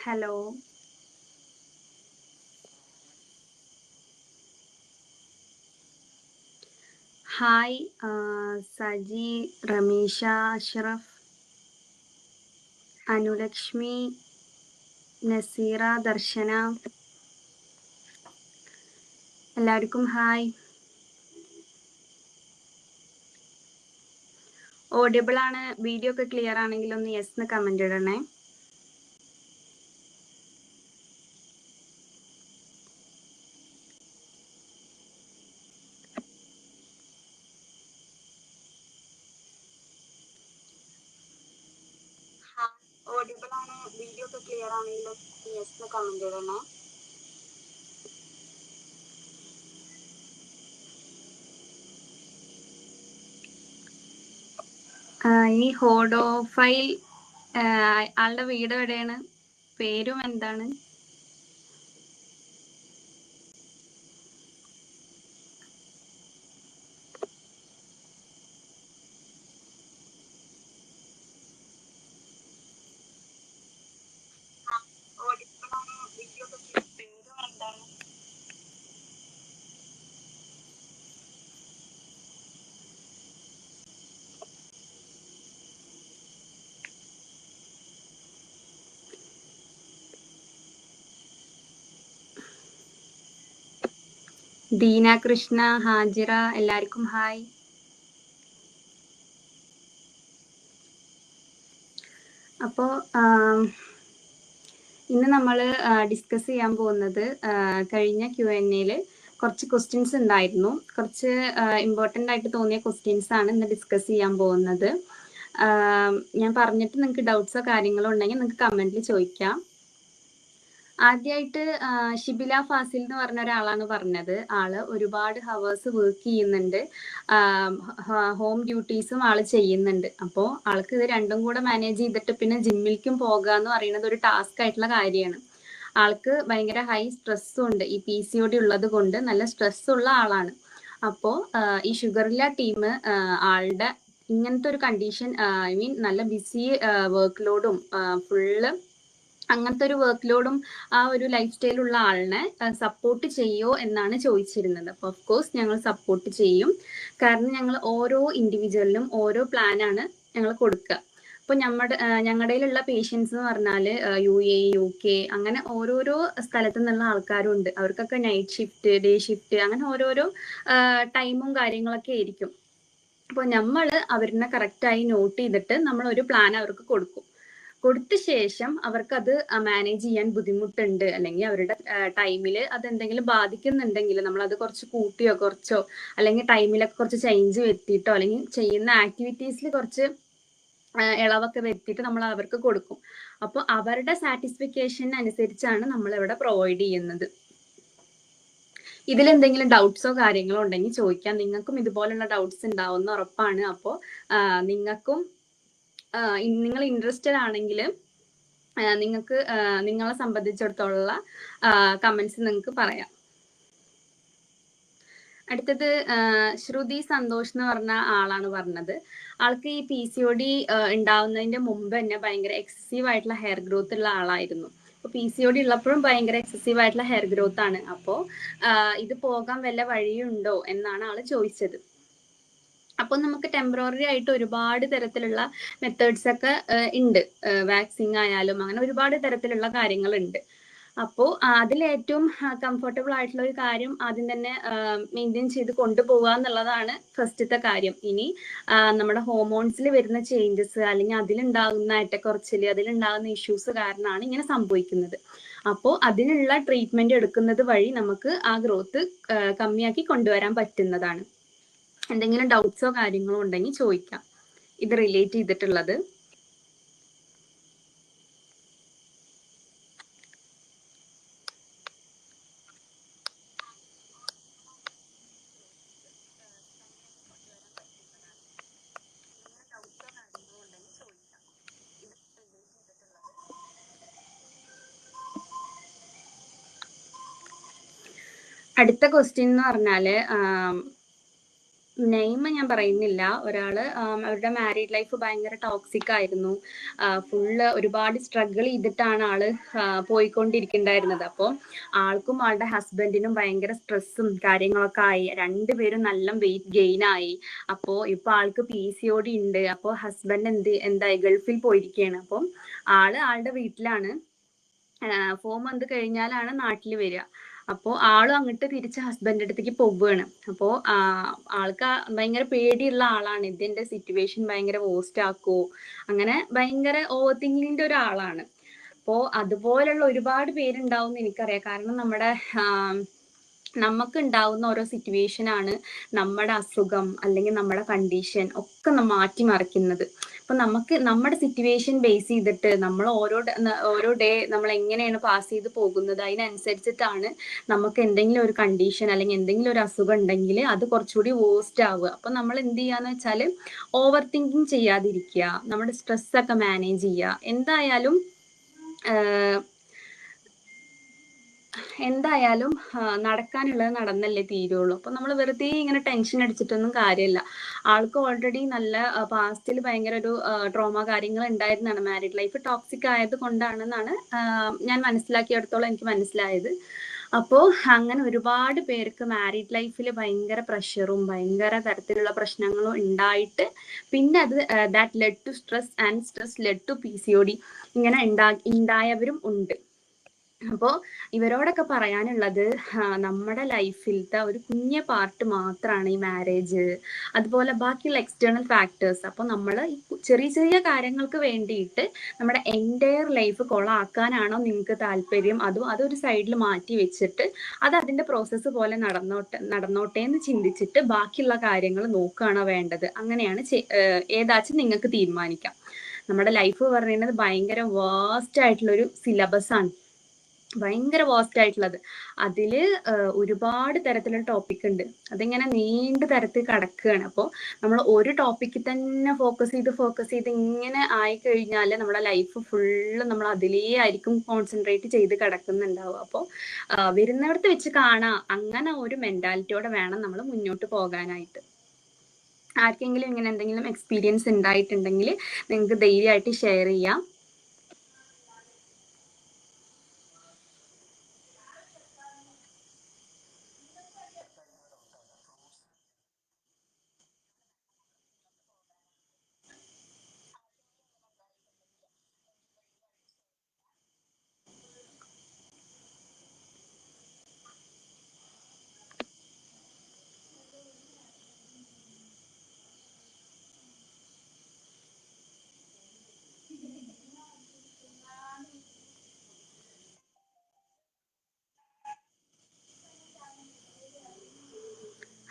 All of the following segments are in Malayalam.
ഹലോ. ഹായ് സജി, റമീഷ, അഷ്റഫ്, അനുലക്ഷ്മി, നസീറ, ദർശന, എല്ലാവർക്കും ഹായ്. ഓഡിയബിൾ ആണ്? വീഡിയോ ഒക്കെ ക്ലിയർ ആണെങ്കിൽ ഒന്ന് യെസ് എന്ന് കമന്റ് ഇടണേ. ഓഡിയബിൾ ആണ്? വീഡിയോ ഒക്കെ ക്ലിയർ ആണെങ്കിൽ യെസ് എന്ന് കമന്റ് ഇടണേ. ഈ ഹോഡോ ഫൈൽ ആളുടെ വീട് എവിടെയാണ്? പേരും എന്താണ്? ദീന കൃഷ്ണ, ഹാജിറ, എല്ലാവർക്കും ഹായ്. അപ്പോൾ ഇന്ന് നമ്മൾ ഡിസ്കസ് ചെയ്യാൻ പോകുന്നത് കഴിഞ്ഞ Q&Aയിൽ കുറച്ച് ക്വസ്റ്റ്യൻസ് ഉണ്ടായിരുന്നു. കുറച്ച് ഇമ്പോർട്ടൻ്റ് ആയിട്ട് തോന്നിയ ക്വസ്റ്റ്യൻസ് ആണ് ഇന്ന് ഡിസ്കസ് ചെയ്യാൻ പോകുന്നത്. ഞാൻ പറഞ്ഞിട്ട് നിങ്ങൾക്ക് ഡൗട്ട്സോ കാര്യങ്ങളോ ഉണ്ടെങ്കിൽ നിങ്ങൾക്ക് കമൻറ്റിൽ ചോദിക്കാം. ആദ്യമായിട്ട് ഷിബില ഫാസിൽ എന്ന് പറഞ്ഞ ഒരാളാണ് പറഞ്ഞത്. ആള് ഒരുപാട് ഹവേഴ്സ് വർക്ക് ചെയ്യുന്നുണ്ട്, ഹോം ഡ്യൂട്ടീസും ആള് ചെയ്യുന്നുണ്ട്. അപ്പോൾ ആൾക്ക് ഇത് രണ്ടും കൂടെ മാനേജ് ചെയ്തിട്ട് പിന്നെ ജിമ്മിലേക്കും പോകുക എന്ന് പറയുന്നത് ഒരു ടാസ്ക് ആയിട്ടുള്ള കാര്യമാണ്. ആൾക്ക് ഭയങ്കര ഹൈ സ്ട്രെസ്സും ഉണ്ട്. ഈ PCOD ഉള്ളത് കൊണ്ട് നല്ല സ്ട്രെസ് ഉള്ള ആളാണ്. അപ്പോൾ ഈ ഷുഗറില്ല ടീം ആളുടെ ഇങ്ങനത്തെ ഒരു കണ്ടീഷൻ, ഐ മീൻ നല്ല ബിസി വർക്ക് ലോഡും ഫുള്ള് അങ്ങനത്തെ ഒരു വർക്ക് ലോഡും ആ ഒരു ലൈഫ് സ്റ്റൈലുള്ള ആളിനെ സപ്പോർട്ട് ചെയ്യോ എന്നാണ് ചോദിച്ചിരുന്നത്. അപ്പോൾ ഓഫ് കോഴ്സ് ഞങ്ങൾ സപ്പോർട്ട് ചെയ്യും. കാരണം ഞങ്ങൾ ഓരോ ഇൻഡിവിജ്വലിനും ഓരോ പ്ലാനാണ് ഞങ്ങൾ കൊടുക്കുക. അപ്പോൾ ഞങ്ങളുടെയിലുള്ള പേഷ്യൻസ് എന്ന് പറഞ്ഞാൽ UAE, UK അങ്ങനെ ഓരോരോ സ്ഥലത്തു നിന്നുള്ള ആൾക്കാരുണ്ട്. അവർക്കൊക്കെ നൈറ്റ് ഷിഫ്റ്റ്, ഡേ ഷിഫ്റ്റ് അങ്ങനെ ഓരോരോ ടൈമും കാര്യങ്ങളൊക്കെ ആയിരിക്കും. അപ്പോൾ നമ്മൾ അവരിനെ കറക്റ്റായി നോട്ട് ചെയ്തിട്ട് നമ്മൾ ഒരു പ്ലാൻ അവർക്ക് കൊടുക്കും. കൊടുത്ത ശേഷം അവർക്കത് മാനേജ് ചെയ്യാൻ ബുദ്ധിമുട്ടുണ്ട്, അല്ലെങ്കിൽ അവരുടെ ടൈമിൽ അതെന്തെങ്കിലും ബാധിക്കുന്നുണ്ടെങ്കിൽ നമ്മളത് കുറച്ച് കൂട്ടിയോ കുറച്ചോ അല്ലെങ്കിൽ ടൈമിലൊക്കെ കുറച്ച് ചേഞ്ച് വരുത്തിയിട്ടോ അല്ലെങ്കിൽ ചെയ്യുന്ന ആക്ടിവിറ്റീസിൽ കുറച്ച് ഇളവൊക്കെ വരുത്തിയിട്ട് നമ്മൾ അവർക്ക് കൊടുക്കും. അപ്പോൾ അവരുടെ സാറ്റിസ്ഫിക്കേഷൻ അനുസരിച്ചാണ് നമ്മൾ ഇവിടെ പ്രൊവൈഡ് ചെയ്യുന്നത്. ഇതിലെന്തെങ്കിലും ഡൗട്ട്സോ കാര്യങ്ങളോ ഉണ്ടെങ്കിൽ ചോദിക്കാം. നിങ്ങൾക്കും ഇതുപോലുള്ള ഡൗട്ട്സ് ഉണ്ടാവുന്ന ഉറപ്പാണ്. അപ്പോൾ നിങ്ങൾക്കും നിങ്ങൾ ഇൻട്രസ്റ്റഡ് ആണെങ്കിൽ നിങ്ങൾക്ക് നിങ്ങളെ സംബന്ധിച്ചിടത്തോളം കമന്റ്സ് നിങ്ങൾക്ക് പറയാം. അടുത്തത് ശ്രുതി സന്തോഷ് എന്ന് പറഞ്ഞ ആളാണ് പറഞ്ഞത്. ആൾക്ക് ഈ PCOD ഉണ്ടാവുന്നതിന്റെ മുമ്പ് തന്നെ ഭയങ്കര എക്സസീവ് ആയിട്ടുള്ള ഹെയർ ഗ്രോത്ത് ഉള്ള ആളായിരുന്നു. അപ്പോൾ PCOD ഉള്ളപ്പോഴും ഭയങ്കര എക്സസീവ് ആയിട്ടുള്ള ഹെയർ ഗ്രോത്ത് ആണ്. അപ്പോൾ ഇത് പോകാൻ വല്ല വഴിയുണ്ടോ എന്നാണ് ആള് ചോദിച്ചത്. അപ്പോൾ നമുക്ക് ടെമ്പററി ആയിട്ട് ഒരുപാട് തരത്തിലുള്ള മെത്തേഡ്സ് ഒക്കെ ഉണ്ട്. വാക്സിങ് ആയാലും അങ്ങനെ ഒരുപാട് തരത്തിലുള്ള കാര്യങ്ങളുണ്ട്. അപ്പോൾ അതിലേറ്റവും കംഫർട്ടബിൾ ആയിട്ടുള്ള ഒരു കാര്യം ആദ്യം തന്നെ മെയിൻറ്റെയിൻ ചെയ്ത് കൊണ്ടുപോകുക എന്നുള്ളതാണ് ഫസ്റ്റത്തെ കാര്യം. ഇനി നമ്മുടെ ഹോർമോൺസിൽ വരുന്ന ചേഞ്ചസ് അല്ലെങ്കിൽ അതിലുണ്ടാകുന്ന ഏറ്റക്കുറച്ചിൽ, അതിലുണ്ടാകുന്ന ഇഷ്യൂസ് കാരണമാണ് ഇങ്ങനെ സംഭവിക്കുന്നത്. അപ്പോൾ അതിനുള്ള ട്രീറ്റ്മെന്റ് എടുക്കുന്നത് വഴി നമുക്ക് ആ ഗ്രോത്ത് കമ്മിയാക്കി കൊണ്ടുവരാൻ പറ്റുന്നതാണ്. എന്തെങ്കിലും ഡൗട്ട്സോ കാര്യങ്ങളോ ഉണ്ടെങ്കിൽ ചോദിക്കാം ഇത് റിലേറ്റ് ചെയ്തിട്ടുള്ളത്. അടുത്ത ക്വസ്റ്റ്യൻ എന്ന് പറഞ്ഞാല് നെയിം ഞാൻ പറയുന്നില്ല. ഒരാള് അവരുടെ മാരീഡ് ലൈഫ് ഭയങ്കര ടോക്സിക് ആയിരുന്നു. ഫുള്ള് ഒരുപാട് സ്ട്രഗിൾ ചെയ്തിട്ടാണ് ആള് പോയിക്കൊണ്ടിരിക്കുന്നുണ്ടായിരുന്നത്. അപ്പോൾ ആൾക്കും ആളുടെ ഹസ്ബൻഡിനും ഭയങ്കര സ്ട്രെസ്സും കാര്യങ്ങളൊക്കെ ആയി. രണ്ടുപേരും നല്ല വെയിറ്റ് ഗെയിൻ ആയി. അപ്പോൾ ഇപ്പൊ ആൾക്ക് PCOD ഉണ്ട്. അപ്പോൾ ഹസ്ബൻഡ് എന്തായി ഗൾഫിൽ പോയിരിക്കുകയാണ്. അപ്പം ആളുടെ വീട്ടിലാണ്. 4 മന്ത് കഴിഞ്ഞാലാണ് നാട്ടിൽ വരിക. അപ്പോൾ ആളും അങ്ങോട്ട് തിരിച്ച് ഹസ്ബൻഡിന്റെ അടുത്തേക്ക് പോവുകയാണ്. അപ്പോൾ ആൾക്ക് ഭയങ്കര പേടിയുള്ള ആളാണ്. ഇതിന്റെ സിറ്റുവേഷൻ ഭയങ്കര വേസ്റ്റ് ആക്കുമോ, അങ്ങനെ ഭയങ്കര ഓവർ തിങ്കിങ്ങിന്റെ ഒരാളാണ്. അപ്പോൾ അതുപോലുള്ള ഒരുപാട് പേരുണ്ടാവും എന്ന് എനിക്കറിയാം. കാരണം നമുക്ക് ഉണ്ടാവുന്ന ഓരോ സിറ്റുവേഷൻ ആണ് നമ്മുടെ അസുഖം അല്ലെങ്കിൽ നമ്മുടെ കണ്ടീഷൻ ഒക്കെ മാറ്റിമറിക്കുന്നത്. അപ്പൊ നമുക്ക് നമ്മുടെ സിറ്റുവേഷൻ ബേസ് ചെയ്തിട്ട് നമ്മൾ ഓരോ ഡേ നമ്മൾ എങ്ങനെയാണ് പാസ് ചെയ്ത് പോകുന്നത് അതിനനുസരിച്ചിട്ടാണ് നമുക്ക് എന്തെങ്കിലും ഒരു കണ്ടീഷൻ അല്ലെങ്കിൽ എന്തെങ്കിലും ഒരു അസുഖം ഉണ്ടെങ്കിൽ അത് കുറച്ചുകൂടി വേസ്റ്റ് ആവുക. അപ്പൊ നമ്മൾ എന്ത് ചെയ്യാന്ന് വെച്ചാൽ ഓവർ തിങ്കിങ് ചെയ്യാതിരിക്കുക, നമ്മുടെ സ്ട്രെസ് ഒക്കെ മാനേജ് ചെയ്യുക. എന്തായാലും നടക്കാനുള്ളത് നടന്നല്ലേ തീരുള്ളൂ. അപ്പൊ നമ്മൾ വെറുതെ ഇങ്ങനെ ടെൻഷൻ അടിച്ചിട്ടൊന്നും കാര്യമില്ല. ആൾക്ക് ഓൾറെഡി നല്ല പാസ്റ്റിൽ ഭയങ്കര ഒരു ട്രോമ കാര്യങ്ങൾ ഉണ്ടായിരുന്നാണ്. മാരീഡ് ലൈഫ് ടോക്സിക് ആയത് കൊണ്ടാണെന്നാണ് ഞാൻ മനസ്സിലാക്കിയെടുത്തോളം എനിക്ക് മനസ്സിലായത്. അപ്പോൾ അങ്ങനെ ഒരുപാട് പേർക്ക് മാരീഡ് ലൈഫിൽ ഭയങ്കര പ്രഷറും ഭയങ്കര തരത്തിലുള്ള പ്രശ്നങ്ങളും ഉണ്ടായിട്ട് പിന്നെ അത് that led to stress and stress led to PCOD ഇങ്ങനെ ഉണ്ടായവരും ഉണ്ട്. അപ്പോൾ ഇവരോടൊക്കെ പറയാനുള്ളത് നമ്മുടെ ലൈഫിലത്തെ ഒരു കുഞ്ഞ പാർട്ട് മാത്രമാണ് ഈ മാരേജ്. അതുപോലെ ബാക്കിയുള്ള എക്സ്റ്റേണൽ ഫാക്ടേഴ്സ്. അപ്പോൾ നമ്മൾ ഈ ചെറിയ ചെറിയ കാര്യങ്ങൾക്ക് വേണ്ടിയിട്ട് നമ്മുടെ എൻറ്റയർ ലൈഫ് കൊളാക്കാനാണോ നിങ്ങൾക്ക് താല്പര്യം, അതൊരു സൈഡിൽ മാറ്റി വെച്ചിട്ട് അത് അതിൻ്റെ പ്രോസസ്സ് പോലെ നടന്നോട്ടെ എന്ന് ചിന്തിച്ചിട്ട് ബാക്കിയുള്ള കാര്യങ്ങൾ നോക്കുകയാണോ വേണ്ടത്, അങ്ങനെയാണ് ഏതാച്ചും നിങ്ങൾക്ക് തീരുമാനിക്കാം. നമ്മുടെ ലൈഫ് പറയുന്നത് ഭയങ്കര വാസ്റ്റ് ആയിട്ടുള്ളൊരു സിലബസ് ആണ്, ഭയങ്കര വാസ്റ്റ് ആയിട്ടുള്ളത്. അതില് ഒരുപാട് തരത്തിലുള്ള ടോപ്പിക് ഉണ്ട്. അതിങ്ങനെ നീണ്ട തരത്തിൽ കിടക്കുകയാണ്. അപ്പോൾ നമ്മൾ ഒരു ടോപ്പിക്കിൽ തന്നെ ഫോക്കസ് ചെയ്ത് ഇങ്ങനെ ആയിക്കഴിഞ്ഞാൽ നമ്മുടെ ലൈഫ് ഫുള്ള് നമ്മൾ അതിലേ ആയിരിക്കും കോൺസെൻട്രേറ്റ് ചെയ്ത് കിടക്കുന്നുണ്ടാവും. അപ്പോൾ വരുന്നിടത്ത് വെച്ച് കാണാം, അങ്ങനെ ഒരു മെന്റാലിറ്റിയോടെ വേണം നമ്മൾ മുന്നോട്ട് പോകാനായിട്ട്. ആർക്കെങ്കിലും ഇങ്ങനെ എന്തെങ്കിലും എക്സ്പീരിയൻസ് ഉണ്ടായിട്ടുണ്ടെങ്കിൽ നിങ്ങൾക്ക് ധൈര്യമായിട്ട് ഷെയർ ചെയ്യാം.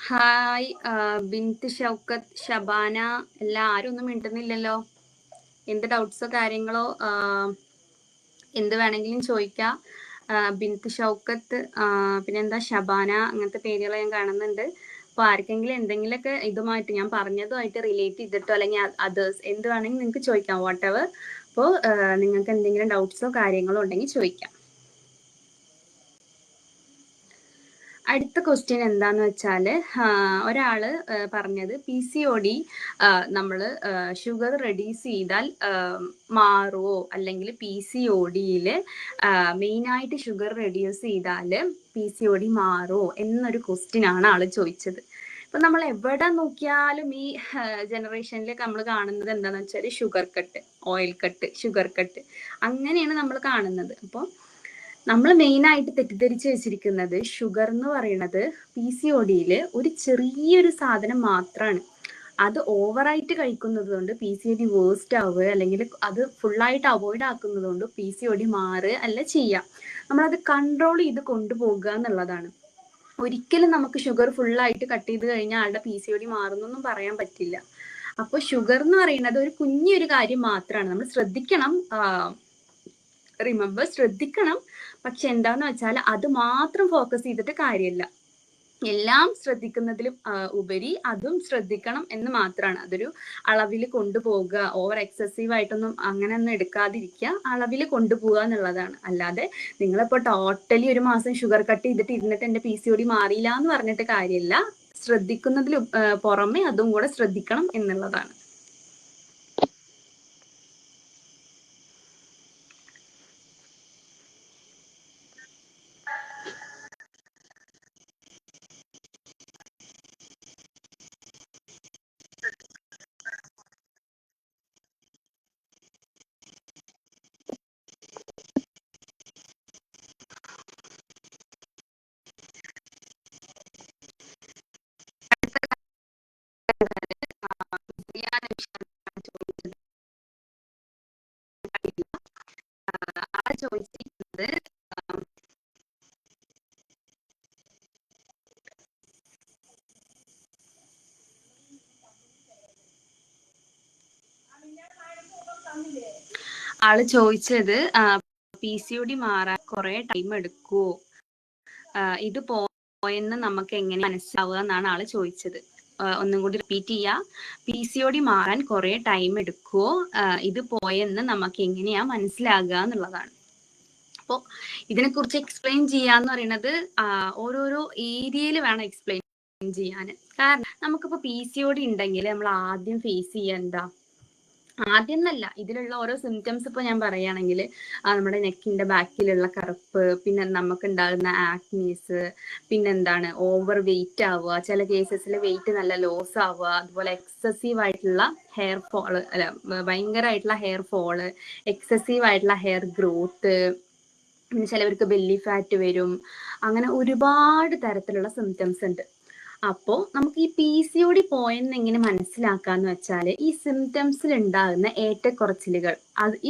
ഹായ് ബിന്ത്, ഷൗക്കത്ത്, ഷബാന, ആരും ഒന്നും മിണ്ടുന്നില്ലല്ലോ. എന്ത് ഡൗട്ട്സോ കാര്യങ്ങളോ എന്ത് വേണമെങ്കിലും ചോദിക്കാം. ബിന്ത്, ഷൗക്കത്ത്, പിന്നെന്താ ഷബാന, അങ്ങനത്തെ പേരുകൾ ഞാൻ കാണുന്നുണ്ട്. അപ്പോൾ ആർക്കെങ്കിലും എന്തെങ്കിലുമൊക്കെ ഇതുമായിട്ട് ഞാൻ പറഞ്ഞതുമായിട്ട് റിലേറ്റ് ചെയ്തിട്ടോ അല്ലെങ്കിൽ അതേഴ്സ് എന്ത് വേണമെങ്കിലും നിങ്ങൾക്ക് ചോദിക്കാം, വാട്ടെവർ. അപ്പോൾ നിങ്ങൾക്ക് എന്തെങ്കിലും ഡൗട്ട്സോ കാര്യങ്ങളോ ഉണ്ടെങ്കിൽ ചോദിക്കാം. അടുത്ത ക്വസ്റ്റ്യൻ എന്താന്ന് വെച്ചാൽ ഒരാള് പറഞ്ഞത് PCOD നമ്മൾ ഷുഗർ റെഡ്യൂസ് ചെയ്താൽ മാറുമോ, അല്ലെങ്കിൽ PCODയിൽ മെയിനായിട്ട് ഷുഗർ റെഡ്യൂസ് ചെയ്താൽ PCOD മാറുമോ എന്നൊരു ക്വസ്റ്റ്യൻ ആണ് ആള് ചോദിച്ചത്. ഇപ്പൊ നമ്മൾ എവിടെ നോക്കിയാലും ഈ ജനറേഷനിലേക്ക് നമ്മൾ കാണുന്നത് എന്താണെന്ന് വെച്ചാൽ sugar cut, oil cut, sugar cut, അങ്ങനെയാണ് നമ്മൾ കാണുന്നത്. അപ്പോൾ നമ്മൾ മെയിനായിട്ട് തെറ്റിദ്ധരിച്ച് വെച്ചിരിക്കുന്നത് ഷുഗർ എന്ന് പറയുന്നത് PCODയിൽ ഒരു ചെറിയൊരു സാധനം മാത്രമാണ്. അത് ഓവറായിട്ട് കഴിക്കുന്നത് കൊണ്ട് PCOD വേസ്റ്റ് ആവുക അല്ലെങ്കിൽ അത് ഫുള്ളായിട്ട് അവോയ്ഡ് ആക്കുന്നത് കൊണ്ട് PCOD മാറുക അല്ല ചെയ്യുക. നമ്മളത് കൺട്രോൾ ചെയ്ത് കൊണ്ടുപോകുക എന്നുള്ളതാണ്. ഒരിക്കലും നമുക്ക് ഷുഗർ ഫുള്ളായിട്ട് കട്ട് ചെയ്ത് കഴിഞ്ഞാൽ ആളുടെ PCOD മാറുന്നൊന്നും പറയാൻ പറ്റില്ല. അപ്പോൾ ഷുഗർ എന്ന് പറയുന്നത് ഒരു കുഞ്ഞൊരു കാര്യം മാത്രമാണ്. നമ്മൾ ശ്രദ്ധിക്കണം, ശ്രദ്ധിക്കണം. പക്ഷെ എന്താന്ന് വെച്ചാൽ അത് മാത്രം ഫോക്കസ് ചെയ്തിട്ട് കാര്യമില്ല. എല്ലാം ശ്രദ്ധിക്കുന്നതിലും ഉപരി അതും ശ്രദ്ധിക്കണം എന്ന് മാത്രമാണ്. അതൊരു അളവിൽ കൊണ്ടുപോകുക, ഓവർ എക്സസീവ് ആയിട്ടൊന്നും അങ്ങനെയൊന്നും എടുക്കാതിരിക്കുക, അളവിൽ കൊണ്ടുപോകുക എന്നുള്ളതാണ്. അല്ലാതെ നിങ്ങളിപ്പോൾ ടോട്ടലി ഒരു മാസം ഷുഗർ കട്ട് ചെയ്തിട്ട് ഇരുന്നിട്ട് എൻ്റെ PCOD മാറിയില്ല എന്ന് പറഞ്ഞിട്ട് കാര്യമില്ല. ശ്രദ്ധിക്കുന്നതിൽ പുറമെ അതും കൂടെ ശ്രദ്ധിക്കണം എന്നുള്ളതാണ്. ചോദിച്ചിരിക്കുന്നത് ആള് ചോദിച്ചത് PCOD മാറാൻ കുറെ ടൈം എടുക്കുവോ, ഇത് പോയെന്ന് നമുക്ക് എങ്ങനെ മനസ്സിലാവുക എന്നാണ് ആള് ചോദിച്ചത്. ഒന്നും കൂടി റിപ്പീറ്റ് ചെയ്യാ. PCOD മാറാൻ കുറെ ടൈം എടുക്കുവോ, ഇത് പോയെന്ന് നമുക്ക് എങ്ങനെയാ മനസ്സിലാകുക എന്നുള്ളതാണ്. അപ്പോൾ ഇതിനെക്കുറിച്ച് എക്സ്പ്ലെയിൻ ചെയ്യാന്ന് പറയുന്നത് ഓരോരോ ഏരിയയിൽ വേണം എക്സ്പ്ലെയിൻ ചെയ്യാൻ. കാരണം നമുക്കിപ്പോൾ PCOD ഉണ്ടെങ്കിൽ നമ്മൾ ആദ്യം ഫേസ് ചെയ്യുക എന്താ, ആദ്യം എന്നല്ല, ഇതിലുള്ള ഓരോ സിംറ്റംസ് ഇപ്പോൾ ഞാൻ പറയുകയാണെങ്കിൽ നമ്മുടെ നെക്കിന്റെ ബാക്കിലുള്ള കറുപ്പ്, പിന്നെ നമുക്ക് ഉണ്ടാകുന്ന ആക്നീസ്, പിന്നെന്താണ് ഓവർ വെയിറ്റ് ആവുക, ചില കേസസിൽ വെയിറ്റ് നല്ല ലോസ് ആവുക, അതുപോലെ എക്സസീവ് ആയിട്ടുള്ള ഹെയർ ഫോള്, അല്ല ഭയങ്കരമായിട്ടുള്ള ഹെയർ ഫോള്, എക്സസീവ് ആയിട്ടുള്ള ഹെയർ ഗ്രോത്ത്, പിന്നെ ചിലവർക്ക് ബെല്ലി ഫാറ്റ് വരും. അങ്ങനെ ഒരുപാട് തരത്തിലുള്ള സിംറ്റംസ് ഉണ്ട്. അപ്പോൾ നമുക്ക് ഈ PCOD പോയെന്ന് എങ്ങനെ മനസ്സിലാക്കാന്ന് വെച്ചാൽ ഈ സിംറ്റംസിൽ ഉണ്ടാകുന്ന ഏറ്റക്കുറച്ചിലുകൾ,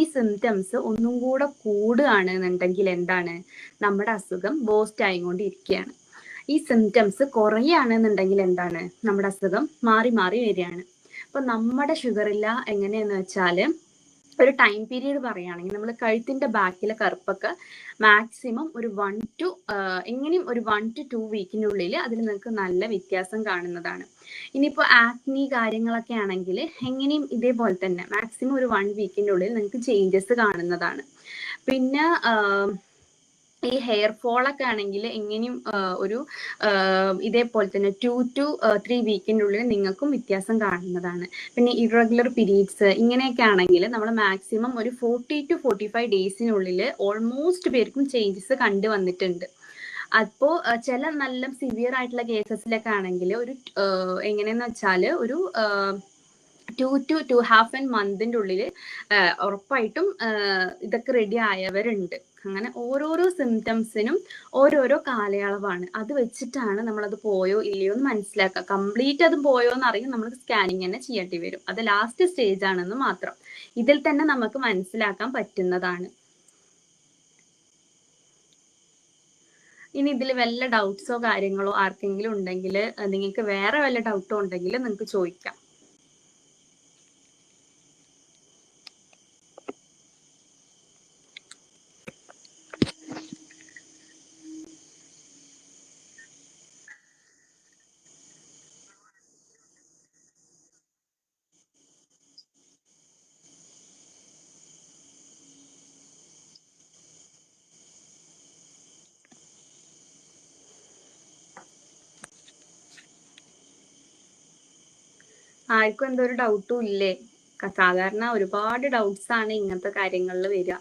ഈ സിംറ്റംസ് ഒന്നും കൂടെ കൂടുകയാണെന്നുണ്ടെങ്കിൽ എന്താണ്, നമ്മുടെ അസുഖം ബോസ്റ്റ് ആയിക്കൊണ്ടിരിക്കുകയാണ്. ഈ സിംറ്റംസ് കുറയുകയാണെന്നുണ്ടെങ്കിൽ എന്താണ്, നമ്മുടെ അസുഖം മാറി മാറി വരികയാണ്. അപ്പൊ നമ്മുടെ ഷുഗറില്ല എങ്ങനെയെന്ന് വെച്ചാൽ ഒരു ടൈം പീരീഡ് പറയുകയാണെങ്കിൽ നമ്മൾ കഴുത്തിന്റെ ബാക്കിലെ കറുപ്പൊക്കെ മാക്സിമം ഒരു 1 to 2 വീക്കിനുള്ളിൽ അതിൽ നിങ്ങൾക്ക് നല്ല വ്യത്യാസം കാണുന്നതാണ്. ഇനിയിപ്പോൾ ആക്നി കാര്യങ്ങളൊക്കെ ആണെങ്കിൽ എങ്ങനെയും ഇതേപോലെ തന്നെ മാക്സിമം ഒരു 1 വീക്കിൻ്റെ ഉള്ളിൽ നിങ്ങൾക്ക് ചേഞ്ചസ് കാണുന്നതാണ്. പിന്നെ ഈ ഹെയർ ഫോളൊക്കെ ആണെങ്കിൽ എങ്ങനെയും ഒരു ഇതേപോലെ തന്നെ 2 to 3 വീക്കിൻ്റെ ഉള്ളിൽ നിങ്ങൾക്കും വ്യത്യാസം കാണുന്നതാണ്. പിന്നെ ഇറഗുലർ പീരീഡ്സ് ഇങ്ങനെയൊക്കെ ആണെങ്കിൽ നമ്മൾ മാക്സിമം ഒരു 40 to 45 ഡേയ്സിനുള്ളിൽ ഓൾമോസ്റ്റ് പേർക്കും ചേഞ്ചസ് കണ്ടുവന്നിട്ടുണ്ട്. അപ്പോൾ ചില നല്ല സിവിയർ ആയിട്ടുള്ള കേസസിലൊക്കെ ആണെങ്കിൽ ഒരു എങ്ങനെയെന്ന് വെച്ചാൽ ഒരു 2 to 2.5 മന്തിൻ്റെ ഉള്ളിൽ ഉറപ്പായിട്ടും ഇതൊക്കെ റെഡി ആയവരുണ്ട്. അങ്ങനെ ഓരോരോ സിംറ്റംസിനും ഓരോരോ കാലയളവാണ്. അത് വെച്ചിട്ടാണ് നമ്മളത് പോയോ ഇല്ലയോ എന്ന് മനസ്സിലാക്കുക. കംപ്ലീറ്റ് അത് പോയോ എന്നറിയാൻ നമ്മൾ സ്കാനിങ് തന്നെ ചെയ്യേണ്ടി വരും. അത് ലാസ്റ്റ് സ്റ്റേജ് ആണെന്ന് മാത്രം. ഇതിൽ തന്നെ നമുക്ക് മനസ്സിലാക്കാൻ പറ്റുന്നതാണ്. ഇനി ഇതിൽ വല്ല ഡൗട്ട്സോ കാര്യങ്ങളോ ആർക്കെങ്കിലും ഉണ്ടെങ്കിൽ, നിങ്ങൾക്ക് വേറെ വല്ല ഡൗട്ടോ ഉണ്ടെങ്കിൽ നിങ്ങൾക്ക് ചോദിക്കാം. ആർക്കും എന്തോ ഒരു ഡൗട്ടും ഇല്ലേ? സാധാരണ ഒരുപാട് ഡൗട്ട്സ് ആണ് ഇങ്ങനത്തെ കാര്യങ്ങളിൽ വരിക.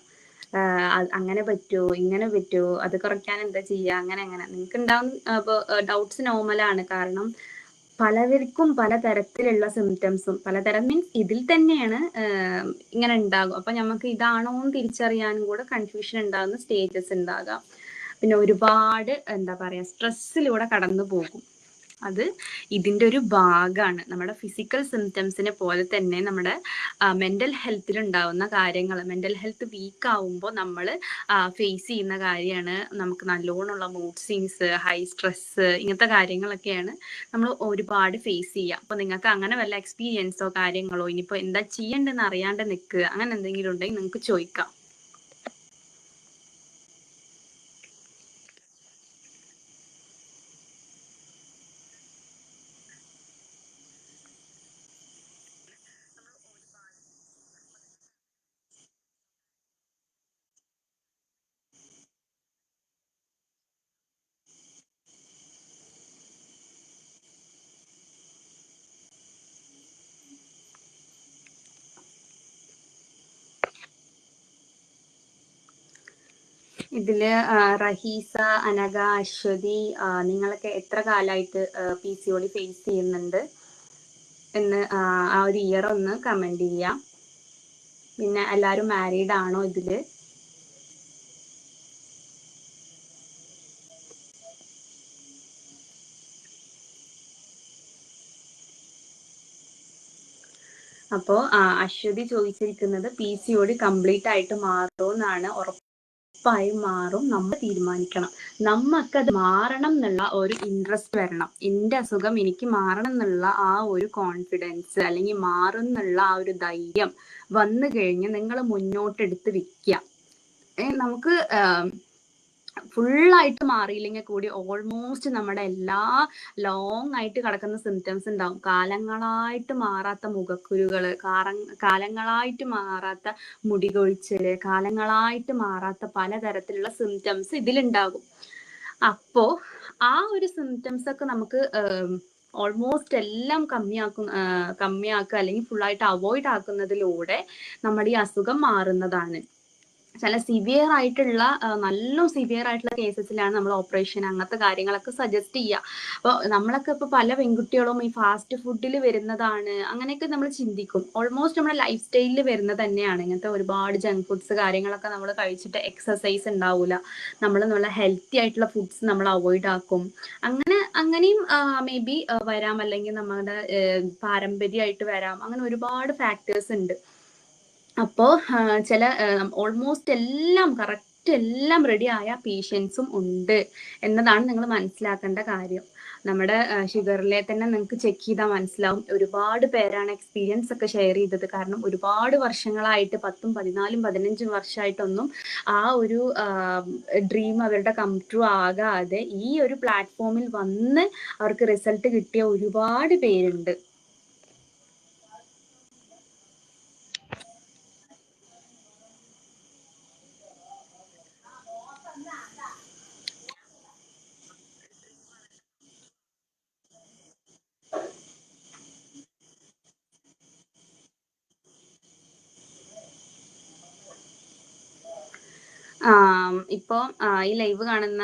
അങ്ങനെ പറ്റുമോ, ഇങ്ങനെ പറ്റുമോ, അത് കുറയ്ക്കാൻ എന്താ ചെയ്യുക, അങ്ങനെ നിങ്ങൾക്ക് ഉണ്ടാവുന്ന ഡൗട്ട്സ് നോർമലാണ്. കാരണം പലവർക്കും പലതരത്തിലുള്ള സിംറ്റംസും, പലതരം മീൻസ് ഇതിൽ തന്നെയാണ് ഇങ്ങനെ ഉണ്ടാകും. അപ്പൊ നമുക്ക് ഇതാണോ എന്ന് തിരിച്ചറിയാനും കൂടെ കൺഫ്യൂഷൻ ഉണ്ടാകുന്ന സ്റ്റേജസ് ഉണ്ടാകാം. പിന്നെ ഒരുപാട് എന്താ പറയാ സ്ട്രെസ്സിലൂടെ കടന്നു പോകും. അത് ഇതിൻ്റെ ഒരു ഭാഗമാണ്. നമ്മുടെ ഫിസിക്കൽ സിംറ്റംസിനെ പോലെ തന്നെ നമ്മുടെ മെൻ്റൽ ഹെൽത്തിൽ ഉണ്ടാവുന്ന കാര്യങ്ങൾ, മെൻ്റൽ ഹെൽത്ത് വീക്ക് ആവുമ്പോൾ നമ്മൾ ഫേസ് ചെയ്യുന്ന കാര്യമാണ്. നമുക്ക് നല്ലോണമുള്ള മൂഡ് സ്വിങ്സ്, ഹൈ സ്ട്രെസ്, ഇങ്ങനത്തെ കാര്യങ്ങളൊക്കെയാണ് നമ്മൾ ഒരുപാട് ഫേസ് ചെയ്യുക. അപ്പോൾ നിങ്ങൾക്ക് അങ്ങനെ വല്ല എക്സ്പീരിയൻസോ കാര്യങ്ങളോ, ഇനിയിപ്പോൾ എന്താ ചെയ്യേണ്ടതെന്ന് അറിയാണ്ട് നിൽക്കുക, അങ്ങനെ എന്തെങ്കിലും ഉണ്ടെങ്കിൽ നിങ്ങൾക്ക് ചോദിക്കാം. ഇതില് റഹീസ, അനഘ, അശ്വതി, നിങ്ങളൊക്കെ എത്ര കാലമായിട്ട് PCOD ഫേസ് ചെയ്യുന്നുണ്ട് എന്ന് ആ ഒരു ഇയർ ഒന്ന് കമന്റ് ചെയ്യാം. പിന്നെ എല്ലാവരും മാരീഡ് ആണോ ഇതില്? അപ്പോ അശ്വതി ചോദിച്ചിരിക്കുന്നത് PCOD കംപ്ലീറ്റ് ആയിട്ട് മാറുമെന്നാണ്. ഉറപ്പായും മാറും. നമ്മൾ തീരുമാനിക്കണം. നമുക്കത് മാറണം എന്നുള്ള ഒരു ഇൻട്രസ്റ്റ് വരണം. എൻ്റെ അസുഖം എനിക്ക് മാറണം എന്നുള്ള ആ ഒരു കോൺഫിഡൻസ്, അല്ലെങ്കിൽ മാറും എന്നുള്ള ആ ഒരു ധൈര്യം വന്നു കഴിഞ്ഞ് നിങ്ങൾ മുന്നോട്ടെടുത്ത് വിൽക്കുക. നമുക്ക് ഫുള്ളായിട്ട് മാറിയില്ലെങ്കിൽ കൂടി ഓൾമോസ്റ്റ് നമ്മുടെ എല്ലാ ലോങ് ആയിട്ട് കിടക്കുന്ന സിംറ്റംസ് ഉണ്ടാവും. കാലങ്ങളായിട്ട് മാറാത്ത മുഖക്കുരുകള്, കാലങ്ങളായിട്ട് മാറാത്ത മുടി കൊഴിച്ചില്, കാലങ്ങളായിട്ട് മാറാത്ത പലതരത്തിലുള്ള സിംറ്റംസ് ഇതിലുണ്ടാകും. അപ്പോ ആ ഒരു സിംറ്റംസ് ഒക്കെ നമുക്ക് ഓൾമോസ്റ്റ് എല്ലാം കമ്മിയാക്കുക അല്ലെങ്കിൽ ഫുള്ളായിട്ട് അവോയ്ഡ് ആക്കുന്നതിലൂടെ നമ്മുടെ ഈ അസുഖം മാറുന്നതാണ്. ചില സിവിയർ ആയിട്ടുള്ള നല്ല സിവിയർ ആയിട്ടുള്ള കേസസിലാണ് നമ്മൾ ഓപ്പറേഷൻ അങ്ങനത്തെ കാര്യങ്ങളൊക്കെ സജസ്റ്റ് ചെയ്യുക. അപ്പോൾ നമ്മളൊക്കെ ഇപ്പോൾ പല പെൺകുട്ടികളും ഈ ഫാസ്റ്റ് ഫുഡിൽ വരുന്നതാണ് അങ്ങനെയൊക്കെ നമ്മൾ ചിന്തിക്കും. ഓൾമോസ്റ്റ് നമ്മുടെ ലൈഫ് സ്റ്റൈലിൽ വരുന്നത് തന്നെയാണ്. ഇങ്ങനത്തെ ഒരുപാട് ജങ്ക് ഫുഡ്സ് കാര്യങ്ങളൊക്കെ നമ്മൾ കഴിച്ചിട്ട് എക്സസൈസ് ഉണ്ടാവില്ല. നമ്മൾ നല്ല ഹെൽത്തി ആയിട്ടുള്ള ഫുഡ്സ് നമ്മൾ അവോയ്ഡ് ആക്കും. അങ്ങനെയും മേ ബി വരാം, അല്ലെങ്കിൽ നമ്മുടെ പാരമ്പര്യമായിട്ട് വരാം. അങ്ങനെ ഒരുപാട് ഫാക്ടേഴ്സ് ഉണ്ട്. അപ്പോൾ ചില ഓൾമോസ്റ്റ് എല്ലാം കറക്റ്റ് എല്ലാം റെഡി ആയ പേഷ്യൻസും ഉണ്ട് എന്നതാണ് നിങ്ങൾ മനസ്സിലാക്കേണ്ട കാര്യം. നമ്മുടെ ഷുഗറിലെ തന്നെ നിങ്ങൾക്ക് ചെക്ക് ചെയ്താൽ മനസ്സിലാവും. ഒരുപാട് പേരാണ് എക്സ്പീരിയൻസ് ഒക്കെ ഷെയർ ചെയ്തത്. കാരണം ഒരുപാട് വർഷങ്ങളായിട്ട് 10, 14, 15 വർഷമായിട്ടൊന്നും ആ ഒരു ഡ്രീം അവരുടെ കം ട്രൂ ആകാതെ ഈ ഒരു പ്ലാറ്റ്ഫോമിൽ വന്ന് അവർക്ക് റിസൾട്ട് കിട്ടിയ ഒരുപാട് പേരുണ്ട്. ഇപ്പൊ ഈ ലൈവ് കാണുന്ന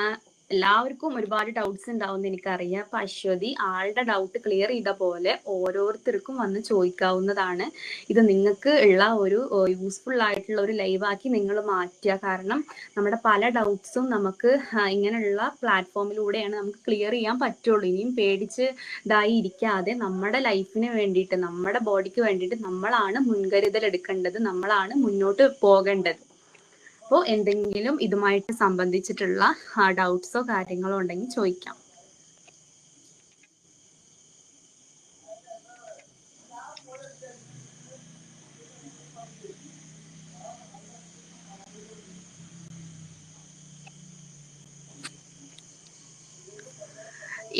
എല്ലാവർക്കും ഒരുപാട് ഡൗട്ട്സ് ഉണ്ടാവും എനിക്കറിയാം. അപ്പൊ അശ്വതി ആളുടെ ഡൗട്ട് ക്ലിയർ ചെയ്ത പോലെ ഓരോരുത്തർക്കും വന്ന് ചോദിക്കാവുന്നതാണ്. ഇത് നിങ്ങൾക്ക് ഉള്ള ഒരു യൂസ്ഫുൾ ആയിട്ടുള്ള ഒരു ലൈവാക്കി നിങ്ങൾ മാറ്റുക. കാരണം നമ്മുടെ പല ഡൗട്ട്സും നമുക്ക് ഇങ്ങനെയുള്ള പ്ലാറ്റ്ഫോമിലൂടെയാണ് നമുക്ക് ക്ലിയർ ചെയ്യാൻ പറ്റുള്ളൂ. ഇനിയും പേടിച്ച് ഇതായി ഇരിക്കാതെ നമ്മുടെ ലൈഫിന് വേണ്ടിയിട്ട്, നമ്മുടെ ബോഡിക്ക് വേണ്ടിയിട്ട് നമ്മളാണ് മുൻകരുതൽ എടുക്കേണ്ടത്, നമ്മളാണ് മുന്നോട്ട് പോകേണ്ടത്. അപ്പോൾ എന്തെങ്കിലും ഇതുമായിട്ട് സംബന്ധിച്ചിട്ടുള്ള ഡൗട്ട്സോ കാര്യങ്ങളോ ഉണ്ടെങ്കിൽ ചോദിക്കാം.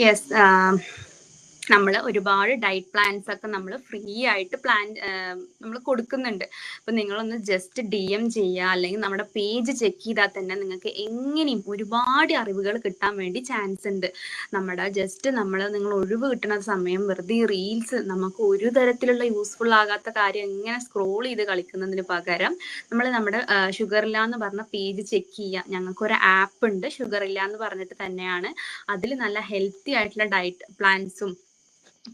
യെസ്, നമ്മൾ ഒരുപാട് ഡയറ്റ് പ്ലാൻസ് ഒക്കെ നമ്മൾ ഫ്രീ ആയിട്ട് നമ്മൾ കൊടുക്കുന്നുണ്ട്. അപ്പം നിങ്ങളൊന്ന് ജസ്റ്റ് DM ചെയ്യുക, അല്ലെങ്കിൽ നമ്മുടെ പേജ് ചെക്ക് ചെയ്താൽ തന്നെ നിങ്ങൾക്ക് എങ്ങനെയും ഒരുപാട് അറിവുകൾ കിട്ടാൻ വേണ്ടി ചാൻസ് ഉണ്ട്. നിങ്ങൾ ഒഴിവ് കിട്ടുന്ന സമയം വെറുതെ റീൽസ്, നമുക്ക് ഒരു തരത്തിലുള്ള യൂസ്ഫുൾ ആകാത്ത കാര്യം ഇങ്ങനെ സ്ക്രോൾ ചെയ്ത് കളിക്കുന്നതിന് പകരം നമ്മൾ നമ്മുടെ ഷുഗറില്ല എന്ന് പറഞ്ഞ പേജ് ചെക്ക് ചെയ്യുക. ഞങ്ങൾക്കൊരു ആപ്പ് ഉണ്ട്, ഷുഗറില്ല എന്ന് പറഞ്ഞിട്ട് തന്നെയാണ്. അതിൽ നല്ല ഹെൽത്തി ആയിട്ടുള്ള ഡയറ്റ് പ്ലാൻസും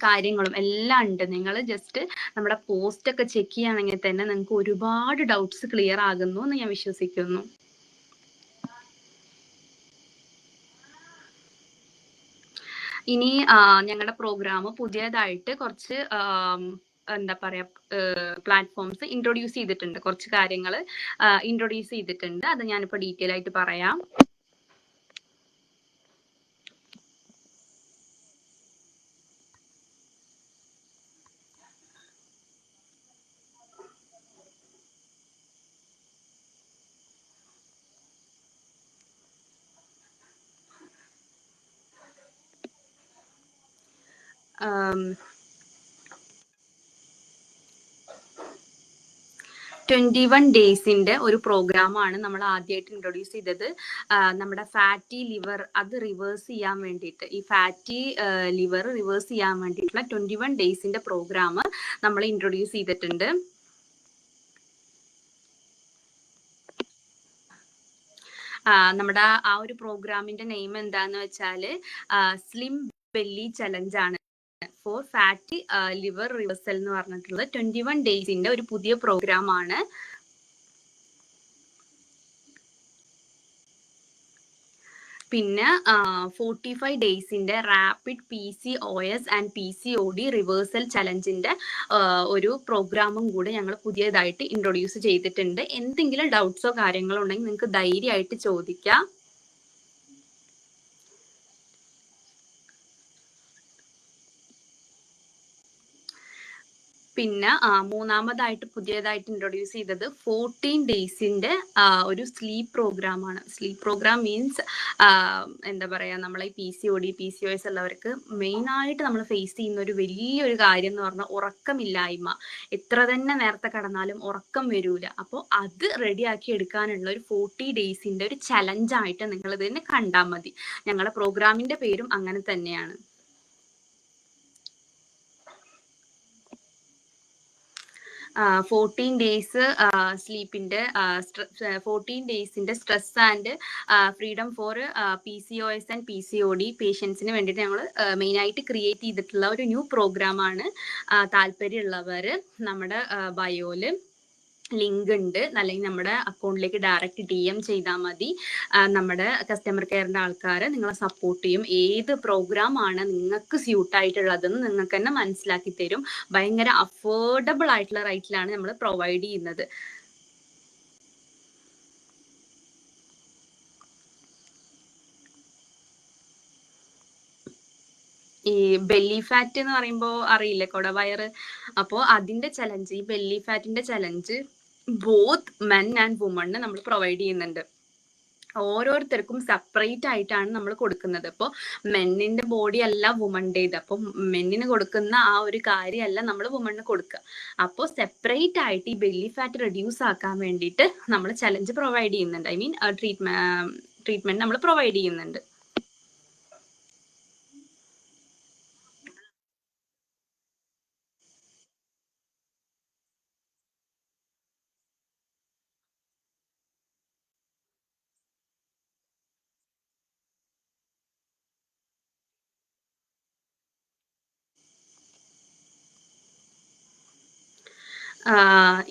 കാര്യങ്ങളും എല്ലാം ഉണ്ട്. നിങ്ങൾ ജസ്റ്റ് നമ്മുടെ പോസ്റ്റ് ഒക്കെ ചെക്ക് ചെയ്യുകയാണെങ്കിൽ തന്നെ നിങ്ങൾക്ക് ഒരുപാട് ഡൗട്ട്സ് ക്ലിയർ ആകുന്നു എന്ന് ഞാൻ വിശ്വസിക്കുന്നു. ഇനി ഞങ്ങളുടെ പ്രോഗ്രാം പുതിയതായിട്ട് കുറച്ച് എന്താ പറയാ പ്ലാറ്റ്ഫോംസ് ഇൻട്രൊഡ്യൂസ് ചെയ്തിട്ടുണ്ട്. കുറച്ച് കാര്യങ്ങൾ ഇൻട്രൊഡ്യൂസ് ചെയ്തിട്ടുണ്ട്. അത് ഞാനിപ്പോൾ ഡീറ്റെയിൽ ആയിട്ട് പറയാം. um, 21 ഡേയ്സിന്റെ ഒരു പ്രോഗ്രാമാണ് നമ്മൾ ആദ്യമായിട്ട് ഇൻട്രൊഡ്യൂസ് ചെയ്തത്. നമ്മുടെ ഫാറ്റി ലിവർ അത് റിവേഴ്സ് ചെയ്യാൻ വേണ്ടിയിട്ട്, ഈ ഫാറ്റി ലിവർ റിവേഴ്സ് ചെയ്യാൻ വേണ്ടിയിട്ടുള്ള 21 ഡേയ്സിന്റെ പ്രോഗ്രാം നമ്മൾ ഇൻട്രൊഡ്യൂസ് ചെയ്തിട്ടുണ്ട്. നമ്മുടെ ആ ഒരു പ്രോഗ്രാമിന്റെ നെയിം എന്താന്ന് വെച്ചാല് സ്ലിം ബെല്ലി ചലഞ്ച് ആണ്. ഫോർ ഫാറ്റി ലിവർ റിവേഴ്സൽ എന്ന് പറഞ്ഞിട്ടുള്ളത് 21 ഡേയ്സിന്റെ ഒരു പുതിയ പ്രോഗ്രാം ആണ്. പിന്നെ 45 ഡേയ്സിന്റെ rapid PCOS and PCOD reversal ചലഞ്ചിന്റെ ഒരു പ്രോഗ്രാമും കൂടെ ഞങ്ങൾ പുതിയതായിട്ട് ഇൻട്രൊഡ്യൂസ് ചെയ്തിട്ടുണ്ട്. എന്തെങ്കിലും ഡൗട്ട്സോ കാര്യങ്ങളോ ഉണ്ടെങ്കിൽ നിങ്ങൾക്ക് ധൈര്യമായിട്ട് ചോദിക്കാം. പിന്നെ മൂന്നാമതായിട്ട് പുതിയതായിട്ട് ഇൻട്രൊഡ്യൂസ് ചെയ്തത് 14 ഡേയ്സിന്റെ ഒരു സ്ലീപ്പ് പ്രോഗ്രാം ആണ്. സ്ലീപ്പ് പ്രോഗ്രാം മീൻസ് എന്താ പറയാ, നമ്മളെ PCOD PCOS ഉള്ളവർക്ക് മെയിൻ ആയിട്ട് നമ്മൾ ഫേസ് ചെയ്യുന്ന ഒരു വലിയൊരു കാര്യം എന്ന് പറഞ്ഞാൽ ഉറക്കമില്ലായ്മ. എത്ര തന്നെ നേരത്തെ കടന്നാലും ഉറക്കം വരൂല. അപ്പോൾ അത് റെഡിയാക്കി എടുക്കാനുള്ള ഒരു 40 ഡേയ്സിന്റെ ഒരു ചലഞ്ചായിട്ട് നിങ്ങൾ ഇതിനെ കണ്ടാൽ മതി. ഞങ്ങളുടെ പ്രോഗ്രാമിന്റെ പേരും അങ്ങനെ തന്നെയാണ്. 14 ഡേയ്സ് സ്ലീപ്പിന്റെ 14 ഡേയ്സിന്റെ stress and freedom for PCOS and PCOD പേഷ്യൻസിന് വേണ്ടിയിട്ട് ഞങ്ങൾ മെയിനായിട്ട് ക്രിയേറ്റ് ചെയ്തിട്ടുള്ള ഒരു ന്യൂ പ്രോഗ്രാമാണ്. താല്പര്യമുള്ളവർ നമ്മുടെ ബയോയില് ലിങ്ക് ഉണ്ട്, അല്ലെങ്കിൽ നമ്മുടെ അക്കൗണ്ടിലേക്ക് ഡയറക്റ്റ് DM ചെയ്താൽ മതി. നമ്മുടെ കസ്റ്റമർ കെയറിന്റെ ആൾക്കാർ നിങ്ങളെ സപ്പോർട്ട് ചെയ്യും. ഏത് പ്രോഗ്രാം ആണ് നിങ്ങൾക്ക് സ്യൂട്ട് ആയിട്ടുള്ളതെന്ന് നിങ്ങൾക്ക് തന്നെ മനസ്സിലാക്കി തരും. ഭയങ്കര അഫോർഡബിൾ ആയിട്ടുള്ള റേറ്റിലാണ് നമ്മൾ പ്രൊവൈഡ് ചെയ്യുന്നത്. ഈ ബെല്ലി ഫാറ്റ് എന്ന് പറയുമ്പോൾ അറിയില്ലേ, കൊടവയറ്. അപ്പോൾ അതിന്റെ ചലഞ്ച്, ഈ ബെല്ലി ഫാറ്റിന്റെ challenge both men and woman നമ്മൾ പ്രൊവൈഡ് ചെയ്യുന്നുണ്ട്. ഓരോരുത്തർക്കും സെപ്പറേറ്റ് ആയിട്ടാണ് നമ്മൾ കൊടുക്കുന്നത്. അപ്പോൾ മെന്നിന്റെ ബോഡി അല്ല വുമണ്ടേത്. അപ്പോൾ മെന്നിന് കൊടുക്കുന്ന ആ ഒരു കാര്യമല്ല നമ്മൾ വുമണിന് കൊടുക്കുക. അപ്പോൾ സെപ്പറേറ്റ് ആയിട്ട് ഈ ബെല്ലി ഫാറ്റ് റെഡ്യൂസ് ആക്കാൻ വേണ്ടിയിട്ട് നമ്മൾ ചലഞ്ച് പ്രൊവൈഡ് ചെയ്യുന്നുണ്ട്. ഐ മീൻ ട്രീറ്റ്മെന്റ് നമ്മൾ പ്രൊവൈഡ് ചെയ്യുന്നുണ്ട്.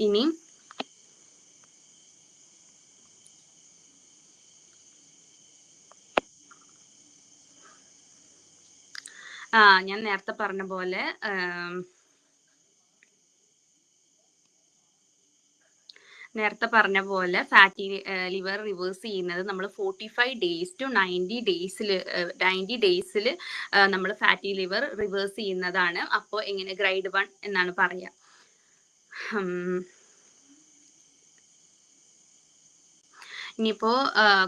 ഇനി ഞാൻ നേരത്തെ പറഞ്ഞ പോലെ ഫാറ്റി ലിവർ റിവേഴ്സ് ചെയ്യുന്നത് നമ്മൾ 45 ഡേയ്സ് ടു 90 ഡേയ്സിൽ നമ്മൾ ഫാറ്റി ലിവർ റിവേഴ്സ് ചെയ്യുന്നതാണ്. അപ്പോൾ എങ്ങനെ ഗ്രേഡ് 1 എന്നാണ് പറയുക. ഇനിയിപ്പോ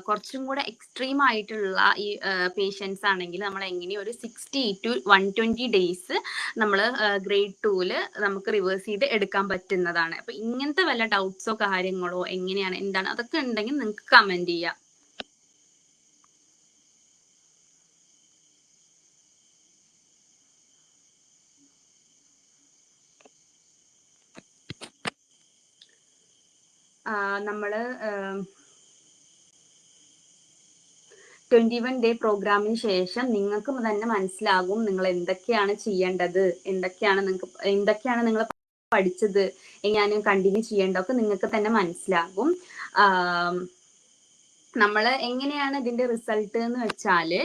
കുറച്ചും കൂടെ എക്സ്ട്രീം ആയിട്ടുള്ള ഈ പേഷ്യൻസ് ആണെങ്കിൽ നമ്മൾ എങ്ങനെ ഒരു 60 to 120 ഡേയ്സ് നമ്മൾ ഗ്രേഡ് 2 നമുക്ക് റിവേഴ്സ് ചെയ്ത് എടുക്കാൻ പറ്റുന്നതാണ്. അപ്പൊ ഇങ്ങനത്തെ വല്ല ഡൗട്ട്സോ കാര്യങ്ങളോ എങ്ങനെയാണ് എന്താണ് അതൊക്കെ ഉണ്ടെങ്കിൽ നിങ്ങൾക്ക് കമന്റ് ചെയ്യാം. നമ്മള് 21 ഡേ പ്രോഗ്രാമിന് ശേഷം നിങ്ങൾക്ക് തന്നെ മനസ്സിലാകും നിങ്ങൾ എന്തൊക്കെയാണ് ചെയ്യേണ്ടത്, എന്തൊക്കെയാണ് നിങ്ങൾ പഠിച്ചത്, എങ്ങനെയാണ് കണ്ടിന്യൂ ചെയ്യേണ്ടതൊക്കെ നിങ്ങൾക്ക് തന്നെ മനസ്സിലാകും. നമ്മൾ എങ്ങനെയാണ് ഇതിന്റെ റിസൾട്ട് എന്ന് വെച്ചാല്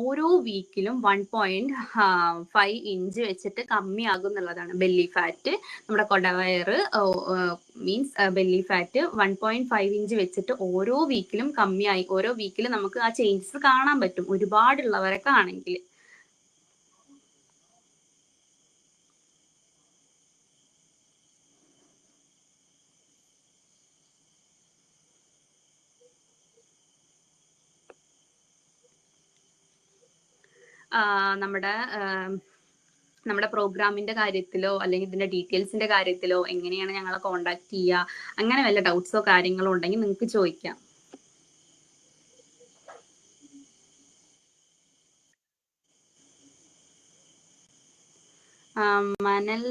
ഓരോ വീക്കിലും 1.5 ഇഞ്ച് വെച്ചിട്ട് കമ്മിയാകും എന്നുള്ളതാണ് ബെല്ലി ഫാറ്റ്. നമ്മുടെ കൊടവയറ് മീൻസ് ബെല്ലി ഫാറ്റ് 1.5 ഇഞ്ച് വെച്ചിട്ട് ഓരോ വീക്കിലും കമ്മിയായി. ഓരോ വീക്കിലും നമുക്ക് ആ ചേഞ്ചസ് കാണാൻ പറ്റും, ഒരുപാടുള്ളവരൊക്കെ ആണെങ്കിൽ. നമ്മുടെ പ്രോഗ്രാമിന്റെ കാര്യത്തിലോ അല്ലെങ്കിൽ ഇതിന്റെ ഡീറ്റെയിൽസിന്റെ കാര്യത്തിലോ എങ്ങനെയാണ് ഞങ്ങളെ കോണ്ടാക്ട് ചെയ്യുക, അങ്ങനെ വല്ല ഡൗട്ട്സോ കാര്യങ്ങളോ ഉണ്ടെങ്കിൽ നിങ്ങൾക്ക് ചോദിക്കാം. മനൽ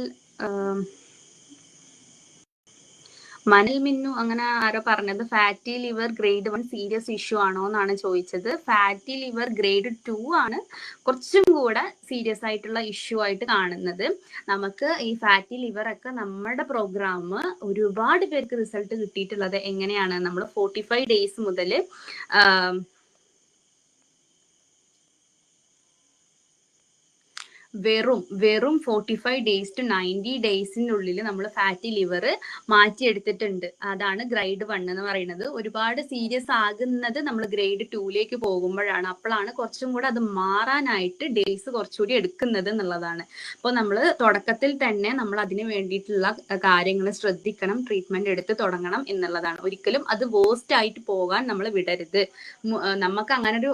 മനൽ മിന്നു അങ്ങനെ ആരോ പറഞ്ഞത് fatty liver grade 1 serious issue ആണോ എന്നാണ് ചോദിച്ചത്. ഫാറ്റി ലിവർ ഗ്രേഡ് 2 ആണ് കുറച്ചും കൂടെ സീരിയസ് ആയിട്ടുള്ള ഇഷ്യൂ ആയിട്ട് കാണുന്നത്. നമുക്ക് ഈ ഫാറ്റി ലിവർ ഒക്കെ നമ്മുടെ പ്രോഗ്രാം ഒരുപാട് പേർക്ക് റിസൾട്ട് കിട്ടിയിട്ടുള്ളത് എങ്ങനെയാണ്, നമ്മൾ 45 ഡേയ്സ് മുതൽ വെറും 45 ഡേയ്സ് ടു 90 ഡേയ്സിനുള്ളിൽ നമ്മൾ ഫാറ്റി ലിവർ മാറ്റിയെടുത്തിട്ടുണ്ട്. അതാണ് ഗ്രേഡ് 1 എന്ന് പറയുന്നത്. ഒരുപാട് സീരിയസ് ആകുന്നത് നമ്മൾ ഗ്രേഡ് 2ലേക്ക് പോകുമ്പോഴാണ്. അപ്പോഴാണ് കുറച്ചും കൂടെ അത് മാറാനായിട്ട് ഡേയ്സ് കുറച്ചുകൂടി എടുക്കുന്നത് എന്നുള്ളതാണ്. അപ്പോൾ നമ്മൾ തുടക്കത്തിൽ തന്നെ നമ്മൾ അതിന് വേണ്ടിയിട്ടുള്ള കാര്യങ്ങൾ ശ്രദ്ധിക്കണം, ട്രീറ്റ്മെന്റ് എടുത്ത് തുടങ്ങണം എന്നുള്ളതാണ്. ഒരിക്കലും അത് വേസ്റ്റ് ആയിട്ട് പോകാൻ നമ്മൾ വിടരുത്. നമുക്ക് അങ്ങനെ ഒരു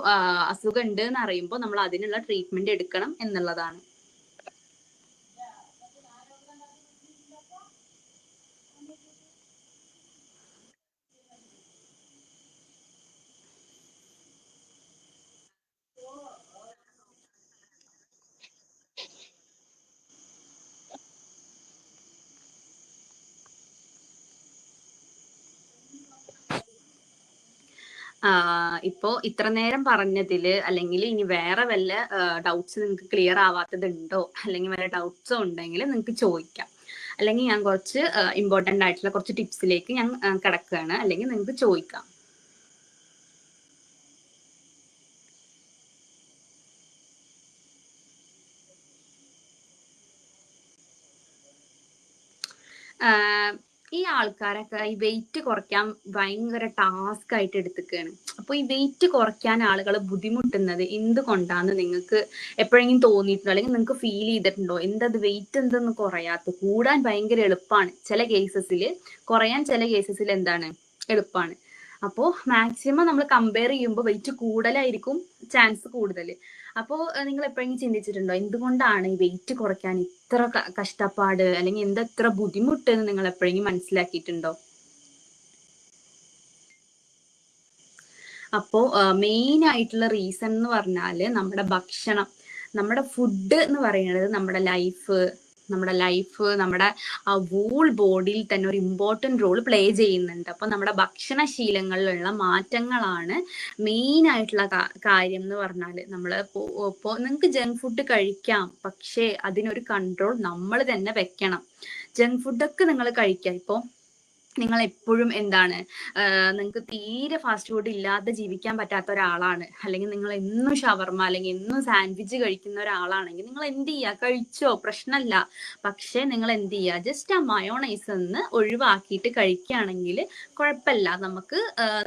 അസുഖം ഉണ്ട് എന്ന് അറിയുമ്പോൾ നമ്മൾ അതിനുള്ള ട്രീറ്റ്മെന്റ് എടുക്കണം എന്നുള്ളതാണ്. ഇപ്പോ ഇത്ര നേരം പറഞ്ഞതിൽ അല്ലെങ്കിൽ ഇനി വേറെ വല്ല ഡൗട്ട്സ് നിങ്ങൾക്ക് ക്ലിയർ ആവാത്തതുണ്ടോ, അല്ലെങ്കിൽ വല്ല ഡൗട്ട്സോ ഉണ്ടെങ്കിൽ നിങ്ങൾക്ക് ചോദിക്കാം. അല്ലെങ്കിൽ ഞാൻ കുറച്ച് ഇമ്പോർട്ടൻ്റ് ആയിട്ടുള്ള കുറച്ച് ടിപ്സിലേക്ക് ഞാൻ കിടക്കുകയാണ്, അല്ലെങ്കിൽ നിങ്ങൾക്ക് ചോദിക്കാം. ഈ ആൾക്കാരൊക്കെ ഈ വെയിറ്റ് കുറയ്ക്കാൻ ഭയങ്കര ടാസ്ക് ആയിട്ട് എടുത്തുകയാണ്. അപ്പൊ ഈ വെയിറ്റ് കുറയ്ക്കാൻ ആളുകൾ ബുദ്ധിമുട്ടുന്നത് എന്തുകൊണ്ടാന്ന് നിങ്ങൾക്ക് എപ്പോഴെങ്കിലും തോന്നിയിട്ടുണ്ടോ, അല്ലെങ്കിൽ നിങ്ങൾക്ക് ഫീൽ ചെയ്തിട്ടുണ്ടോ? എന്തത് വെയിറ്റ് എന്തെന്ന് കുറയാത്ത, കൂടാൻ ഭയങ്കര എളുപ്പമാണ് ചില കേസസിൽ, കുറയാൻ ചില കേസസിൽ എന്താണ് എളുപ്പമാണ്. അപ്പോൾ മാക്സിമം നമ്മൾ കമ്പയർ ചെയ്യുമ്പോൾ വെയിറ്റ് കൂടുതലായിരിക്കും ചാൻസ് കൂടുതൽ. അപ്പോൾ നിങ്ങൾ എപ്പോഴെങ്കിലും ചിന്തിച്ചിട്ടുണ്ടോ എന്തുകൊണ്ടാണ് ഈ വെയിറ്റ് കുറയ്ക്കാൻ ഇത്ര കഷ്ടപ്പാട്, അല്ലെങ്കിൽ എന്താ ഇത്ര ബുദ്ധിമുട്ട് എന്ന് നിങ്ങൾ എപ്പോഴെങ്കിലും മനസ്സിലാക്കിയിട്ടുണ്ടോ? അപ്പോ മെയിൻ ആയിട്ടുള്ള റീസൺ എന്ന് പറഞ്ഞാല് നമ്മുടെ ഭക്ഷണം, നമ്മുടെ ഫുഡ് എന്ന് പറയുന്നത് നമ്മുടെ ആ വൂൾ ബോഡിയിൽ തന്നെ ഒരു ഇമ്പോർട്ടന്റ് റോൾ പ്ലേ ചെയ്യുന്നുണ്ട്. അപ്പൊ നമ്മുടെ ഭക്ഷണശീലങ്ങളിലുള്ള മാറ്റങ്ങളാണ് മെയിൻ ആയിട്ടുള്ള കാര്യം എന്ന് പറഞ്ഞാൽ. ഇപ്പോൾ നിങ്ങൾക്ക് ജങ്ക് ഫുഡ് കഴിക്കാം, പക്ഷേ അതിനൊരു കൺട്രോൾ നമ്മൾ തന്നെ വെക്കണം. ജങ്ക് ഫുഡൊക്കെ നിങ്ങൾ കഴിക്കാം. ഇപ്പോൾ നിങ്ങൾ എപ്പോഴും എന്താണ്, നിങ്ങൾക്ക് തീരെ ഫാസ്റ്റ് ഫുഡ് ഇല്ലാതെ ജീവിക്കാൻ പറ്റാത്ത ഒരാളാണ്, അല്ലെങ്കിൽ നിങ്ങൾ എന്നും ഷവർമ അല്ലെങ്കിൽ എന്നും സാൻഡ്വിച്ച് കഴിക്കുന്ന ഒരാളാണെങ്കിൽ നിങ്ങൾ എന്ത് ചെയ്യുക, കഴിച്ചോ, പ്രശ്നമല്ല. പക്ഷെ നിങ്ങൾ എന്ത് ചെയ്യുക, ജസ്റ്റ് ആ മയോണൈസ് ഒന്ന് ഒഴിവാക്കിയിട്ട് കഴിക്കുകയാണെങ്കിൽ കുഴപ്പമില്ല.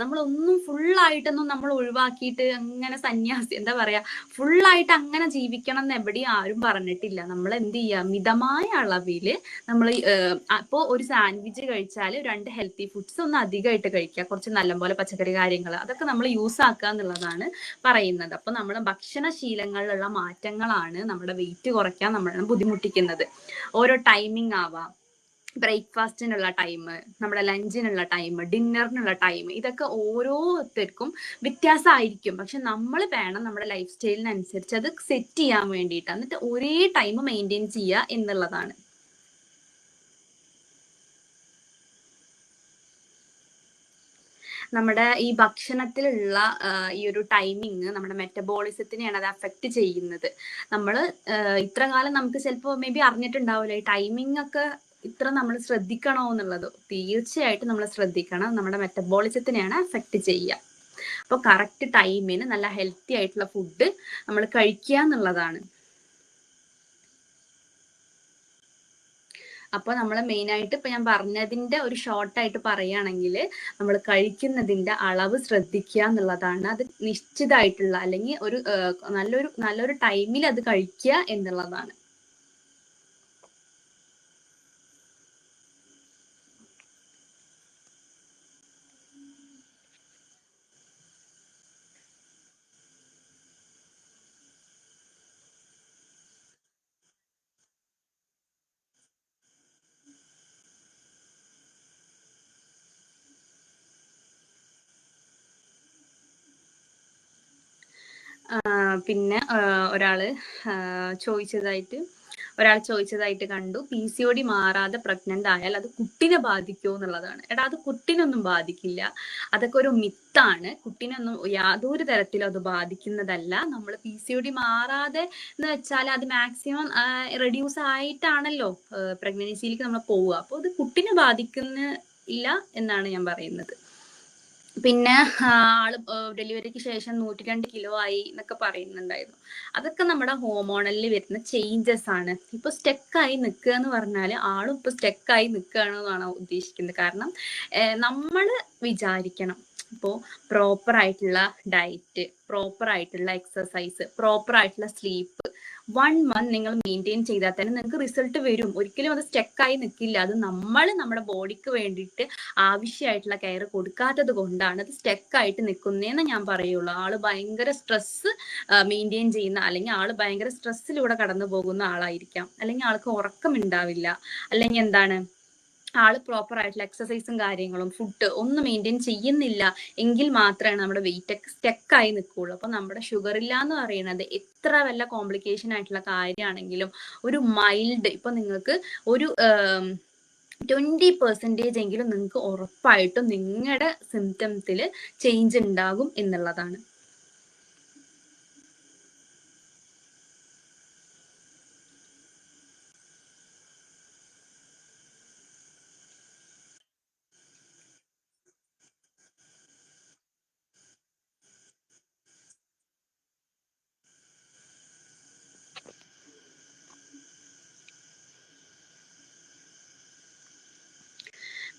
നമ്മളൊന്നും ഫുള്ളായിട്ടൊന്നും നമ്മൾ ഒഴിവാക്കിയിട്ട് അങ്ങനെ സന്യാസി എന്താ പറയാ, ഫുള്ളായിട്ട് അങ്ങനെ ജീവിക്കണം എന്ന് എവിടെയും ആരും പറഞ്ഞിട്ടില്ല. നമ്മൾ എന്ത് ചെയ്യുക, മിതമായ അളവിൽ നമ്മൾ അപ്പോൾ ഒരു സാൻഡ്വിച്ച് കഴിച്ചാൽ 2 ഹെൽത്തി ഫുഡ്സ് ഒന്ന് അധികമായിട്ട് കഴിക്കുക, കുറച്ച് നല്ലപോലെ പച്ചക്കറി കാര്യങ്ങൾ അതൊക്കെ നമ്മൾ യൂസ് ആക്കുക എന്നുള്ളതാണ് പറയുന്നത്. അപ്പോൾ നമ്മുടെ ഭക്ഷണശീലങ്ങളിലുള്ള മാറ്റങ്ങളാണ് നമ്മുടെ വെയിറ്റ് കുറയ്ക്കാൻ നമ്മളെ ബുദ്ധിമുട്ടിക്കുന്നത്. ഓരോ ടൈമിംഗ് ആവാം, ബ്രേക്ക്ഫാസ്റ്റിനുള്ള ടൈം, നമ്മുടെ ലഞ്ചിനുള്ള ടൈം, ഡിന്നറിനുള്ള ടൈം, ഇതൊക്കെ ഓരോരുത്തർക്കും വ്യത്യാസമായിരിക്കും. പക്ഷെ നമ്മൾ വേണം നമ്മുടെ ലൈഫ് സ്റ്റൈലിനനുസരിച്ച് അത് സെറ്റ് ചെയ്യാൻ വേണ്ടിയിട്ട്, എന്നിട്ട് ഒരേ ടൈം മെയിൻറ്റെയിൻ ചെയ്യുക എന്നുള്ളതാണ്. നമ്മുടെ ഈ ഭക്ഷണത്തിലുള്ള ഈ ഒരു ടൈമിങ് നമ്മുടെ മെറ്റബോളിസത്തിനെയാണ് അത് അഫക്റ്റ് ചെയ്യുന്നത്. നമ്മൾ ഇത്ര കാലം നമുക്ക് ചിലപ്പോൾ മേ ബി അറിഞ്ഞിട്ടുണ്ടാവില്ല ഈ ടൈമിംഗ് ഒക്കെ ഇത്ര നമ്മൾ ശ്രദ്ധിക്കണോ എന്നുള്ളത്. തീർച്ചയായിട്ടും നമ്മൾ ശ്രദ്ധിക്കണം, നമ്മുടെ മെറ്റബോളിസത്തിനെയാണ് അഫക്റ്റ് ചെയ്യുക. അപ്പോൾ കറക്റ്റ് ടൈമിന് നല്ല ഹെൽത്തി ആയിട്ടുള്ള ഫുഡ് നമ്മൾ കഴിക്കുക എന്നുള്ളതാണ്. അപ്പോൾ നമ്മൾ മെയിനായിട്ട് ഇപ്പൊ ഞാൻ പറഞ്ഞതിന്റെ ഒരു ഷോർട്ടായിട്ട് പറയുകയാണെങ്കിൽ, നമ്മൾ കഴിക്കുന്നതിന്റെ അളവ് ശ്രദ്ധിക്കുക എന്നുള്ളതാണ്. അത് നിശ്ചിതമായിട്ടുള്ള അല്ലെങ്കിൽ ഒരു നല്ലൊരു ടൈമിൽ അത് കഴിക്കുക എന്നുള്ളതാണ്. പിന്നെ ഒരാള് ചോദിച്ചതായിട്ട് ഒരാൾ ചോദിച്ചതായിട്ട് കണ്ടു, PCOD മാറാതെ പ്രഗ്നന്റ് ആയാൽ അത് കുട്ടിനെ ബാധിക്കുമോ എന്നുള്ളതാണ്. എടാ, അത് കുട്ടിനൊന്നും ബാധിക്കില്ല, അതൊക്കെ ഒരു മിത്താണ്. കുട്ടിനൊന്നും യാതൊരു തരത്തിലും അത് ബാധിക്കുന്നതല്ല. നമ്മൾ PCOD മാറാതെ എന്ന് വെച്ചാൽ അത് മാക്സിമം റെഡ്യൂസ് ആയിട്ടാണല്ലോ പ്രഗ്നൻസിയിലേക്ക് നമ്മൾ പോവുക. അപ്പോൾ അത് കുട്ടിനെ ബാധിക്കുന്ന ഇല്ല എന്നാണ് ഞാൻ പറയുന്നത്. പിന്നെ ആള് ഡെലിവറിക്ക് ശേഷം 102 കിലോ ആയി എന്നൊക്കെ പറയുന്നുണ്ടായിരുന്നു. അതൊക്കെ നമ്മുടെ ഹോർമോണലിൽ വരുന്ന ചേഞ്ചസ് ആണ്. ഇപ്പൊ സ്റ്റെക്കായി നിൽക്കുക എന്ന് പറഞ്ഞാൽ ആളും ഇപ്പൊ സ്റ്റെക്കായി നിൽക്കുകയാണെന്നാണ് ഉദ്ദേശിക്കുന്നത്. കാരണം നമ്മൾ വിചാരിക്കണം, ഇപ്പോൾ പ്രോപ്പർ ആയിട്ടുള്ള ഡയറ്റ്, പ്രോപ്പർ ആയിട്ടുള്ള എക്സസൈസ്, പ്രോപ്പർ ആയിട്ടുള്ള സ്ലീപ്പ് 1 മന്ത് നിങ്ങൾ മെയിൻറ്റെയിൻ ചെയ്താൽ തന്നെ നിങ്ങൾക്ക് റിസൾട്ട് വരും. ഒരിക്കലും അത് സ്റ്റെക്കായി നിൽക്കില്ല. അത് നമ്മൾ നമ്മുടെ ബോഡിക്ക് വേണ്ടിയിട്ട് ആവശ്യമായിട്ടുള്ള കെയർ കൊടുക്കാത്തത് കൊണ്ടാണ് അത് സ്റ്റെക്കായിട്ട് നിൽക്കുന്നതെന്ന് ഞാൻ പറയുള്ളൂ. ആള് ഭയങ്കര സ്ട്രെസ് മെയിൻറ്റെയിൻ ചെയ്യുന്ന, അല്ലെങ്കിൽ ആള് ഭയങ്കര സ്ട്രെസ്സിലൂടെ കടന്നു പോകുന്ന ആളായിരിക്കാം, അല്ലെങ്കിൽ ആൾക്ക് ഉറക്കം ഉണ്ടാവില്ല, അല്ലെങ്കിൽ എന്താണ് ആള് പ്രോപ്പർ ആയിട്ടുള്ള എക്സസൈസും കാര്യങ്ങളും ഫുഡ് ഒന്നും മെയിൻറ്റെയിൻ ചെയ്യുന്നില്ല എങ്കിൽ മാത്രമാണ് നമ്മുടെ വെയിറ്റ് ഒക്കെ സ്റ്റെക്കായി നിൽക്കുള്ളൂ. അപ്പൊ നമ്മുടെ ഷുഗർ ഇല്ല എന്ന് പറയുന്നത് എത്ര വല്ല കോംപ്ലിക്കേഷൻ ആയിട്ടുള്ള കാര്യമാണെങ്കിലും ഒരു മൈൽഡ്, ഇപ്പൊ നിങ്ങൾക്ക് ഒരു 20% എങ്കിലും നിങ്ങൾക്ക് ഉറപ്പായിട്ടും നിങ്ങളുടെ സിംറ്റംസിൽ ചേഞ്ച് ഉണ്ടാകും എന്നുള്ളതാണ്.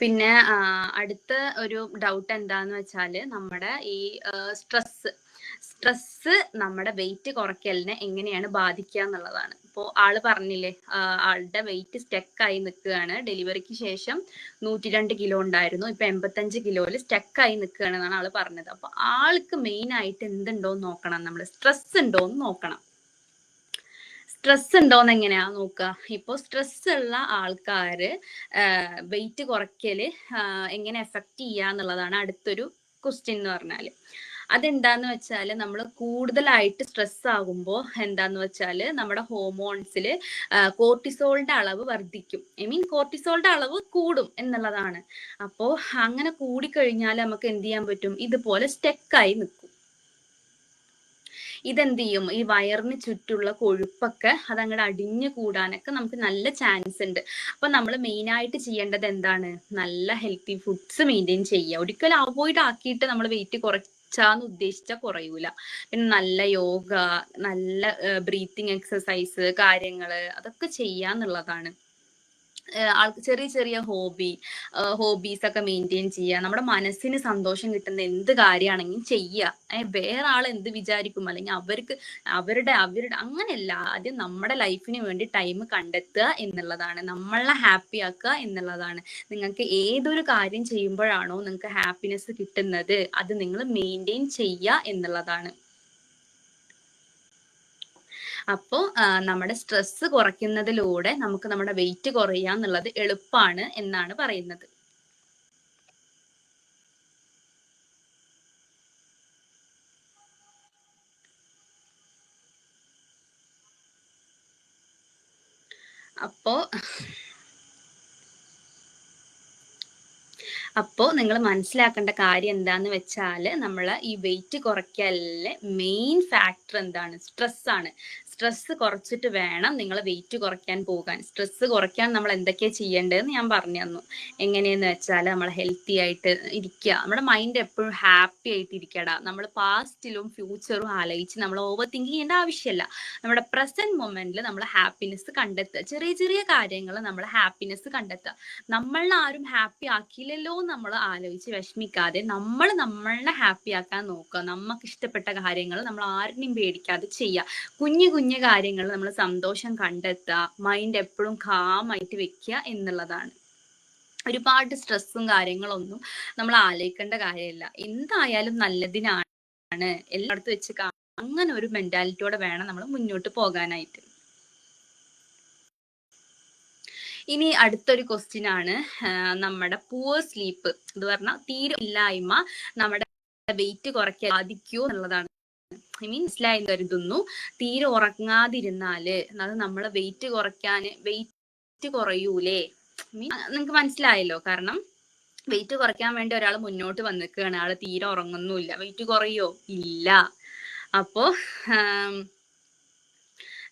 പിന്നെ അടുത്ത ഒരു ഡൗട്ട് എന്താന്ന് വെച്ചാല് നമ്മുടെ ഈ സ്ട്രെസ് നമ്മുടെ വെയിറ്റ് കുറയ്ക്കലിനെ എങ്ങനെയാണ് ബാധിക്കുക എന്നുള്ളതാണ്. ഇപ്പോൾ ആള് പറഞ്ഞില്ലേ, ആളുടെ വെയിറ്റ് സ്റ്റെക്കായി നിൽക്കുകയാണ്. ഡെലിവറിക്ക് ശേഷം 102 കിലോ ഉണ്ടായിരുന്നു, ഇപ്പൊ 85 കിലോയിൽ സ്റ്റെക്കായി നിൽക്കുകയാണെന്നാണ് ആള് പറഞ്ഞത്. അപ്പൊ ആൾക്ക് മെയിൻ ആയിട്ട് എന്തുണ്ടോന്ന് നോക്കണം, നമ്മൾ സ്ട്രെസ് ഉണ്ടോന്ന് നോക്കണം. സ്ട്രെസ് ഉണ്ടോന്ന് എങ്ങനെയാ നോക്കുക? ഇപ്പോൾ സ്ട്രെസ് ഉള്ള ആൾക്കാര് വെയിറ്റ് കുറയ്ക്കല് എങ്ങനെ എഫക്റ്റ് ചെയ്യുക എന്നുള്ളതാണ് അടുത്തൊരു ക്വസ്റ്റ്യൻ എന്ന് പറഞ്ഞാല്. അതെന്താന്ന് വെച്ചാൽ നമ്മൾ കൂടുതലായിട്ട് സ്ട്രെസ് ആകുമ്പോൾ എന്താന്ന് വെച്ചാൽ നമ്മുടെ ഹോർമോൺസിൽ കോർട്ടിസോളിന്റെ അളവ് വർദ്ധിക്കും. കോർട്ടിസോളിന്റെ അളവ് കൂടും എന്നുള്ളതാണ്. അപ്പോൾ അങ്ങനെ കൂടിക്കഴിഞ്ഞാൽ നമുക്ക് എന്ത് ചെയ്യാൻ പറ്റും? ഇതുപോലെ സ്റ്റെക്കായി നിൽക്കും. ഇതെന്ത് ചെയ്യും? ഈ വയറിന് ചുറ്റുള്ള കൊഴുപ്പൊക്കെ അതങ്ങോട്ട് അടിഞ്ഞു കൂടാനൊക്കെ നമുക്ക് നല്ല ചാൻസ് ഉണ്ട്. അപ്പൊ നമ്മൾ മെയിൻ ആയിട്ട് ചെയ്യേണ്ടത് എന്താണ്? നല്ല ഹെൽത്തി ഫുഡ്സ് മെയിൻറ്റെയിൻ ചെയ്യുക. ഒരിക്കലും അവോയ്ഡ് ആക്കിയിട്ട് നമ്മൾ വെയിറ്റ് കുറച്ചാന്ന് ഉദ്ദേശിച്ചാൽ കുറയൂല. പിന്നെ നല്ല യോഗ, നല്ല ബ്രീത്തിങ് എക്സസൈസ് കാര്യങ്ങള് അതൊക്കെ ചെയ്യാന്നുള്ളതാണ്. ആൾക്ക് ചെറിയ ചെറിയ ഹോബീസ് ഒക്കെ മെയിൻറ്റെയിൻ ചെയ്യുക. നമ്മുടെ മനസ്സിന് സന്തോഷം കിട്ടുന്ന എന്ത് കാര്യമാണെങ്കിലും ചെയ്യുക. വേറെ ആൾ എന്ത് വിചാരിക്കും, അല്ലെങ്കിൽ അവരുടെ അങ്ങനെയല്ല. ആദ്യം നമ്മുടെ ലൈഫിന് വേണ്ടി ടൈം കണ്ടെത്തുക എന്നുള്ളതാണ്, നമ്മളെ ഹാപ്പി ആക്കുക എന്നുള്ളതാണ്. നിങ്ങൾക്ക് ഏതൊരു കാര്യം ചെയ്യുമ്പോഴാണോ നിങ്ങൾക്ക് ഹാപ്പിനെസ് കിട്ടുന്നത് അത് നിങ്ങൾ മെയിൻറ്റെയിൻ ചെയ്യുക എന്നുള്ളതാണ്. അപ്പോൾ നമ്മുടെ സ്ട്രെസ് കുറയ്ക്കുന്നതിലൂടെ നമുക്ക് നമ്മുടെ വെയിറ്റ് കുറയുക എന്നുള്ളത് എളുപ്പമാണ് എന്നാണ് പറയുന്നത്. അപ്പോൾ നിങ്ങൾ മനസ്സിലാക്കേണ്ട കാര്യം എന്താന്ന് വെച്ചാൽ നമ്മൾ ഈ വെയിറ്റ് കുറയ്ക്കലിലെ മെയിൻ ഫാക്ടർ എന്താണ്? സ്ട്രെസ് ആണ്. സ്ട്രെസ് കുറച്ചിട്ട് വേണം നിങ്ങൾ വെയിറ്റ് കുറയ്ക്കാൻ പോകാൻ. സ്ട്രെസ് കുറയ്ക്കാൻ നമ്മൾ എന്തൊക്കെയാണ് ചെയ്യേണ്ടതെന്ന് ഞാൻ പറഞ്ഞു തന്നു. എങ്ങനെയെന്ന് വെച്ചാൽ നമ്മൾ ഹെൽത്തി ആയിട്ട് ഇരിക്കുക, നമ്മുടെ മൈൻഡ് എപ്പോഴും ഹാപ്പി ആയിട്ട് ഇരിക്കടാ. നമ്മൾ പാസ്റ്റിലും ഫ്യൂച്ചറും ആലോചിച്ച് നമ്മൾ ഓവർ തിങ്ക് ചെയ്യേണ്ട ആവശ്യമില്ല. നമ്മുടെ പ്രസന്റ് മൊമെന്റിൽ നമ്മൾ ഹാപ്പിനെസ് കണ്ടെത്തുക. ചെറിയ ചെറിയ കാര്യങ്ങൾ നമ്മൾ ഹാപ്പിനെസ് കണ്ടെത്തുക. നമ്മളെ ആരും ഹാപ്പി ആക്കിയില്ലല്ലോ നമ്മൾ ആലോചിച്ച് വിഷമിക്കാതെ നമ്മളെ ഹാപ്പി ആക്കാൻ നോക്കുക. നമുക്ക് ഇഷ്ടപ്പെട്ട കാര്യങ്ങൾ നമ്മൾ ആരെയും പേടിക്കാതെ ചെയ്യുക. കുഞ്ഞു കുഞ്ഞു കാര്യങ്ങൾ നമ്മൾ സന്തോഷം കണ്ടെത്തുക. മൈൻഡ് എപ്പോഴും കാമായിട്ട് വെക്കുക എന്നുള്ളതാണ്. ഒരുപാട് സ്ട്രെസ്സും കാര്യങ്ങളൊന്നും നമ്മൾ ആലോചിക്കേണ്ട കാര്യമില്ല. എന്തായാലും നല്ലതിനാണ് എല്ലായിടത്തും വെച്ച് അങ്ങനെ ഒരു മെന്റാലിറ്റിയോടെ വേണം നമ്മൾ മുന്നോട്ട് പോകാനായിട്ട്. ഇനി അടുത്തൊരു ക്വസ്റ്റ്യൻ ആണ് നമ്മുടെ പുവർ സ്ലീപ്പ് എന്ന് പറഞ്ഞാൽ തീരെ ഇല്ലായ്മ നമ്മുടെ വെയിറ്റ് കുറയ്ക്കാൻ ബാധിക്കൂ എന്നുള്ളതാണ്. മനസ്സിലായെന്ന് കരുതുന്നു. തീരെ ഉറങ്ങാതിരുന്നാല് അത് നമ്മളെ വെയിറ്റ് കുറയൂലേ? നിങ്ങൾക്ക് മനസ്സിലായല്ലോ. കാരണം വെയിറ്റ് കുറയ്ക്കാൻ വേണ്ടി ഒരാൾ മുന്നോട്ട് വന്നിക്കുകയാണ്, ആള് തീരെ ഉറങ്ങുന്നുമില്ല, വെയിറ്റ് കുറയോ? ഇല്ല. അപ്പോ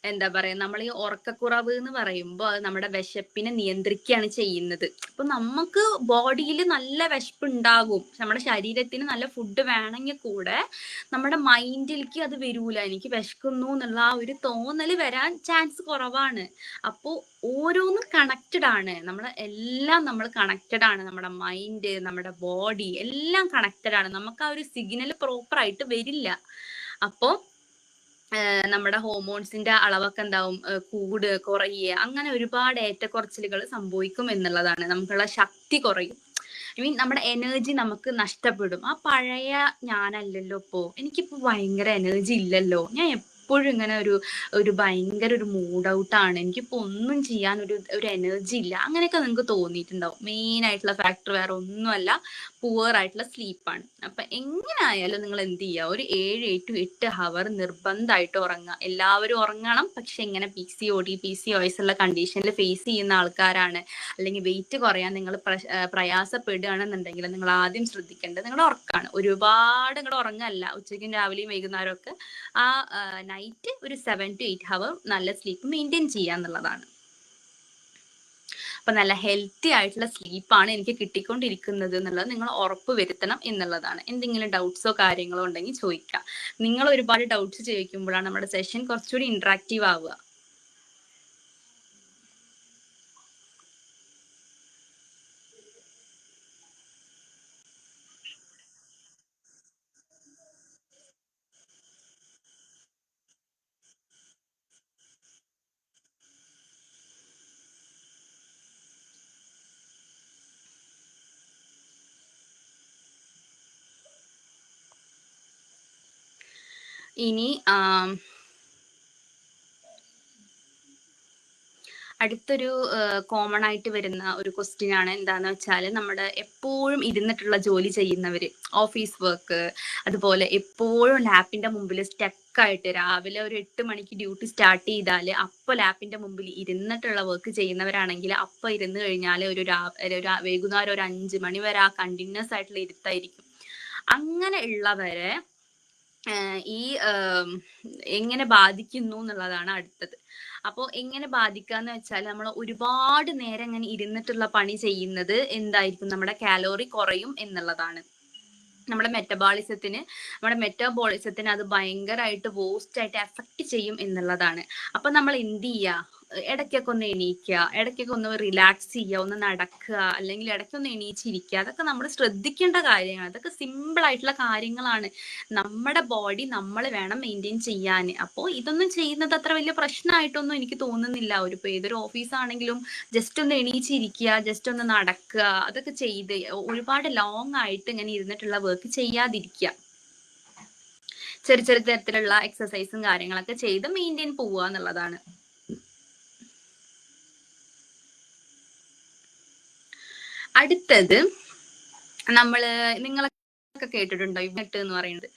എന്താ പറയാ, നമ്മൾ ഈ ഉറക്കക്കുറവ് എന്ന് പറയുമ്പോൾ അത് നമ്മുടെ വിശപ്പിനെ നിയന്ത്രിക്കുകയാണ് ചെയ്യുന്നത്. അപ്പൊ നമുക്ക് ബോഡിയിൽ നല്ല വിശപ്പ് ഉണ്ടാകും, നമ്മുടെ ശരീരത്തിന് നല്ല ഫുഡ് വേണമെങ്കിൽ കൂടെ നമ്മുടെ മൈൻഡിലേക്ക് അത് വരൂല. എനിക്ക് വിശക്കുന്നു എന്നുള്ള ആ ഒരു തോന്നല് വരാൻ ചാൻസ് കുറവാണ്. അപ്പോൾ ഓരോന്നും കണക്റ്റഡ് ആണ്, നമ്മൾ കണക്റ്റഡ് ആണ്. നമ്മുടെ മൈൻഡ്, നമ്മുടെ ബോഡി എല്ലാം കണക്റ്റഡ് ആണ്. നമുക്ക് ആ ഒരു സിഗ്നൽ പ്രോപ്പർ ആയിട്ട് വരില്ല. അപ്പോ നമ്മുടെ ഹോർമോൺസിന്റെ അളവൊക്കെ എന്താവും, കുറയുക, അങ്ങനെ ഒരുപാട് ഏറ്റക്കുറച്ചിലുകൾ സംഭവിക്കും എന്നുള്ളതാണ്. നമുക്കുള്ള ശക്തി കുറയും. നമ്മുടെ എനർജി നമുക്ക് നഷ്ടപ്പെടും. ആ പഴയ ഞാനല്ലല്ലോ ഇപ്പോ, എനിക്കിപ്പോ ഭയങ്കര എനർജി ഇല്ലല്ലോ, ഞാൻ എപ്പോഴും ഇങ്ങനെ ഒരു ഭയങ്കര ഒരു മൂഡ് ഔട്ടാണ്, എനിക്കിപ്പോ ഒന്നും ചെയ്യാൻ ഒരു എനർജി ഇല്ല, അങ്ങനെയൊക്കെ നിങ്ങൾക്ക് തോന്നിയിട്ടുണ്ടാവും. മെയിൻ ആയിട്ടുള്ള ഫാക്ടർ വേറെ ഒന്നുമല്ല, പുവർ ആയിട്ടുള്ള സ്ലീപ്പാണ്. അപ്പൊ എങ്ങനെ ആയാലും നിങ്ങൾ എന്ത് ചെയ്യുക, ഒരു 7 to 8 ഹവർ നിർബന്ധമായിട്ട് ഉറങ്ങുക. എല്ലാവരും ഉറങ്ങണം. പക്ഷെ ഇങ്ങനെ PCOD PCOS ഉള്ള കണ്ടീഷനിൽ ഫേസ് ചെയ്യുന്ന ആൾക്കാരാണ്, അല്ലെങ്കിൽ വെയിറ്റ് കുറയാൻ നിങ്ങൾ പ്രയാസപ്പെടുകയാണെന്നുണ്ടെങ്കിൽ നിങ്ങൾ ആദ്യം ശ്രദ്ധിക്കേണ്ടത് നിങ്ങളുടെ ഉറക്കാണ്. ഒരുപാട് ഇങ്ങോട്ട് ഉറങ്ങല്ല, ഉച്ചയ്ക്കും രാവിലെയും വൈകുന്നേരം ഒക്കെ ആ നൈറ്റ് ഒരു 7 to 8 ഹവർ നല്ല സ്ലീപ്പ് മെയിൻറ്റെയിൻ ചെയ്യുക എന്നുള്ളതാണ്. അപ്പൊ നല്ല ഹെൽത്തി ആയിട്ടുള്ള സ്ലീപ്പാണ് എനിക്ക് കിട്ടിക്കൊണ്ടിരിക്കുന്നത് എന്നുള്ളത് നിങ്ങൾ ഉറപ്പ് വരുത്തണം എന്നുള്ളതാണ്. എന്തെങ്കിലും ഡൗട്ട്സോ കാര്യങ്ങളോ ഉണ്ടെങ്കിൽ ചോദിക്കാം. നിങ്ങൾ ഒരുപാട് ഡൗട്ട്സ് ചോദിക്കുമ്പോഴാണ് നമ്മുടെ സെഷൻ കുറച്ചുകൂടി ഇന്ററാക്റ്റീവ് ആവുക. ഇനി അടുത്തൊരു കോമൺ ആയിട്ട് വരുന്ന ഒരു ക്വസ്റ്റ്യൻ ആണ്. എന്താന്ന് വെച്ചാൽ, നമ്മുടെ എപ്പോഴും ഇരുന്നിട്ടുള്ള ജോലി ചെയ്യുന്നവര്, ഓഫീസ് വർക്ക്, അതുപോലെ എപ്പോഴും ലാപ്പിന്റെ മുമ്പിൽ സ്റ്റക്കായിട്ട് രാവിലെ ഒരു 8 മണിക്ക് ഡ്യൂട്ടി സ്റ്റാർട്ട് ചെയ്താൽ അപ്പൊ ലാപ്പിന്റെ മുമ്പിൽ ഇരുന്നിട്ടുള്ള വർക്ക് ചെയ്യുന്നവരാണെങ്കിൽ അപ്പൊ ഇരുന്ന് കഴിഞ്ഞാൽ ഒരു വൈകുന്നേരം ഒരു 5 മണി വരെ ആ കണ്ടിന്യൂസ് ആയിട്ടുള്ള ഇരുത്തായിരിക്കും. അങ്ങനെ ഉള്ളവരെ ഈ എങ്ങനെ ബാധിക്കുന്നു എന്നുള്ളതാണ് അടുത്തത്. അപ്പോൾ എങ്ങനെ ബാധിക്കാന്ന് വെച്ചാൽ, നമ്മൾ ഒരുപാട് നേരം ഇങ്ങനെ ഇരുന്നിട്ടുള്ള പണി ചെയ്യുന്നത് എന്തായിരിക്കും, നമ്മുടെ കാലോറി കുറയും എന്നുള്ളതാണ്. നമ്മുടെ മെറ്റബോളിസത്തിന് അത് ഭയങ്കരമായിട്ട് വേസ്റ്റ് ആയിട്ട് എഫക്ട് ചെയ്യും എന്നുള്ളതാണ്. അപ്പൊ നമ്മൾ എന്ത് ചെയ്യുക, ഇടയ്ക്കൊക്കെ ഒന്ന് എണീക്കുക, ഇടയ്ക്കൊക്കെ ഒന്ന് റിലാക്സ് ചെയ്യുക, ഒന്ന് നടക്കുക, അല്ലെങ്കിൽ ഇടയ്ക്കൊന്ന് എണീച്ചിരിക്കുക. അതൊക്കെ നമ്മൾ ശ്രദ്ധിക്കേണ്ട കാര്യങ്ങൾ. അതൊക്കെ സിമ്പിൾ ആയിട്ടുള്ള കാര്യങ്ങളാണ്. നമ്മുടെ ബോഡി നമ്മൾ വേണം മെയിൻറ്റെയിൻ ചെയ്യാൻ. അപ്പോൾ ഇതൊന്നും ചെയ്യുന്നത് അത്ര വലിയ പ്രശ്നമായിട്ടൊന്നും എനിക്ക് തോന്നുന്നില്ല. ഏതൊരു ഓഫീസാണെങ്കിലും ജസ്റ്റ് ഒന്ന് എണീച്ചിരിക്കുക, ജസ്റ്റ് ഒന്ന് നടക്കുക, അതൊക്കെ ചെയ്ത് ഒരുപാട് ലോങ് ആയിട്ട് ഇങ്ങനെ ഇരുന്നിട്ടുള്ള വർക്ക് ചെയ്യാതിരിക്കുക. ചെറിയ ചെറിയ തരത്തിലുള്ള എക്സസൈസും കാര്യങ്ങളൊക്കെ ചെയ്ത് മെയിൻറ്റെയിൻ പോവുക എന്നുള്ളതാണ്. അടുത്തത് നിങ്ങളൊക്കെ കേട്ടിട്ടുണ്ടോ ഇവട്ട് എന്ന് പറയുന്നത്?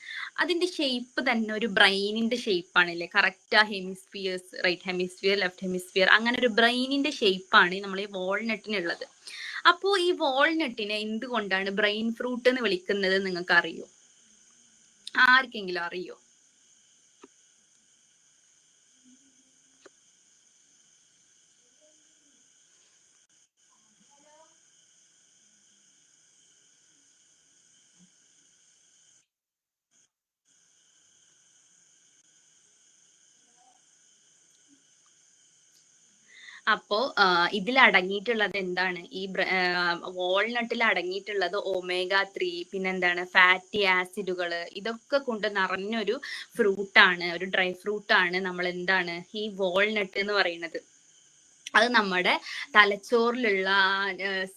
അതിന്റെ ഷേപ്പ് തന്നെ ഒരു ബ്രെയിനിന്റെ ഷേപ്പാണല്ലേ. കറക്റ്റ് ആ hemispheres, right hemisphere, left hemisphere, അങ്ങനെ ഒരു ബ്രെയിനിന്റെ ഷേപ്പാണ് നമ്മൾ ഈ വാൾനട്ടിനുള്ളത്. അപ്പോ ഈ വാൾനട്ടിനെ എന്തുകൊണ്ടാണ് ബ്രെയിൻ ഫ്രൂട്ട് എന്ന് വിളിക്കുന്നത് നിങ്ങൾക്ക് അറിയോ? ആർക്കെങ്കിലും അറിയോ? അപ്പോ ഇതിൽ അടങ്ങിയിട്ടുള്ളത് എന്താണ്, ഈ വാൾനട്ടിൽ അടങ്ങിയിട്ടുള്ളത് omega-3, പിന്നെന്താണ് ഫാറ്റി ആസിഡുകൾ, ഇതൊക്കെ കൊണ്ട് നിറഞ്ഞൊരു ഫ്രൂട്ടാണ്, ഒരു ഡ്രൈ ഫ്രൂട്ടാണ് നമ്മൾ എന്താണ് ഈ വാൾനട്ട് എന്ന് പറയുന്നത്. അത് നമ്മുടെ തലച്ചോറിലുള്ള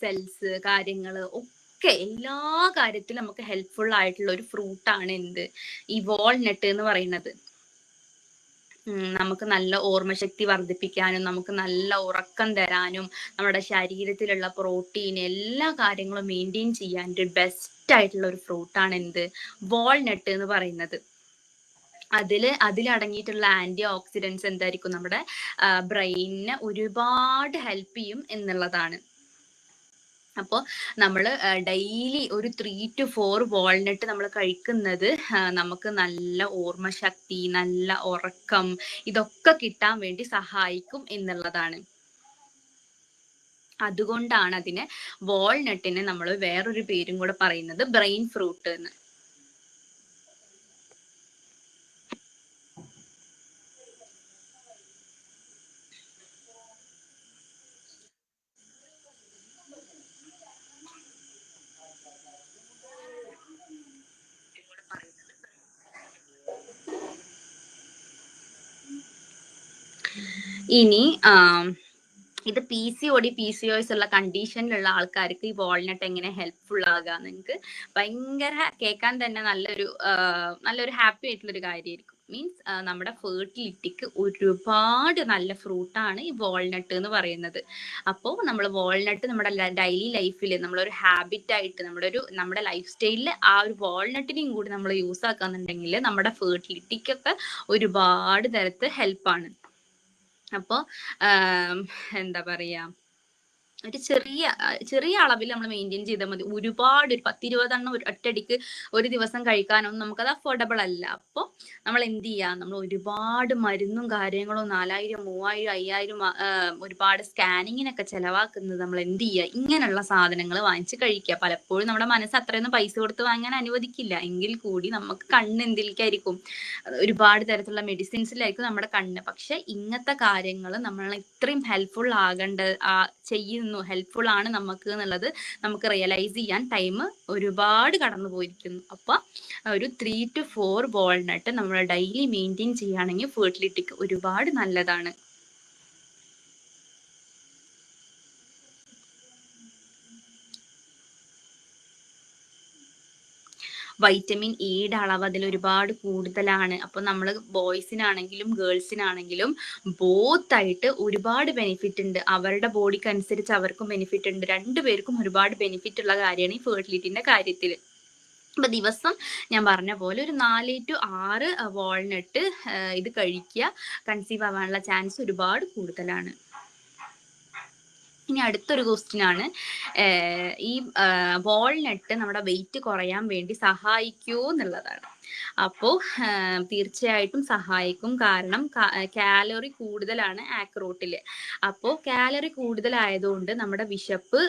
സെൽസ് കാര്യങ്ങൾ ഒക്കെ എല്ലാ കാര്യത്തിലും നമുക്ക് ഹെൽപ്ഫുൾ ആയിട്ടുള്ള ഒരു ഫ്രൂട്ടാണ് എന്ത്, ഈ വാൾനട്ട് എന്ന് പറയുന്നത്. നമുക്ക് നല്ല ഓർമ്മശക്തി വർദ്ധിപ്പിക്കാനും നമുക്ക് നല്ല ഉറക്കം തരാനും നമ്മുടെ ശരീരത്തിലുള്ള പ്രോട്ടീൻ എല്ലാ കാര്യങ്ങളും മെയിൻറ്റെയിൻ ചെയ്യാൻ ഒരു ബെസ്റ്റ് ആയിട്ടുള്ള ഒരു ഫ്രൂട്ടാണ് എന്ത്, വാൾനട്ട് എന്ന് പറയുന്നത്. അതിലടങ്ങിയിട്ടുള്ള ആന്റി ഓക്സിഡൻസ് എന്തായിരിക്കും, നമ്മുടെ ബ്രെയിനിനെ ഒരുപാട് ഹെൽപ്പ് ചെയ്യും എന്നുള്ളതാണ്. അപ്പോൾ നമ്മൾ ഡെയിലി ഒരു 3 to 4 വാൾനട്ട് നമ്മൾ കഴിക്കുന്നത് നമുക്ക് നല്ല ഓർമ്മശക്തി, നല്ല ഉറക്കം, ഇതൊക്കെ കിട്ടാൻ വേണ്ടി സഹായിക്കും എന്നുള്ളതാണ്. അതുകൊണ്ടാണ് അതിന് വാൾനട്ടിന് നമ്മൾ വേറൊരു പേരും കൂടെ പറയുന്നത് ബ്രെയിൻ ഫ്രൂട്ട് എന്ന്. ഇനി ഇത് PCOD PCOS ഉള്ള കണ്ടീഷനിലുള്ള ആൾക്കാർക്ക് ഈ വാൾനട്ട് എങ്ങനെ ഹെൽപ്ഫുൾ ആകുക, നിങ്ങൾക്ക് ഭയങ്കര കേൾക്കാൻ തന്നെ നല്ലൊരു ഹാപ്പി ആയിട്ടുള്ളൊരു കാര്യമായിരിക്കും. മീൻസ് നമ്മുടെ ഫെർട്ടിലിറ്റിക്ക് ഒരുപാട് നല്ല ഫ്രൂട്ടാണ് ഈ വാൾനട്ട് എന്ന് പറയുന്നത്. അപ്പോൾ നമ്മൾ വാൾനട്ട് നമ്മുടെ ഡെയിലി ലൈഫിൽ നമ്മളൊരു ഹാബിറ്റായിട്ട് നമ്മുടെ ലൈഫ് സ്റ്റൈലിൽ ആ ഒരു വാൾനട്ടിനെയും കൂടി നമ്മൾ യൂസ് ആക്കാന്നുണ്ടെങ്കിൽ നമ്മുടെ ഫെർട്ടിലിറ്റിക്കൊക്കെ ഒരുപാട് തരത്തിൽ ഹെൽപ്പാണ്. അപ്പോൾ എന്താ പറയാ, ഒരു ചെറിയ അളവിൽ നമ്മൾ മെയിൻറ്റെയിൻ ചെയ്താൽ മതി. ഒരുപാട് ഒരു 10-20 എണ്ണം ഒറ്റയടിക്ക് ഒരു ദിവസം കഴിക്കാനൊന്നും നമുക്കത് അഫോർഡബിൾ അല്ല. അപ്പോൾ നമ്മൾ എന്ത് ചെയ്യാം, നമ്മൾ ഒരുപാട് മരുന്നും കാര്യങ്ങളും 4000, 3000, 5000 ഒരുപാട് സ്കാനിങ്ങിനൊക്കെ ചെലവാക്കുന്നത് നമ്മൾ എന്ത് ചെയ്യുക, ഇങ്ങനെയുള്ള സാധനങ്ങൾ വാങ്ങിച്ച് കഴിക്കുക. പലപ്പോഴും നമ്മുടെ മനസ്സ് അത്രയൊന്നും പൈസ കൊടുത്ത് വാങ്ങാൻ അനുവദിക്കില്ല. എങ്കിൽ കൂടി നമുക്ക് കണ്ണ് എന്തിലേക്കായിരിക്കും, ഒരുപാട് തരത്തിലുള്ള മെഡിസിൻസിലായിരിക്കും നമ്മുടെ കണ്ണ്. പക്ഷെ ഇങ്ങനത്തെ കാര്യങ്ങൾ നമ്മൾ ഇത്രയും ഹെൽപ്ഫുൾ ഹെൽപ്ഫുൾ ആണ് നമുക്ക് എന്നുള്ളത് നമുക്ക് റിയലൈസ് ചെയ്യാൻ ടൈം ഒരുപാട് കടന്നു പോയിരിക്കുന്നു. അപ്പൊ ഒരു 3 to 4 വാൾനട്ട് നമ്മൾ ഡെയിലി മെയിൻറ്റെയിൻ ചെയ്യുകയാണെങ്കിൽ ഫെർട്ടിലിറ്റിക്ക് ഒരുപാട് നല്ലതാണ്. വൈറ്റമിൻ ഇയുടെ അളവ് അതിൽ ഒരുപാട് കൂടുതലാണ്. അപ്പൊ നമ്മൾ ബോയ്സിനാണെങ്കിലും ഗേൾസിനാണെങ്കിലും ബോത്തായിട്ട് ഒരുപാട് ബെനിഫിറ്റ് ഉണ്ട്. അവരുടെ ബോഡിക്ക് അനുസരിച്ച് അവർക്കും ബെനിഫിറ്റ് ഉണ്ട്. രണ്ടുപേർക്കും ഒരുപാട് ബെനിഫിറ്റ് ഉള്ള കാര്യമാണ് ഈ ഫെർട്ടിലിറ്റിന്റെ കാര്യത്തിൽ. അപ്പൊ ദിവസം ഞാൻ പറഞ്ഞ പോലെ ഒരു 4 to 6 വാൾനട്ട് ഇത് കഴിക്കുക, കൺസീവ് ആവാനുള്ള ചാൻസ് ഒരുപാട് കൂടുതലാണ്. ഇനി അടുത്തൊരു ക്വസ്റ്റ്യൻ ആണ്, ഈ വാൾനട്ട് നമ്മുടെ വെയിറ്റ് കുറയാൻ വേണ്ടി സഹായിക്കുമോ എന്നുള്ളതാണ്. അപ്പോൾ തീർച്ചയായിട്ടും സഹായിക്കും. കാരണം കാലറി കൂടുതലാണ് ആക്രോട്ടിൽ. അപ്പോൾ കാലറി കൂടുതലായതുകൊണ്ട് നമ്മുടെ വിശപ്പ്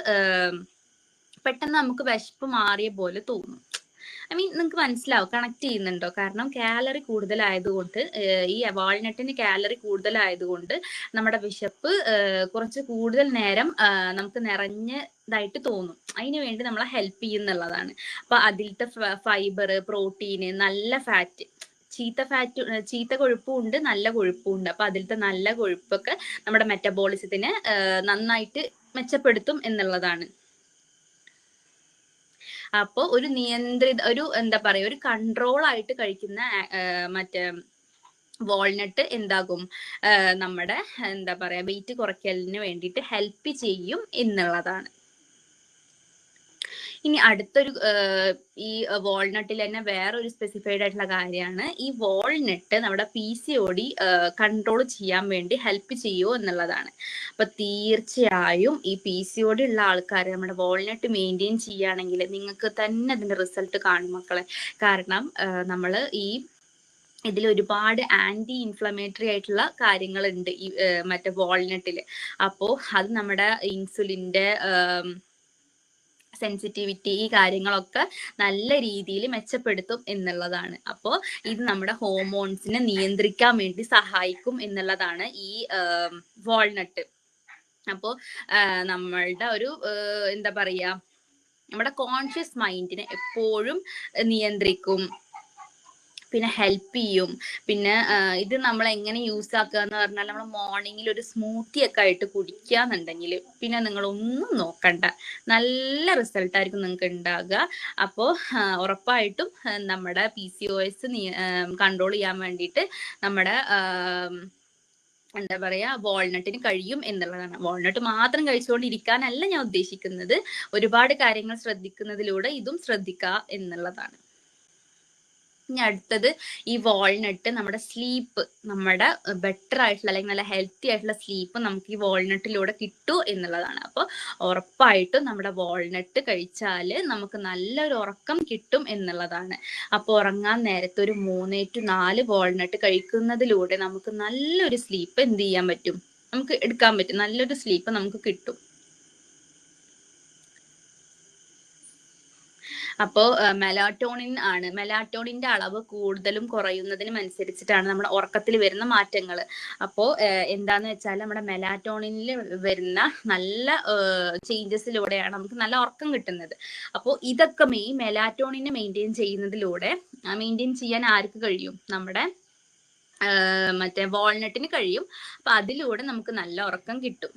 പെട്ടെന്ന് നമുക്ക് വിശപ്പ് മാറിയ പോലെ തോന്നും. നിങ്ങൾക്ക് മനസ്സിലാവും, കണക്ട് ചെയ്യുന്നുണ്ടോ? കാരണം കാലറി കൂടുതലായതുകൊണ്ട്, ഈ വാൾനട്ടിന് കാലറി കൂടുതലായതുകൊണ്ട് നമ്മുടെ വിശപ്പ് കുറച്ച് കൂടുതൽ നേരം നമുക്ക് നിറഞ്ഞതായിട്ട് തോന്നും. അതിനു വേണ്ടി നമ്മളെ ഹെൽപ്പ് ചെയ്യുന്നുള്ളതാണ്. അപ്പൊ അതിലത്തെ ഫൈബർ, പ്രോട്ടീന്, നല്ല ഫാറ്റ്, ചീത്ത കൊഴുപ്പും ഉണ്ട്, നല്ല കൊഴുപ്പും ഉണ്ട്. അപ്പൊ അതിലത്തെ നല്ല കൊഴുപ്പൊക്കെ നമ്മുടെ മെറ്റബോളിസത്തിനെ നന്നായിട്ട് മെച്ചപ്പെടുത്തും എന്നുള്ളതാണ്. അപ്പോൾ ഒരു എന്താ പറയാ, ഒരു കൺട്രോൾ ആയിട്ട് കഴിക്കുന്ന മറ്റേ വാൾനട്ട് എന്താകും, നമ്മുടെ എന്താ പറയാ വെയിറ്റ് കുറയ്ക്കലിന് വേണ്ടിയിട്ട് ഹെൽപ്പ് ചെയ്യും എന്നുള്ളതാണ്. ഇനി അടുത്തൊരു ഈ വാൾനട്ടിൽ തന്നെ വേറൊരു സ്പെസിഫൈഡ് ആയിട്ടുള്ള കാര്യമാണ്, ഈ വാൾനട്ട് നമ്മുടെ PCOD കൺട്രോൾ ചെയ്യാൻ വേണ്ടി ഹെൽപ്പ് ചെയ്യുമോ എന്നുള്ളതാണ്. അപ്പൊ തീർച്ചയായും ഈ PCOD ഉള്ള ആൾക്കാർ നമ്മുടെ വാൾനട്ട് മെയിൻറ്റെയിൻ ചെയ്യുകയാണെങ്കിൽ നിങ്ങൾക്ക് തന്നെ അതിന്റെ റിസൾട്ട് കാണും മക്കളെ. കാരണം നമ്മൾ ഇതിൽ ഒരുപാട് ആന്റി ഇൻഫ്ലമേറ്ററി ആയിട്ടുള്ള കാര്യങ്ങളുണ്ട് ഈ മറ്റേ വാൾനട്ടിൽ. അപ്പോൾ അത് നമ്മുടെ ഇൻസുലിന്റെ സെൻസിറ്റിവിറ്റി, ഈ കാര്യങ്ങളൊക്കെ നല്ല രീതിയിൽ മെച്ചപ്പെടുത്തും എന്നുള്ളതാണ്. അപ്പോൾ ഇത് നമ്മുടെ ഹോർമോൺസിനെ നിയന്ത്രിക്കാൻ വേണ്ടി സഹായിക്കും എന്നുള്ളതാണ് ഈ വാൾനട്ട്. അപ്പോൾ നമ്മളുടെ ഒരു എന്താ പറയാ, നമ്മുടെ കോൺഷ്യസ് മൈൻഡിനെ എപ്പോഴും നിയന്ത്രിക്കും, പിന്നെ ഹെൽപ്പ് ചെയ്യും. പിന്നെ ഇത് നമ്മൾ എങ്ങനെ യൂസ് ആക്കുക എന്ന് പറഞ്ഞാൽ, നമ്മൾ മോർണിംഗിൽ ഒരു സ്മൂത്തി ഒക്കെ ആയിട്ട് കുടിക്കാന്നുണ്ടെങ്കിൽ പിന്നെ നിങ്ങൾ ഒന്നും നോക്കണ്ട, നല്ല റിസൾട്ട് ആയിരിക്കും നിങ്ങൾക്ക് ഉണ്ടാകുക. അപ്പോൾ ഉറപ്പായിട്ടും നമ്മുടെ PCOS കൺട്രോൾ ചെയ്യാൻ വേണ്ടിയിട്ട് നമ്മുടെ എന്താ പറയാ വാൾനട്ടിന് കഴിയും എന്നുള്ളതാണ്. വാൾനട്ട് മാത്രം കഴിച്ചുകൊണ്ടിരിക്കാനല്ല ഞാൻ ഉദ്ദേശിക്കുന്നത്, ഒരുപാട് കാര്യങ്ങൾ ശ്രദ്ധിക്കുന്നതിലൂടെ ഇതും ശ്രദ്ധിക്കുക എന്നുള്ളതാണ്. ഇനി അടുത്തത് ഈ വാൾനട്ട് നമ്മുടെ സ്ലീപ്പ്, നമ്മുടെ ബെറ്റർ ആയിട്ടുള്ള അല്ലെങ്കിൽ നല്ല ഹെൽത്തി ആയിട്ടുള്ള സ്ലീപ്പ് നമുക്ക് ഈ വാൾനട്ടിലൂടെ കിട്ടൂ എന്നുള്ളതാണ്. അപ്പോൾ ഉറപ്പായിട്ടും നമ്മുടെ വാൾനട്ട് കഴിച്ചാൽ നമുക്ക് നല്ലൊരു ഉറക്കം കിട്ടും എന്നുള്ളതാണ്. അപ്പോൾ ഉറങ്ങാൻ നേരത്തെ ഒരു 3 to 4 വാൾനട്ട് കഴിക്കുന്നതിലൂടെ നമുക്ക് നല്ലൊരു സ്ലീപ്പ് എന്ത് ചെയ്യാൻ പറ്റും, നമുക്ക് എടുക്കാൻ പറ്റും, നല്ലൊരു സ്ലീപ്പ് നമുക്ക് കിട്ടും. അപ്പോൾ മെലാറ്റോണിൻ ആണ്, മെലാറ്റോണിന്റെ അളവ് കൂടുതലും കുറയുന്നതിനും അനുസരിച്ചിട്ടാണ് നമ്മുടെ ഉറക്കത്തിൽ വരുന്ന മാറ്റങ്ങൾ. അപ്പോൾ എന്താന്ന് വെച്ചാൽ നമ്മുടെ മെലാറ്റോണിനിൽ വരുന്ന നല്ല ചേഞ്ചസിലൂടെയാണ് നമുക്ക് നല്ല ഉറക്കം കിട്ടുന്നത്. അപ്പോൾ ഇതൊക്കെ മെലാറ്റോണിനെ മെയിൻറ്റെയിൻ ചെയ്യുന്നതിലൂടെ മെയിൻറ്റെയിൻ ചെയ്യാൻ ആർക്ക് കഴിയും, നമ്മുടെ മറ്റേ വാൾനട്ടിന് കഴിയും. അപ്പൊ അതിലൂടെ നമുക്ക് നല്ല ഉറക്കം കിട്ടും.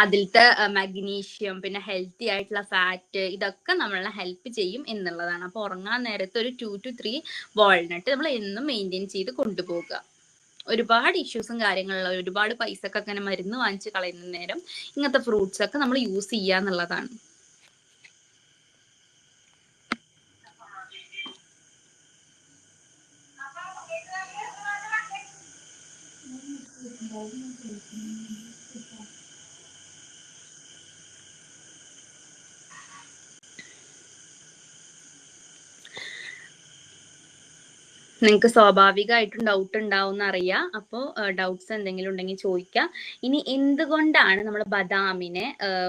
അതിലത്തെ മഗ്നീഷ്യം, പിന്നെ ഹെൽത്തി ആയിട്ടുള്ള ഫാറ്റ്, ഇതൊക്കെ നമ്മളെ ഹെൽപ്പ് ചെയ്യും എന്നുള്ളതാണ്. അപ്പൊ ഉറങ്ങാൻ നേരത്തെ ഒരു 2 to 3 വാൾനട്ട് നമ്മൾ എന്നും മെയിൻറ്റെയിൻ ചെയ്ത് കൊണ്ടുപോകുക. ഒരുപാട് ഇഷ്യൂസും കാര്യങ്ങളുള്ള, ഒരുപാട് പൈസക്ക് അങ്ങനെ മരുന്ന് വാങ്ങിച്ച് കളയുന്ന നേരം ഇങ്ങനത്തെ ഫ്രൂട്ട്സ് ഒക്കെ നമ്മൾ യൂസ് ചെയ്യുക എന്നുള്ളതാണ്. നിങ്ങൾക്ക് സ്വാഭാവികമായിട്ടും ഡൗട്ട് ഉണ്ടാവും അറിയാം. അപ്പോൾ ഡൗട്ട്സ് എന്തെങ്കിലും ഉണ്ടെങ്കിൽ ചോദിക്കാം. ഇനി എന്തുകൊണ്ടാണ് നമ്മൾ ബദാമിനെ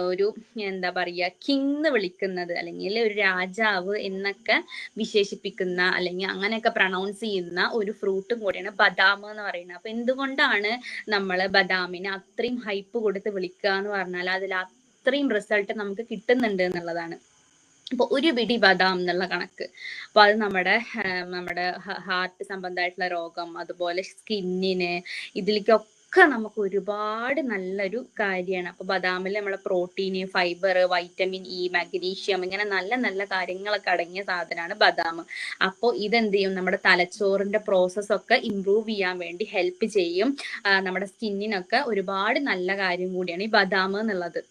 ഒരു എന്താ പറയുക കിങ് എന്ന് വിളിക്കുന്നത്, അല്ലെങ്കിൽ ഒരു രാജാവ് എന്നൊക്കെ വിശേഷിപ്പിക്കുന്ന, അല്ലെങ്കിൽ അങ്ങനെയൊക്കെ പ്രൊണൗൺസ് ചെയ്യുന്ന ഒരു ഫ്രൂട്ടും കൂടിയാണ് ബദാം എന്ന് പറയുന്നത്. അപ്പൊ എന്തുകൊണ്ടാണ് നമ്മൾ ബദാമിനെ അത്രയും ഹൈപ്പ് കൊടുത്ത് വിളിക്കുക എന്ന് പറഞ്ഞാൽ അതിൽ അത്രയും റിസൾട്ട് നമുക്ക് കിട്ടുന്നുണ്ട് എന്നുള്ളതാണ്. അപ്പൊ ഒരു പിടി ബദാം എന്നുള്ള കണക്ക്. അപ്പൊ അത് നമ്മുടെ ഹാർട്ട് സംബന്ധമായിട്ടുള്ള രോഗം, അതുപോലെ സ്കിന്നിന്, ഇതിലേക്കൊക്കെ നമുക്ക് ഒരുപാട് നല്ലൊരു കാര്യമാണ്. അപ്പൊ ബദാമിൽ നമ്മളെ protein, fibre, vitamin E, magnesium, ഇങ്ങനെ നല്ല നല്ല കാര്യങ്ങളൊക്കെ അടങ്ങിയ സാധനമാണ് ബദാം. അപ്പോൾ ഇതെന്ത് ചെയ്യും, നമ്മുടെ തലച്ചോറിന്റെ പ്രോസസ് ഒക്കെ ഇംപ്രൂവ് ചെയ്യാൻ വേണ്ടി ഹെൽപ്പ് ചെയ്യും. നമ്മുടെ സ്കിന്നിനൊക്കെ ഒരുപാട് നല്ല കാര്യം കൂടിയാണ് ഈ ബദാം എന്നുള്ളത്.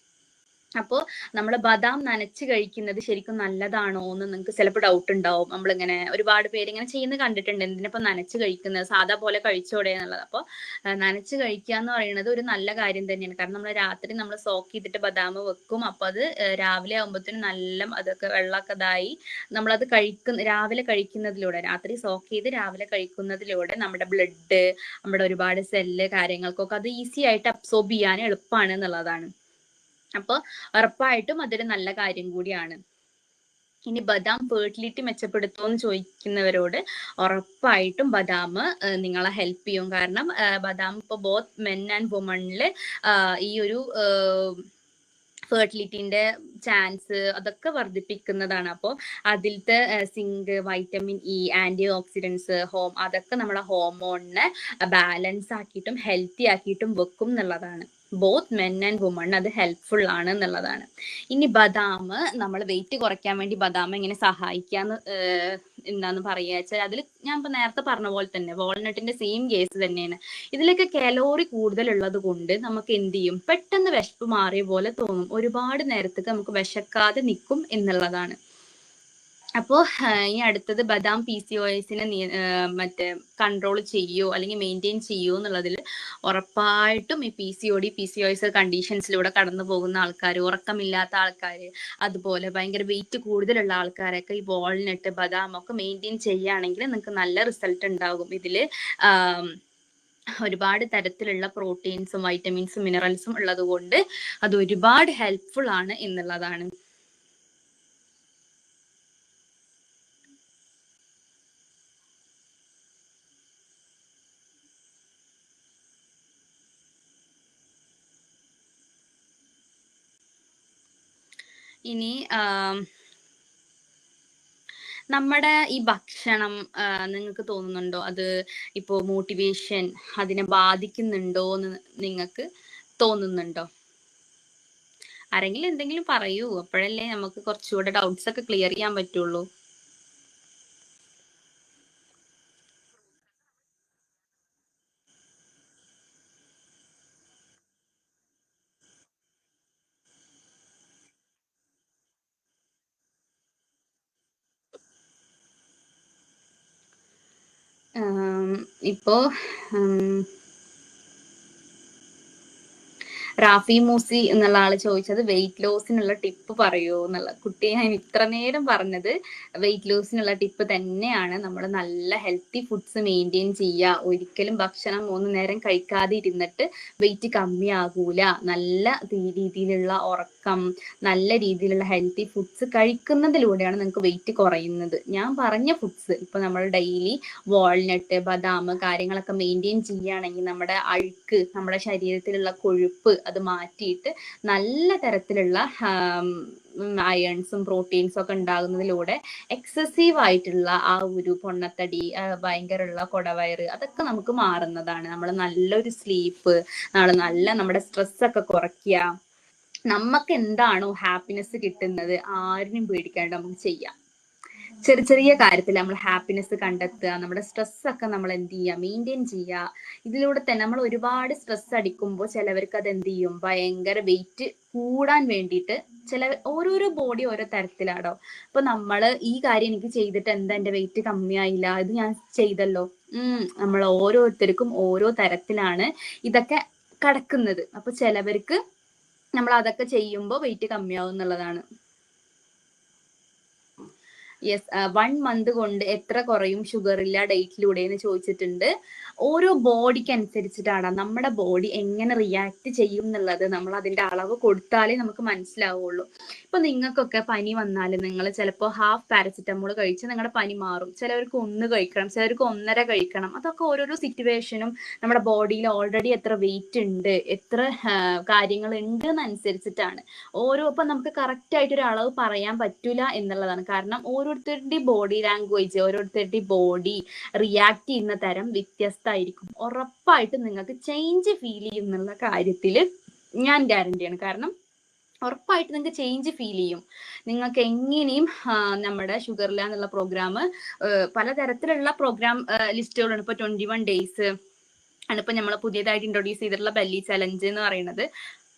അപ്പോൾ നമ്മൾ ബദാം നനച്ച് കഴിക്കുന്നത് ശരിക്കും നല്ലതാണോ എന്ന് നിങ്ങൾക്ക് ചിലപ്പോൾ ഡൗട്ട് ഉണ്ടാവും. നമ്മളിങ്ങനെ ഒരുപാട് പേര് ഇങ്ങനെ ചെയ്യുന്നത് കണ്ടിട്ടുണ്ട്, എന്തിനിപ്പോൾ നനച്ച് കഴിക്കുന്നത്, സാധാ പോലെ കഴിച്ചോടെ എന്നുള്ളത്. അപ്പോൾ നനച്ച് കഴിക്കുക എന്ന് പറയുന്നത് ഒരു നല്ല കാര്യം തന്നെയാണ്. കാരണം നമ്മൾ രാത്രി നമ്മൾ സോക്ക് ചെയ്തിട്ട് ബദാം വെക്കും. അപ്പോൾ അത് രാവിലെ ആകുമ്പോഴത്തേനും നല്ല അതൊക്കെ വെള്ളമൊക്കെ ഇതായി നമ്മളത് രാവിലെ കഴിക്കുന്നതിലൂടെ, രാത്രി സോക്ക് ചെയ്ത് രാവിലെ കഴിക്കുന്നതിലൂടെ നമ്മുടെ ബ്ലഡ്, നമ്മുടെ ഒരുപാട് സെല്ല് കാര്യങ്ങൾക്കൊക്കെ അത് ഈസി ആയിട്ട് അബ്സോർബ് ചെയ്യാൻ എളുപ്പമാണ് എന്നുള്ളതാണ്. അപ്പോൾ ഉറപ്പായിട്ടും അതൊരു നല്ല കാര്യം കൂടിയാണ്. ഇനി ബദാം ഫെർട്ടിലിറ്റി മെച്ചപ്പെടുത്തുമെന്ന് ചോദിക്കുന്നവരോട് ഉറപ്പായിട്ടും ബദാം നിങ്ങളെ ഹെൽപ്പ് ചെയ്യും. കാരണം ബദാം ഇപ്പോൾ ബോത്ത് മെൻ ആൻഡ് വുമണിൽ ഈ ഒരു ഫെർട്ടിലിറ്റിന്റെ ചാൻസ് അതൊക്കെ വർദ്ധിപ്പിക്കുന്നതാണ്. അപ്പോൾ അതിലത്തെ zinc, vitamin E, antioxidants, അതൊക്കെ നമ്മുടെ ഹോർമോണിനെ ബാലൻസ് ആക്കിയിട്ടും ഹെൽത്തി ആക്കിയിട്ടും വെക്കും എന്നുള്ളതാണ്. ബോത്ത് മെൻ ആൻഡ് വുമൺ അത് ഹെൽപ്ഫുൾ ആണ് എന്നുള്ളതാണ്. ഇനി ബദാം നമ്മൾ വെയിറ്റ് കുറയ്ക്കാൻ വേണ്ടി ബദാം എങ്ങനെ സഹായിക്കാന്ന് എന്താന്ന് പറയുക വെച്ചാൽ, അതിൽ ഞാൻ ഇപ്പൊ നേരത്തെ പറഞ്ഞ പോലെ തന്നെ വാൾനട്ടിന്റെ സെയിം കേസ് തന്നെയാണ്. ഇതിലൊക്കെ കലോറി കൂടുതലുള്ളത് കൊണ്ട് നമുക്ക് എന്ത് ചെയ്യും, പെട്ടെന്ന് വിശപ്പ് മാറിയ പോലെ തോന്നും, ഒരുപാട് നേരത്തേക്ക് നമുക്ക് വിശക്കാതെ നിൽക്കും എന്നുള്ളതാണ്. അപ്പോൾ ഇനി അടുത്തത് ബദാം PCOSനെ മറ്റേ കൺട്രോൾ ചെയ്യോ അല്ലെങ്കിൽ മെയിൻറ്റെയിൻ ചെയ്യോ എന്നുള്ളതിൽ ഉറപ്പായിട്ടും ഈ PCOS കണ്ടീഷൻസിലൂടെ കടന്നു പോകുന്ന ആൾക്കാർ, ഉറക്കമില്ലാത്ത ആൾക്കാർ, അതുപോലെ ഭയങ്കര വെയിറ്റ് കൂടുതലുള്ള ആൾക്കാരൊക്കെ ഈ വാൾനട്ട്, ബദാം ഒക്കെ മെയിൻറ്റെയിൻ ചെയ്യുകയാണെങ്കിൽ നിങ്ങൾക്ക് നല്ല റിസൾട്ട് ഉണ്ടാകും. ഇതിൽ ഒരുപാട് തരത്തിലുള്ള പ്രോട്ടീൻസും വൈറ്റമിൻസും മിനറൽസും ഉള്ളത് കൊണ്ട് അത് ഒരുപാട് ഹെൽപ്ഫുൾ ആണ് എന്നുള്ളതാണ്. ഇനി നമ്മുടെ ഈ ഭക്ഷണം നിങ്ങൾക്ക് തോന്നുന്നുണ്ടോ അത് ഇപ്പോ മോട്ടിവേഷൻ അതിനെ ബാധിക്കുന്നുണ്ടോ എന്ന് നിങ്ങൾക്ക് തോന്നുന്നുണ്ടോ? ആരെങ്കിലും എന്തെങ്കിലും പറയൂ, അപ്പോഴല്ലേ നമുക്ക് കുറച്ചുകൂടെ ഡൗട്ട്സ് ഒക്കെ ക്ലിയർ ചെയ്യാൻ പറ്റുള്ളൂ. ഇപ്പോ റാഫി മൂസി എന്നുള്ള ആള് ചോദിച്ചത് വെയിറ്റ് ലോസിനുള്ള ടിപ്പ് പറയൂ എന്നുള്ള. കുട്ടിയെ ഞാൻ ഇത്ര നേരം പറഞ്ഞത് വെയിറ്റ് ലോസിനുള്ള ടിപ്പ് തന്നെയാണ്. നമ്മൾ നല്ല ഹെൽത്തി ഫുഡ്സ് മെയിൻറ്റെയിൻ ചെയ്യുക. ഒരിക്കലും ഭക്ഷണം 3 നേരം കഴിക്കാതെ ഇരുന്നിട്ട് വെയിറ്റ് കമ്മിയാകൂല. നല്ല രീതിയിലുള്ള ഉറക്കം, നല്ല രീതിയിലുള്ള ഹെൽത്തി ഫുഡ്സ് കഴിക്കുന്നതിലൂടെയാണ് നിങ്ങൾക്ക് വെയിറ്റ് കുറയുന്നത്. ഞാൻ പറഞ്ഞ ഫുഡ്സ് ഇപ്പൊ നമ്മൾ ഡെയിലി വാൾനട്ട്, ബദാം കാര്യങ്ങളൊക്കെ മെയിൻറ്റെയിൻ ചെയ്യുകയാണെങ്കിൽ നമ്മുടെ അഴുക്ക്, നമ്മുടെ ശരീരത്തിലുള്ള കൊഴുപ്പ് അത് മാറ്റിയിട്ട് നല്ല തരത്തിലുള്ള അയൺസും പ്രോട്ടീൻസും ഒക്കെ ഉണ്ടാകുന്നതിലൂടെ എക്സസീവ് ആയിട്ടുള്ള ആ ഒരു പൊണ്ണത്തടി, ഭയങ്കരമുള്ള കൊടവയറ് അതൊക്കെ നമുക്ക് മാറുന്നതാണ്. നമ്മൾ നല്ലൊരു സ്ലീപ്പ്, നമ്മുടെ സ്ട്രെസ് ഒക്കെ കുറയ്ക്കുക. നമുക്ക് എന്താണോ ഹാപ്പിനെസ് കിട്ടുന്നത് ആരിനും പേടിക്കാണ്ട് നമുക്ക് ചെയ്യാം. ചെറിയ ചെറിയ കാര്യത്തിൽ നമ്മൾ ഹാപ്പിനെസ് കണ്ടെത്തുക. നമ്മുടെ സ്ട്രെസ് ഒക്കെ നമ്മൾ എന്ത് ചെയ്യുക, മെയിൻറ്റെയിൻ ചെയ്യുക. ഇതിലൂടെ തന്നെ നമ്മൾ ഒരുപാട് സ്ട്രെസ് അടിക്കുമ്പോൾ ചിലവർക്ക് അത് എന്ത് ചെയ്യും, ഭയങ്കര വെയിറ്റ് കൂടാൻ വേണ്ടിയിട്ട് ഓരോരോ ബോഡി ഓരോ തരത്തിലാണോ. അപ്പൊ നമ്മള് ഈ കാര്യം എനിക്ക് ചെയ്തിട്ട് എന്താ എന്റെ വെയിറ്റ് കമ്മിയായില്ല, ഇത് ഞാൻ ചെയ്തല്ലോ. നമ്മൾ ഓരോരുത്തർക്കും ഓരോ തരത്തിലാണ് ഇതൊക്കെ കടക്കുന്നത്. അപ്പൊ ചിലവർക്ക് നമ്മൾ അതൊക്കെ ചെയ്യുമ്പോൾ വെയിറ്റ് കമ്മിയാവും എന്നുള്ളതാണ്. യെസ്, 1 മന്ത് കൊണ്ട് എത്ര കുറയും ഷുഗർ ഇല്ല ഡേറ്റിലൂടെ എന്ന് ചോദിച്ചിട്ടുണ്ട്. ഓരോ ബോഡിക്ക് അനുസരിച്ചിട്ടാണ് നമ്മുടെ ബോഡി എങ്ങനെ റിയാക്ട് ചെയ്യും എന്നുള്ളത് നമ്മൾ അതിന്റെ അളവ് കൊടുത്താലേ നമുക്ക് മനസ്സിലാവുള്ളൂ. ഇപ്പൊ നിങ്ങൾക്കൊക്കെ പനി വന്നാൽ നിങ്ങൾ ചിലപ്പോൾ ഹാഫ് പാരസിറ്റമോൾ കഴിച്ച് നിങ്ങളുടെ പനി മാറും. ചിലവർക്ക് 1 കഴിക്കണം, ചിലവർക്ക് 1.5 കഴിക്കണം. അതൊക്കെ ഓരോരോ സിറ്റുവേഷനും നമ്മുടെ ബോഡിയിൽ ഓൾറെഡി എത്ര വെയിറ്റ് ഉണ്ട്, എത്ര കാര്യങ്ങൾ ഉണ്ട് എന്നനുസരിച്ചിട്ടാണ് ഇപ്പൊ നമുക്ക് കറക്റ്റ് ആയിട്ട് ഒരു അളവ് പറയാൻ പറ്റൂല എന്നുള്ളതാണ്. കാരണം ഓരോരുത്തരുടെ ബോഡി ലാംഗ്വേജ്, ഓരോരുത്തരുടെ ബോഡി റിയാക്ട് ചെയ്യുന്ന തരം വ്യത്യസ്തമായിരിക്കും. ഉറപ്പായിട്ടും നിങ്ങൾക്ക് ചേഞ്ച് ഫീൽ ചെയ്യുന്നുള്ള കാര്യത്തിൽ ഞാൻ ഗ്യാരണ്ടിയാണ്. കാരണം ഉറപ്പായിട്ട് നിങ്ങൾക്ക് ചേഞ്ച് ഫീൽ ചെയ്യും. നിങ്ങൾക്ക് എങ്ങനെയും നമ്മുടെ ഷുഗറില്ല എന്നുള്ള പ്രോഗ്രാം, പലതരത്തിലുള്ള പ്രോഗ്രാം ലിസ്റ്റുകളുണ്ട്. ഇപ്പൊ 21 ഡേയ്സ് ആണ് ഇപ്പൊ നമ്മൾ പുതിയതായിട്ട് ഇൻട്രൊഡ്യൂസ് ചെയ്തിട്ടുള്ള ബെല്ലി ചലഞ്ച് എന്ന് പറയുന്നത്.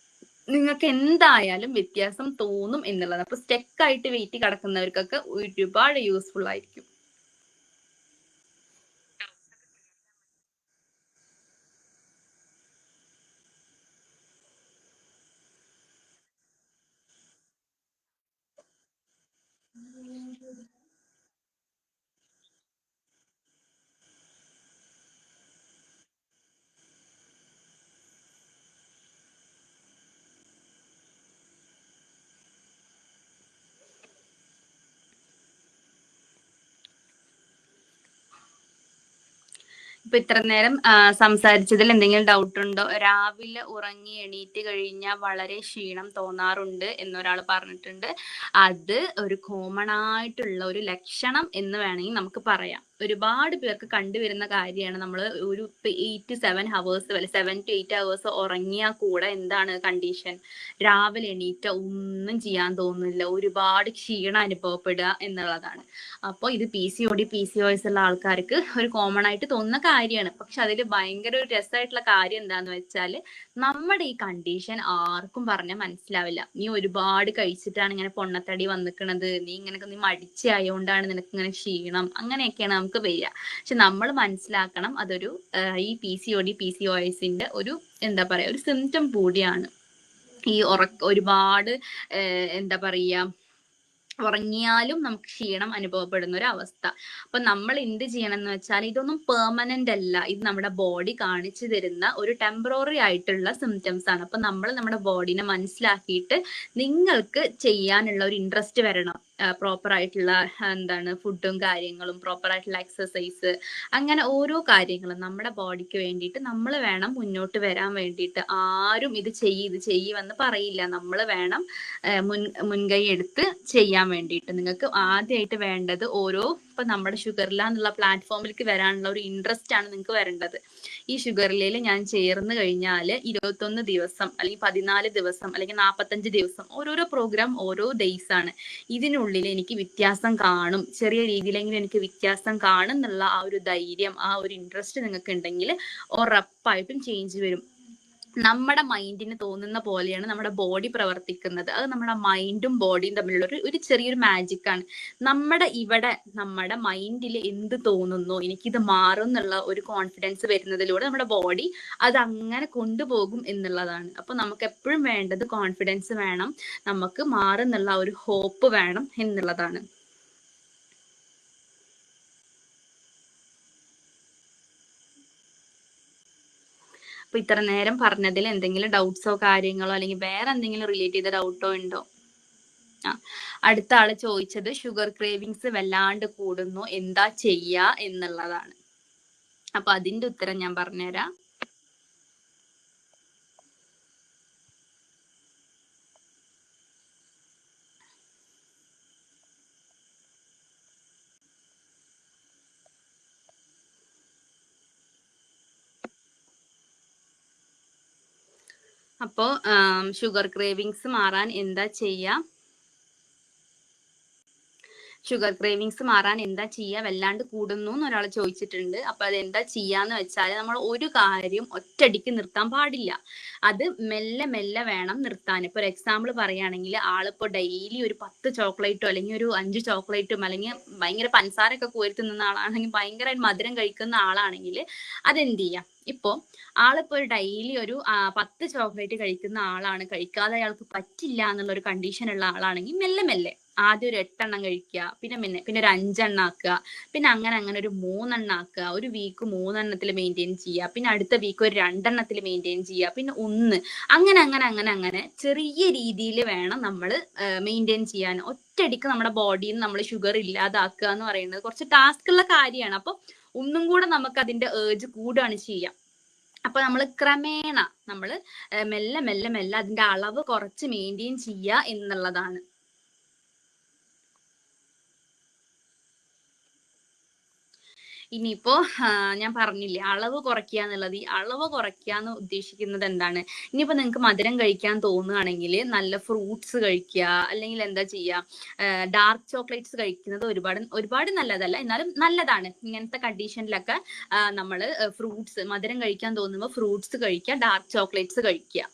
നിങ്ങൾക്ക് എന്തായാലും വ്യത്യാസം തോന്നും എന്നുള്ളത്. അപ്പൊ സ്റ്റെക്കായിട്ട് വെയിറ്റ് കിടക്കുന്നവർക്കൊക്കെ ഒരുപാട് യൂസ്ഫുൾ ആയിരിക്കും. ഇപ്പൊ ഇത്ര നേരം സംസാരിച്ചതിൽ എന്തെങ്കിലും ഡൗട്ട് ഉണ്ടോ? രാവിലെ ഉറങ്ങി എണീറ്റ് കഴിഞ്ഞാൽ വളരെ ക്ഷീണം തോന്നാറുണ്ട് എന്നൊരാൾ പറഞ്ഞിട്ടുണ്ട്. അത് ഒരു കോമൺ ആയിട്ടുള്ള ഒരു ലക്ഷണം എന്ന് വേണമെങ്കിൽ നമുക്ക് പറയാം. ഒരുപാട് പേർക്ക് കണ്ടുവരുന്ന കാര്യമാണ്. നമ്മൾ ഒരു 8 to 7 ഹവേഴ്സ് വരെ 7 to 8 ഹവേഴ്സ് ഉറങ്ങിയാൽ കൂടെ എന്താണ് കണ്ടീഷൻ, രാവിലെ എണീറ്റ ഒന്നും ചെയ്യാൻ തോന്നുന്നില്ല, ഒരുപാട് ക്ഷീണം അനുഭവപ്പെടുക എന്നുള്ളതാണ്. അപ്പോൾ ഇത് PCOD PCOS ഉള്ള ആൾക്കാർക്ക് ഒരു കോമൺ ആയിട്ട് തോന്നുന്ന കാര്യമാണ്. പക്ഷെ അതിൽ ഭയങ്കര ഒരു രസമായിട്ടുള്ള കാര്യം എന്താന്ന് വെച്ചാൽ നമ്മുടെ ഈ കണ്ടീഷൻ ആർക്കും പറഞ്ഞാൽ മനസ്സിലാവില്ല. നീ ഒരുപാട് കഴിച്ചിട്ടാണ് ഇങ്ങനെ പൊണ്ണത്തടി വന്നിക്കണത്, നീ മടിച്ചായോണ്ടാണ് നിനക്ക് ഇങ്ങനെ ക്ഷീണം, അങ്ങനെയൊക്കെയാണ് നമുക്ക് വരിക. പക്ഷെ നമ്മൾ മനസ്സിലാക്കണം, അതൊരു ഈ PCOD PCOSന്റെ ഒരു എന്താ പറയാ ഒരു സിംറ്റം കൂടിയാണ്. ഈ ഒരുപാട് എന്താ പറയാ ഉറങ്ങിയാലും നമുക്ക് ക്ഷീണം അനുഭവപ്പെടുന്ന ഒരു അവസ്ഥ. അപ്പൊ നമ്മൾ എന്ത് ചെയ്യണം എന്ന് വെച്ചാൽ, ഇതൊന്നും പെർമനന്റ് അല്ല, ഇത് നമ്മുടെ ബോഡി കാണിച്ചു തരുന്ന ഒരു ടെമ്പററി ആയിട്ടുള്ള സിംറ്റംസ് ആണ്. അപ്പൊ നമ്മൾ നമ്മുടെ ബോഡിനെ മനസ്സിലാക്കിയിട്ട് നിങ്ങൾക്ക് ചെയ്യാനുള്ള ഒരു ഇൻട്രസ്റ്റ് വരണം. പ്രോപ്പർ ആയിട്ടുള്ള ഫുഡും കാര്യങ്ങളും, പ്രോപ്പർ ആയിട്ടുള്ള എക്സസൈസ്, അങ്ങനെ ഓരോ കാര്യങ്ങളും നമ്മുടെ ബോഡിക്ക് വേണ്ടിയിട്ട് നമ്മൾ വേണം മുന്നോട്ട് വരാൻ വേണ്ടിയിട്ട്. ആരും ഇത് ചെയ്യുമെന്ന് പറയില്ല. നമ്മൾ വേണം മുൻകൈ എടുത്ത് ചെയ്യാൻ വേണ്ടിയിട്ട്. നിങ്ങൾക്ക് ആദ്യമായിട്ട് വേണ്ടത് ഇപ്പൊ നമ്മുടെ ഷുഗറില എന്നുള്ള പ്ലാറ്റ്ഫോമിലേക്ക് വരാനുള്ള ഒരു ഇൻട്രസ്റ്റ് ആണ് നിങ്ങൾക്ക് വരേണ്ടത്. ഈ ഷുഗറിലയിൽ ഞാൻ ചേർന്ന് കഴിഞ്ഞാൽ 21 ദിവസം അല്ലെങ്കിൽ 14 ദിവസം അല്ലെങ്കിൽ 45 ദിവസം, ഓരോരോ പ്രോഗ്രാം ഓരോ ഡേയ്സ് ആണ്. ഇതിനുള്ളിൽ എനിക്ക് വ്യത്യാസം കാണും, ചെറിയ രീതിയിലെങ്കിലും എനിക്ക് വ്യത്യാസം കാണും എന്നുള്ള ആ ഒരു ധൈര്യം, ആ ഒരു ഇൻട്രസ്റ്റ് നിങ്ങൾക്ക് ഉണ്ടെങ്കിൽ ഉറപ്പായിട്ടും ചേഞ്ച് വരും. നമ്മുടെ മൈൻഡിന് തോന്നുന്ന പോലെയാണ് നമ്മുടെ ബോഡി പ്രവർത്തിക്കുന്നത്. അത് നമ്മുടെ മൈൻഡും ബോഡിയും തമ്മിലുള്ള ഒരു ചെറിയൊരു മാജിക് ആണ്. നമ്മുടെ മൈൻഡിൽ എന്ത് തോന്നുന്നു, എനിക്കിത് മാറും എന്നുള്ള ഒരു കോൺഫിഡൻസ് വരുന്നതിലൂടെ നമ്മുടെ ബോഡി അത് അങ്ങനെ കൊണ്ടുപോകും എന്നുള്ളതാണ്. അപ്പൊ നമുക്ക് എപ്പോഴും വേണ്ടത് കോൺഫിഡൻസ് വേണം, നമുക്ക് മാറുന്നുള്ള ഒരു ഹോപ്പ് വേണം എന്നുള്ളതാണ്. അപ്പൊ ഇത്ര നേരം പറഞ്ഞതിൽ എന്തെങ്കിലും ഡൗട്ട്സോ കാര്യങ്ങളോ അല്ലെങ്കിൽ വേറെ എന്തെങ്കിലും റിലേറ്റ് ചെയ്ത ഡൗട്ടോ ഉണ്ടോ? അടുത്ത ആള് ചോദിച്ചത് ഷുഗർ ക്രേവിങ്സ് വല്ലാണ്ട് കൂടുന്നു, എന്താ ചെയ്യാ എന്നുള്ളതാണ്. അപ്പൊ അതിന്റെ ഉത്തരം ഞാൻ പറഞ്ഞുതരാം. അപ്പോ ഷുഗർ ക്രേവിങ്സ് മാറാൻ എന്താ ചെയ്യാ? ഷുഗർ ക്രേവിങ്സ് മാറാൻ എന്താ ചെയ്യുക, വല്ലാണ്ട് കൂടുന്നു എന്ന് ഒരാൾ ചോദിച്ചിട്ടുണ്ട്. അപ്പൊ അത് എന്താ ചെയ്യാന്ന് വെച്ചാൽ നമ്മൾ ഒരു കാര്യം ഒറ്റയടിക്ക് നിർത്താൻ പാടില്ല, അത് മെല്ലെ മെല്ലെ വേണം നിർത്താൻ. ഇപ്പൊ ഒരു എക്സാമ്പിൾ പറയുകയാണെങ്കിൽ ആളിപ്പോ ഡെയിലി ഒരു 10 ചോക്ലേറ്റോ അല്ലെങ്കിൽ ഒരു 5 ചോക്ലേറ്റും അല്ലെങ്കിൽ ഭയങ്കര പഞ്ചസാരൊക്കെ കോരി തിന്നുന്ന ആളാണെങ്കിൽ, ഭയങ്കരമായിട്ട് മധുരം കഴിക്കുന്ന ആളാണെങ്കിൽ അതെന്ത് ചെയ്യാം? ഇപ്പോ ആളിപ്പോ ഒരു ഡെയിലി ഒരു 10 ചോക്ലേറ്റ് കഴിക്കുന്ന ആളാണ്, കഴിക്കാതെ അയാൾക്ക് പറ്റില്ല എന്നുള്ള ഒരു കണ്ടീഷൻ ഉള്ള ആളാണെങ്കിൽ മെല്ലെ മെല്ലെ ആദ്യം ഒരു 8 എണ്ണം കഴിക്കുക, പിന്നെ ഒരു 5 എണ്ണം ആക്കുക, പിന്നെ അങ്ങനെ ഒരു 3 എണ്ണം ആക്കുക, ഒരു വീക്ക് 3 എണ്ണത്തിൽ മെയിൻറ്റെയിൻ ചെയ്യുക, പിന്നെ അടുത്ത വീക്ക് ഒരു 2 എണ്ണത്തിൽ മെയിൻറ്റെയിൻ ചെയ്യുക, പിന്നെ 1, അങ്ങനെ ചെറിയ രീതിയിൽ വേണം നമ്മൾ മെയിൻറ്റെയിൻ ചെയ്യാൻ. ഒറ്റയടിക്ക് നമ്മുടെ ബോഡിയിൽ നിന്ന് നമ്മൾ ഷുഗർ ഇല്ലാതാക്കുക എന്ന് പറയുന്നത് കുറച്ച് ടാസ്ക് ഉള്ള കാര്യമാണ്. അപ്പൊ ഒന്നും കൂടെ നമുക്ക് അതിന്റെ ഏർജ് കൂടുകയാണ് ചെയ്യുക. അപ്പൊ നമ്മൾ ക്രമേണ നമ്മൾ മെല്ലെ മെല്ലെ മെല്ലെ അതിന്റെ അളവ് കുറച്ച് മെയിൻറ്റെയിൻ ചെയ്യുക എന്നുള്ളതാണ്. ഇനിയിപ്പോ ഞാൻ പറഞ്ഞില്ലേ അളവ് കുറയ്ക്കുക എന്നുള്ളത്. ഈ അളവ് കുറയ്ക്കുക എന്ന് ഉദ്ദേശിക്കുന്നത് എന്താണ്? ഇനിയിപ്പോ നിങ്ങൾക്ക് മധുരം കഴിക്കാൻ തോന്നുകയാണെങ്കിൽ നല്ല ഫ്രൂട്ട്സ് കഴിക്കുക, അല്ലെങ്കിൽ എന്താ ചെയ്യുക, ഡാർക്ക് ചോക്ലേറ്റ്സ് കഴിക്കുന്നത് ഒരുപാട് നല്ലതല്ല, എന്നാലും നല്ലതാണ്. ഇങ്ങനത്തെ കണ്ടീഷനിലൊക്കെ നമ്മൾ ഫ്രൂട്ട്സ്, മധുരം കഴിക്കാൻ തോന്നുമ്പോൾ ഫ്രൂട്ട്സ് കഴിക്കുക, ഡാർക്ക് ചോക്ലേറ്റ്സ് കഴിക്കുക.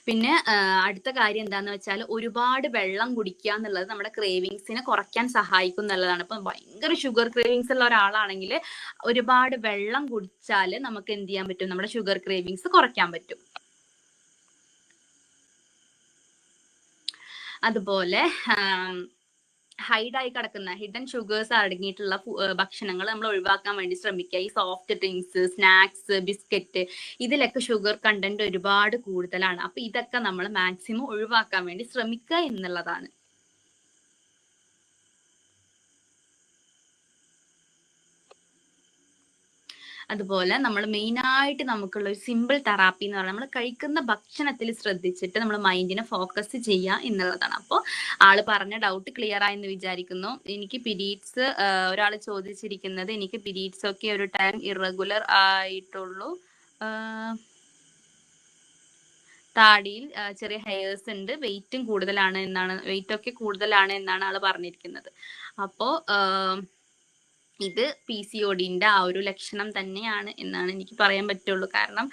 പിന്നെ അടുത്ത കാര്യം എന്താന്ന് വെച്ചാൽ ഒരുപാട് വെള്ളം കുടിക്കുക എന്നുള്ളത് നമ്മുടെ ക്രേവിങ്സിനെ കുറയ്ക്കാൻ സഹായിക്കും എന്നുള്ളതാണ്. ഇപ്പൊ ഭയങ്കര ഷുഗർ ക്രേവിങ്സ് ഉള്ള ഒരാളാണെങ്കിൽ ഒരുപാട് വെള്ളം കുടിച്ചാൽ നമുക്ക് എന്ത് ചെയ്യാൻ പറ്റും? നമ്മുടെ ഷുഗർ ക്രേവിങ്സ് കുറയ്ക്കാൻ പറ്റും. അതുപോലെ ഹൈഡായി കിടക്കുന്ന ഹിഡൻ ഷുഗേഴ്സ് അടങ്ങിയിട്ടുള്ള ഭക്ഷണങ്ങൾ നമ്മൾ ഒഴിവാക്കാൻ വേണ്ടി ശ്രമിക്കുക. ഈ സോഫ്റ്റ് ഡ്രിങ്ക്സ്, സ്നാക്സ്, ബിസ്ക്കറ്റ്, ഇതിലൊക്കെ ഷുഗർ കണ്ടന്റ് ഒരുപാട് കൂടുതലാണ്. അപ്പൊ ഇതൊക്കെ നമ്മൾ മാക്സിമം ഒഴിവാക്കാൻ വേണ്ടി ശ്രമിക്കുക എന്നുള്ളതാണ്. അതുപോലെ നമ്മൾ മെയിനായിട്ട് നമുക്കുള്ള ഒരു സിമ്പിൾ തെറാപ്പി എന്ന് പറഞ്ഞാൽ നമ്മൾ കഴിക്കുന്ന ഭക്ഷണത്തിൽ ശ്രദ്ധിച്ചിട്ട് നമ്മൾ മൈൻഡിനെ ഫോക്കസ് ചെയ്യുക എന്നുള്ളതാണ്. അപ്പോൾ ആള് പറഞ്ഞ ഡൗട്ട് ക്ലിയർ ആയെന്ന് വിചാരിക്കുന്നു. എനിക്ക് പീരീഡ്സ്, ഒരാൾ ചോദിച്ചിരിക്കുന്നത് എനിക്ക് പീരീഡ്സ് ഒക്കെ ഒരു ടൈം ഇറഗുലർ ആയിട്ടുള്ളൂ, താടിയിൽ ചെറിയ ഹെയർസ് ഉണ്ട്, വെയിറ്റും കൂടുതലാണ് എന്നാണ്, വെയിറ്റ് ഒക്കെ കൂടുതലാണ് എന്നാണ് ആള് പറഞ്ഞിരിക്കുന്നത്. അപ്പോ ഇത് PCODന്റെ ആ ഒരു ലക്ഷണം തന്നെയാണ് എന്നാണ് എനിക്ക് പറയാൻ പറ്റുള്ളൂ. കാരണം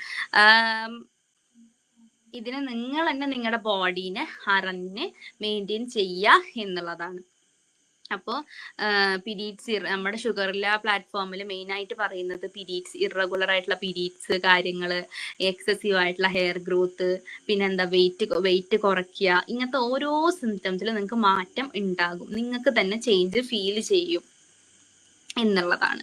ഇതിന് നിങ്ങൾ തന്നെ നിങ്ങളുടെ ബോഡീനെ അറിഞ്ഞ് മെയിൻറ്റെയിൻ ചെയ്യുക എന്നുള്ളതാണ്. അപ്പോൾ പീരീഡ്സ്, നമ്മുടെ ഷുഗറില്ല പ്ലാറ്റ്ഫോമിൽ മെയിൻ ആയിട്ട് പറയുന്നത് പീരീഡ്സ്, ഇറഗുലർ ആയിട്ടുള്ള പീരീഡ്സ് കാര്യങ്ങൾ, എക്സസീവ് ആയിട്ടുള്ള ഹെയർ ഗ്രോത്ത്, പിന്നെ എന്താ വെയിറ്റ് കുറയ്ക്കുക, ഇങ്ങനത്തെ ഓരോ സിംറ്റംസിലും നിങ്ങൾക്ക് മാറ്റം ഉണ്ടാകും, നിങ്ങൾക്ക് തന്നെ ചേഞ്ച് ഫീൽ ചെയ്യും എന്നുള്ളതാണ്.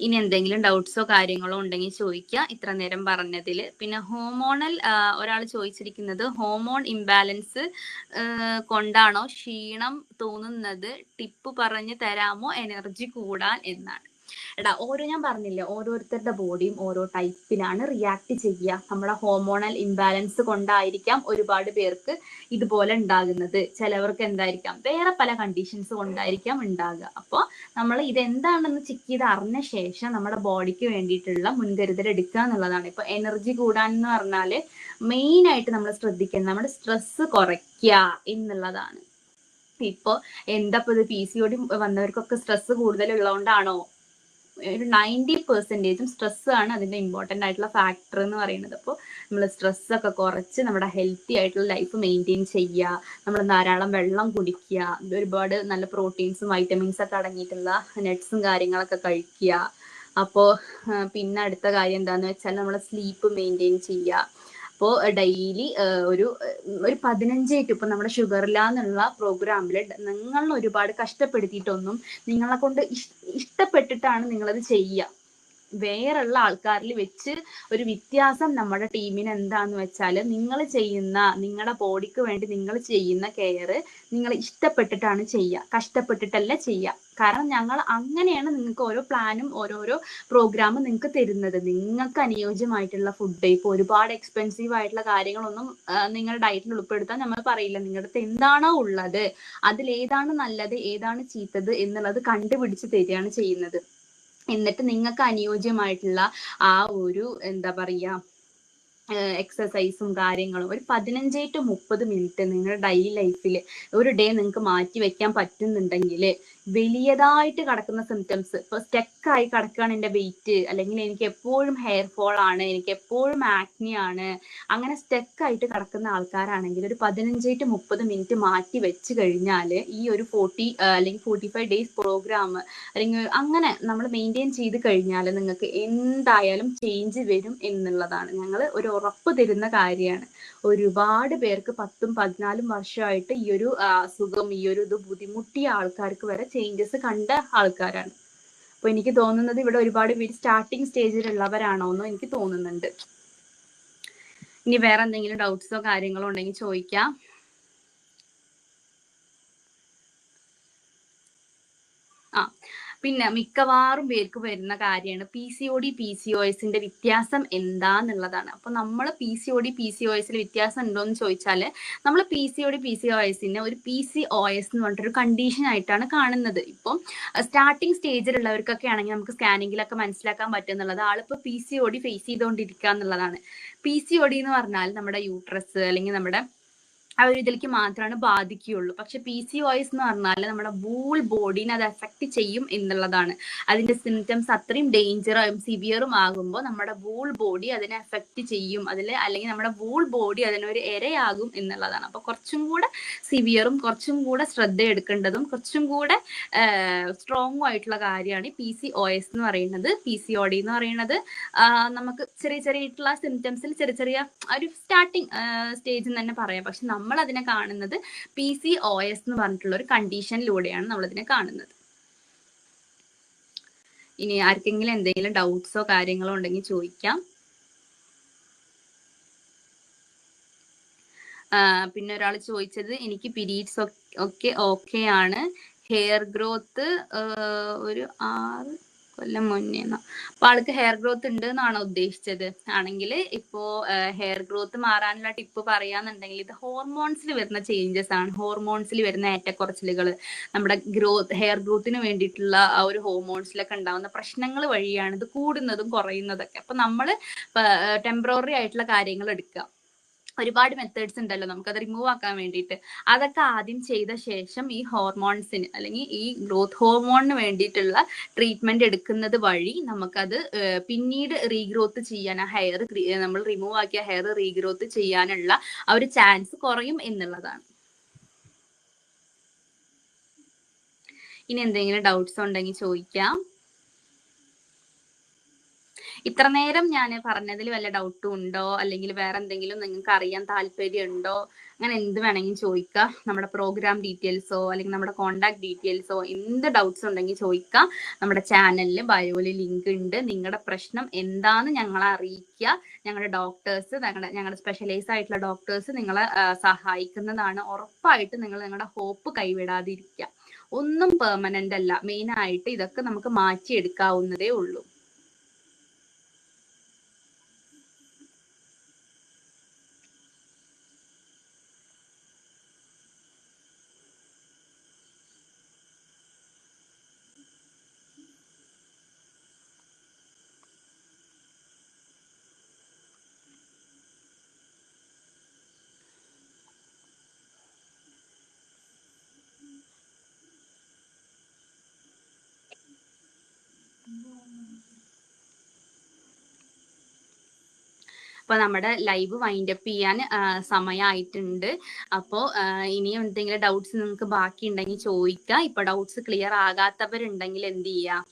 ഇനി എന്തെങ്കിലും ഡൗട്ട്സോ കാര്യങ്ങളോ ഉണ്ടെങ്കിൽ ചോദിക്കുക ഇത്ര നേരം പറഞ്ഞതിൽ. പിന്നെ ഹോർമോണൽ, ഒരാൾ ചോദിച്ചിരിക്കുന്നത് ഹോർമോൺ ഇംബാലൻസ് കൊണ്ടാണോ ക്ഷീണം തോന്നുന്നത്, ടിപ്പ് പറഞ്ഞു തരാമോ എനർജി കൂടാൻ എന്നാണ്. ഞാൻ പറഞ്ഞില്ലേ ഓരോരുത്തരുടെ ബോഡിയും ഓരോ ടൈപ്പിലാണ് റിയാക്ട് ചെയ്യുക. നമ്മുടെ ഹോർമോണൽ ഇംബാലൻസ് കൊണ്ടായിരിക്കാം ഒരുപാട് പേർക്ക് ഇതുപോലെ ഉണ്ടാകുന്നത്. ചിലവർക്ക് എന്തായിരിക്കാം വേറെ പല കണ്ടീഷൻസ് കൊണ്ടായിരിക്കാം ഉണ്ടാകുക. അപ്പോൾ നമ്മൾ ഇതെന്താണെന്ന് ചെക്ക് ചെയ്ത് അറിഞ്ഞ ശേഷം നമ്മുടെ ബോഡിക്ക് വേണ്ടിയിട്ടുള്ള മുൻകരുതൽ എടുക്കുക എന്നുള്ളതാണ്. ഇപ്പൊ എനർജി കൂടാൻ എന്ന് പറഞ്ഞാൽ മെയിൻ ആയിട്ട് നമ്മൾ ശ്രദ്ധിക്കുന്നത് നമ്മുടെ സ്ട്രെസ് കുറയ്ക്കുക എന്നുള്ളതാണ്. ഇപ്പൊ എന്താ PCOD വന്നവർക്കൊക്കെ സ്ട്രെസ് കൂടുതൽ ഉള്ളതുകൊണ്ടാണോ ഒരു 90% സ്ട്രെസ്സാണ് അതിൻ്റെ ഇമ്പോർട്ടൻ്റ് ആയിട്ടുള്ള ഫാക്ടർ എന്ന് പറയുന്നത്. അപ്പോൾ നമ്മൾ സ്ട്രെസ്സൊക്കെ കുറച്ച് നമ്മുടെ ഹെൽത്തി ആയിട്ടുള്ള ലൈഫ് മെയിൻറ്റെയിൻ ചെയ്യുക, നമ്മൾ ധാരാളം വെള്ളം കുടിക്കുക, ഒരുപാട് നല്ല പ്രോട്ടീൻസും വൈറ്റമിൻസൊക്കെ അടങ്ങിയിട്ടുള്ള നട്ട്സും കാര്യങ്ങളൊക്കെ കഴിക്കുക. അപ്പോൾ പിന്നെ അടുത്ത കാര്യം എന്താണെന്ന് വെച്ചാൽ നമ്മൾ സ്ലീപ്പ് മെയിൻറ്റെയിൻ ചെയ്യുക. അപ്പോൾ ഡെയിലി ഒരു 15 ഇപ്പം നമ്മുടെ ഷുഗറില്ല എന്നുള്ള പ്രോഗ്രാമിൽ നിങ്ങൾ ഒരുപാട് കഷ്ടപ്പെടുത്തിയിട്ടൊന്നും നിങ്ങളെ കൊണ്ട് ഇഷ്ടപ്പെട്ടിട്ടാണ് നിങ്ങളത് ചെയ്യുക. വേറുള്ള ആൾക്കാരിൽ വെച്ച് ഒരു വ്യത്യാസം നമ്മുടെ ടീമിന് എന്താന്ന് വെച്ചാൽ നിങ്ങൾ ചെയ്യുന്ന നിങ്ങളുടെ ബോഡിക്ക് വേണ്ടി നിങ്ങൾ ചെയ്യുന്ന കെയർ നിങ്ങൾ ഇഷ്ടപ്പെട്ടിട്ടാണ് ചെയ്യുക, കഷ്ടപ്പെട്ടിട്ടല്ല ചെയ്യുക. കാരണം ഞങ്ങൾ അങ്ങനെയാണ് നിങ്ങൾക്ക് ഓരോ പ്ലാനും ഓരോരോ പ്രോഗ്രാമും നിങ്ങൾക്ക് തരുന്നത്. നിങ്ങൾക്ക് അനുയോജ്യമായിട്ടുള്ള ഫുഡ്, ഇപ്പോൾ ഒരുപാട് എക്സ്പെൻസീവ് ആയിട്ടുള്ള കാര്യങ്ങളൊന്നും നിങ്ങളുടെ ഡയറ്റിൽ ഉൾപ്പെടുത്താൻ നമ്മൾ പറയില്ല. നിങ്ങളുടെ അടുത്ത് എന്താണോ ഉള്ളത് അതിലേതാണ് നല്ലത് ഏതാണ് ചീത്തത് എന്നുള്ളത് കണ്ടുപിടിച്ച് തരികയാണ് ചെയ്യുന്നത്. എന്നിട്ട് നിങ്ങൾക്ക് അനുയോജ്യമായിട്ടുള്ള ആ ഒരു എന്താ പറയുക എക്സസൈസും കാര്യങ്ങളും ഒരു 15 to 30 മിനിറ്റ് നിങ്ങളുടെ ഡെയിലി ലൈഫിൽ ഒരു ഡേ നിങ്ങൾക്ക് മാറ്റി വെക്കാൻ പറ്റുന്നുണ്ടെങ്കിൽ വലിയതായിട്ട് കിടക്കുന്ന സിംറ്റംസ്, ഇപ്പോൾ സ്റ്റക്കായി കിടക്കുകയാണ് എൻ്റെ വെയിറ്റ്, അല്ലെങ്കിൽ എനിക്ക് എപ്പോഴും ഹെയർ ഫോൾ ആണ്, എനിക്ക് എപ്പോഴും ആക്നി ആണ്, അങ്ങനെ സ്റ്റക്കായിട്ട് കിടക്കുന്ന ആൾക്കാരാണെങ്കിൽ ഒരു 15 to 30 മിനിറ്റ് മാറ്റി വെച്ച് കഴിഞ്ഞാൽ ഈ ഒരു 40 അല്ലെങ്കിൽ 45 ഡേയ്സ് പ്രോഗ്രാം അല്ലെങ്കിൽ അങ്ങനെ നമ്മൾ മെയിൻറ്റെയിൻ ചെയ്ത് കഴിഞ്ഞാൽ നിങ്ങൾക്ക് എന്തായാലും ചേഞ്ച് വരും എന്നുള്ളതാണ് ഞങ്ങൾ ഒരു ഉറപ്പ് തരുന്ന കാര്യമാണ്. ഒരുപാട് പേർക്ക് 10ഉം 14ഉം വർഷമായിട്ട് ഈ ഒരു അസുഖം ഈ ഒരു ഇത് ബുദ്ധിമുട്ടിയ ആൾക്കാർക്ക് വരെ ചേഞ്ചസ് കണ്ട ആൾക്കാരാണ്. അപ്പൊ എനിക്ക് തോന്നുന്നത് ഇവിടെ ഒരുപാട് പേര് സ്റ്റാർട്ടിങ് സ്റ്റേജിലുള്ളവരാണോന്നോ എനിക്ക് തോന്നുന്നുണ്ട്. ഇനി വേറെ എന്തെങ്കിലും ഡൗട്ട്സോ കാര്യങ്ങളോ ഉണ്ടെങ്കിൽ ചോദിക്കാം. പിന്നെ മിക്കവാറും പേർക്ക് വരുന്ന കാര്യമാണ് PCOD PCOSന്റെ വ്യത്യാസം എന്താന്നുള്ളതാണ്. അപ്പൊ നമ്മൾ PCOD PCOSൽ വ്യത്യാസം ഉണ്ടോ എന്ന് ചോദിച്ചാൽ നമ്മൾ PCOD PCOSനെ ഒരു PCOS എന്ന് പറഞ്ഞിട്ടൊരു കണ്ടീഷൻ ആയിട്ടാണ് കാണുന്നത്. ഇപ്പം സ്റ്റാർട്ടിങ് സ്റ്റേജിലുള്ളവർക്കൊക്കെ ആണെങ്കിൽ നമുക്ക് സ്കാനിങ്ങിലൊക്കെ മനസ്സിലാക്കാൻ പറ്റുന്നുള്ളത് ആളിപ്പോൾ PCOD ഫേസ് ചെയ്തുകൊണ്ടിരിക്കുക എന്നുള്ളതാണ്. PCOD എന്ന് പറഞ്ഞാൽ നമ്മുടെ യൂട്രസ് അല്ലെങ്കിൽ നമ്മുടെ ആ ഒരു ഇതിലേക്ക് മാത്രമാണ് ബാധിക്കുകയുള്ളൂ. പക്ഷെ PCOS എന്ന് പറഞ്ഞാൽ നമ്മുടെ വൂൾ ബോഡീനെ അത് എഫക്ട് ചെയ്യും എന്നുള്ളതാണ്. അതിന്റെ സിംറ്റംസ് അത്രയും ഡേഞ്ചറും സിവിയറും ആകുമ്പോൾ നമ്മുടെ വൂൾ ബോഡി അതിനെ എഫക്ട് ചെയ്യും, അല്ലെങ്കിൽ നമ്മുടെ വൂൾ ബോഡി അതിനൊരു ഇരയാകും എന്നുള്ളതാണ്. അപ്പൊ കുറച്ചും കൂടെ സിവിയറും കുറച്ചും കൂടെ ശ്രദ്ധ എടുക്കേണ്ടതും കുറച്ചും കൂടെ സ്ട്രോങ്ങും ആയിട്ടുള്ള കാര്യമാണ് PCOS എന്ന് പറയുന്നത്. PCOD എന്ന് പറയുന്നത് നമുക്ക് ചെറിയ സിംറ്റംസിൽ ചെറിയ ഒരു സ്റ്റാർട്ടിങ് സ്റ്റേജിൽ തന്നെ പറയാം. പക്ഷെ നമ്മൾ അതിനെ കാണുന്നത് PCOS എന്ന് പറഞ്ഞിട്ടുള്ള ഒരു കണ്ടീഷനിലൂടെയാണ് നമ്മൾ അതിനെ കാണുന്നത്. ഇനി ആർക്കെങ്കിലും എന്തെങ്കിലും ഡൗട്ട്സോ കാര്യങ്ങളോ ഉണ്ടെങ്കിൽ ചോദിക്കാം. പിന്നെ ഒരാൾ ചോദിച്ചത് എനിക്ക് പീരീഡ്സ് ഒക്കെ ഓക്കെ ആണ്, ഹെയർ ഗ്രോത്ത് ഒരു 6 കൊല്ലം മുന്നേന്നോ. അപ്പൊ ആൾക്ക് ഹെയർ ഗ്രോത്ത് ഉണ്ട് എന്നാണോ ഉദ്ദേശിച്ചത്? ആണെങ്കിൽ ഇപ്പോ ഹെയർ ഗ്രോത്ത് മാറാനുള്ള ടിപ്പ് പറയാന്നുണ്ടെങ്കിൽ ഇത് ഹോർമോൺസിൽ വരുന്ന ചേഞ്ചസ് ആണ്. ഹോർമോൺസിൽ വരുന്ന ഏറ്റക്കുറച്ചിലുകൾ നമ്മുടെ ഹെയർ ഗ്രോത്തിന് വേണ്ടിയിട്ടുള്ള ആ ഒരു ഹോർമോൺസിലൊക്കെ ഉണ്ടാകുന്ന പ്രശ്നങ്ങൾ വഴിയാണ് ഇത് കൂടുന്നതും കുറയുന്നതൊക്കെ. അപ്പൊ നമ്മൾ ടെമ്പററി ആയിട്ടുള്ള കാര്യങ്ങൾ എടുക്കുക. ഒരുപാട് മെത്തേഡ്സ് ഉണ്ടല്ലോ നമുക്കത് റിമൂവ് ആക്കാൻ വേണ്ടിയിട്ട്. അതൊക്കെ ആദ്യം ചെയ്ത ശേഷം ഈ ഹോർമോൺസിന് അല്ലെങ്കിൽ ഈ ഗ്രോത്ത് ഹോർമോണിന് വേണ്ടിയിട്ടുള്ള ട്രീറ്റ്മെന്റ് എടുക്കുന്നത് വഴി നമുക്കത് പിന്നീട് റീഗ്രോത്ത് ചെയ്യാൻ, ആ ഹെയർ നമ്മൾ റിമൂവ് ആക്കിയ ഹെയർ റീഗ്രോത്ത് ചെയ്യാനുള്ള ആ ഒരു ചാൻസ് കുറയും എന്നുള്ളതാണ്. ഇനി എന്തെങ്കിലും ഡൗട്ട്സ് ഉണ്ടെങ്കിൽ ചോദിക്കാം. ഇത്ര നേരം ഞാൻ പറഞ്ഞതിൽ വല്ല ഡൗട്ടും ഉണ്ടോ, അല്ലെങ്കിൽ വേറെ എന്തെങ്കിലും നിങ്ങൾക്ക് അറിയാൻ താല്പര്യമുണ്ടോ, അങ്ങനെ എന്ത് വേണമെങ്കിലും ചോദിക്കുക. നമ്മുടെ പ്രോഗ്രാം ഡീറ്റെയിൽസോ അല്ലെങ്കിൽ നമ്മുടെ കോൺടാക്ട് ഡീറ്റെയിൽസോ എന്ത് ഡൗട്ട്സ് ഉണ്ടെങ്കിൽ ചോദിക്കുക. നമ്മുടെ ചാനലിൽ ബയോയിൽ ലിങ്ക് ഉണ്ട്. നിങ്ങളുടെ പ്രശ്നം എന്താന്ന് ഞങ്ങളെ അറിയിക്കുക. ഞങ്ങളുടെ ഡോക്ടേഴ്സ്, ഞങ്ങളുടെ സ്പെഷ്യലൈസ് ആയിട്ടുള്ള ഡോക്ടേഴ്സ് നിങ്ങളെ സഹായിക്കുന്നതാണ്. ഉറപ്പായിട്ട് നിങ്ങൾ നിങ്ങളുടെ ഹോപ്പ് കൈവിടാതിരിക്കുക. ഒന്നും പെർമനന്റ് അല്ല. മെയിൻ ആയിട്ട് ഇതൊക്കെ നമുക്ക് മാറ്റിയെടുക്കാവുന്നതേ ഉള്ളൂ. ഇപ്പൊ നമ്മുടെ ലൈവ് വൈൻഡപ്പ് ചെയ്യാൻ സമയമായിട്ടുണ്ട്. അപ്പോൾ ഇനിയും എന്തെങ്കിലും ഡൗട്ട്സ് നിങ്ങൾക്ക് ബാക്കി ഉണ്ടെങ്കിൽ ചോദിക്കുക. ഇപ്പൊ ഡൗട്ട്സ് ക്ലിയർ ആകാത്തവരുണ്ടെങ്കിൽ എന്ത് ചെയ്യുക,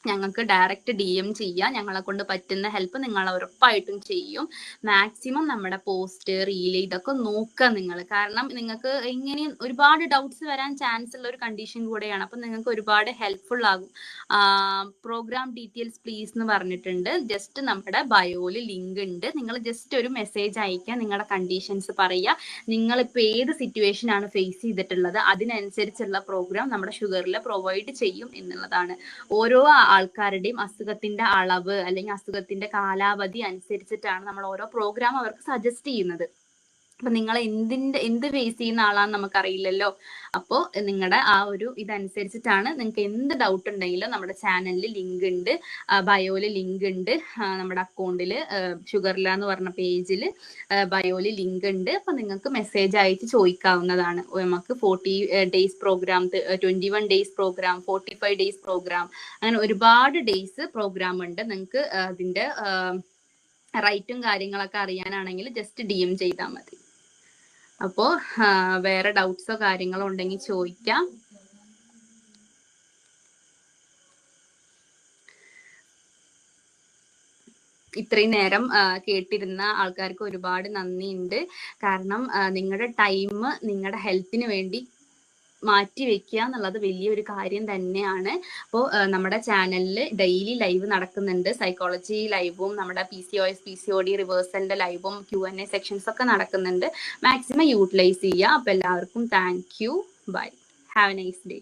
ഞങ്ങൾക്ക് ഡയറക്റ്റ് DM ചെയ്യാം. ഞങ്ങളെ കൊണ്ട് പറ്റുന്ന ഹെൽപ്പ് നിങ്ങൾ ഉറപ്പായിട്ടും ചെയ്യും. മാക്സിമം നമ്മുടെ പോസ്റ്റ് റീല് ഇതൊക്കെ നോക്കുക നിങ്ങൾ. കാരണം നിങ്ങൾക്ക് ഇങ്ങനെ ഒരുപാട് ഡൗട്ട്സ് വരാൻ ചാൻസ് ഉള്ള ഒരു കണ്ടീഷൻ കൂടെയാണ്. അപ്പം നിങ്ങൾക്ക് ഒരുപാട് ഹെൽപ്ഫുൾ ആകും. പ്രോഗ്രാം ഡീറ്റെയിൽസ് പ്ലീസ് എന്ന് പറഞ്ഞിട്ടുണ്ട്. ജസ്റ്റ് നമ്മുടെ ബയോയിൽ ലിങ്ക് ഉണ്ട്. നിങ്ങൾ ജസ്റ്റ് ഒരു മെസ്സേജ് അയക്കുക, നിങ്ങളുടെ കണ്ടീഷൻസ് പറയുക. നിങ്ങളിപ്പോൾ ഏത് സിറ്റുവേഷൻ ആണ് ഫേസ് ചെയ്തിട്ടുള്ളത് അതിനനുസരിച്ചുള്ള പ്രോഗ്രാം നമ്മുടെ ഷുഗറിൽ പ്രൊവൈഡ് ചെയ്യും എന്നുള്ളതാണ്. ഓരോ ആൾക്കാരുടെയും അസുഖത്തിന്റെ അളവ് അല്ലെങ്കിൽ അസുഖത്തിന്റെ കാലാവധി അനുസരിച്ചിട്ടാണ് നമ്മൾ ഓരോ പ്രോഗ്രാം അവർക്ക് സജസ്റ്റ് ചെയ്യുന്നത്. അപ്പൊ നിങ്ങൾ എന്ത് ഫേസ് ചെയ്യുന്ന ആളാന്ന് നമുക്കറിയില്ലല്ലോ. അപ്പോൾ നിങ്ങളുടെ ആ ഒരു ഇതനുസരിച്ചിട്ടാണ് നിങ്ങൾക്ക് എന്ത് ഡൗട്ട് ഉണ്ടെങ്കിലും നമ്മുടെ ചാനലിൽ ലിങ്ക് ഉണ്ട്, ബയോയില് ലിങ്ക് ഉണ്ട്, നമ്മുടെ അക്കൗണ്ടിൽ ഷുഗർല എന്ന് പറഞ്ഞ പേജിൽ ബയോയില് ലിങ്ക് ഉണ്ട്. അപ്പൊ നിങ്ങൾക്ക് മെസ്സേജ് അയച്ച് ചോദിക്കാവുന്നതാണ്. നമുക്ക് 40 days program, 21 days program, 45 days program, അങ്ങനെ ഒരുപാട് ഡേയ്സ് പ്രോഗ്രാം ഉണ്ട്. നിങ്ങൾക്ക് അതിന്റെ റൈറ്റും കാര്യങ്ങളൊക്കെ അറിയാനാണെങ്കിൽ ജസ്റ്റ് DM ചെയ്താൽ മതി. അപ്പോ വേറെ ഡൗട്ട്സോ കാര്യങ്ങളോ ഉണ്ടെങ്കിൽ ചോദിക്കാം. ഇത്രയും നേരം കേട്ടിരുന്ന ആൾക്കാർക്ക് ഒരുപാട് നന്ദിയുണ്ട്. കാരണം നിങ്ങളുടെ ടൈം നിങ്ങളുടെ ഹെൽത്തിന് വേണ്ടി മാറ്റി വെക്കുക എന്നുള്ളത് വലിയൊരു കാര്യം തന്നെയാണ്. അപ്പോൾ നമ്മുടെ ചാനലിൽ ഡെയിലി ലൈവ് നടക്കുന്നുണ്ട്. സൈക്കോളജി ലൈവും നമ്മുടെ PCOS PCOD റിവേഴ്സലിന്റെ ലൈവും Q&A സെക്ഷൻസ് ഒക്കെ നടക്കുന്നുണ്ട്. മാക്സിമം യൂട്ടിലൈസ് ചെയ്യുക. അപ്പോൾ എല്ലാവർക്കും thank you. Bye. Have a nice day.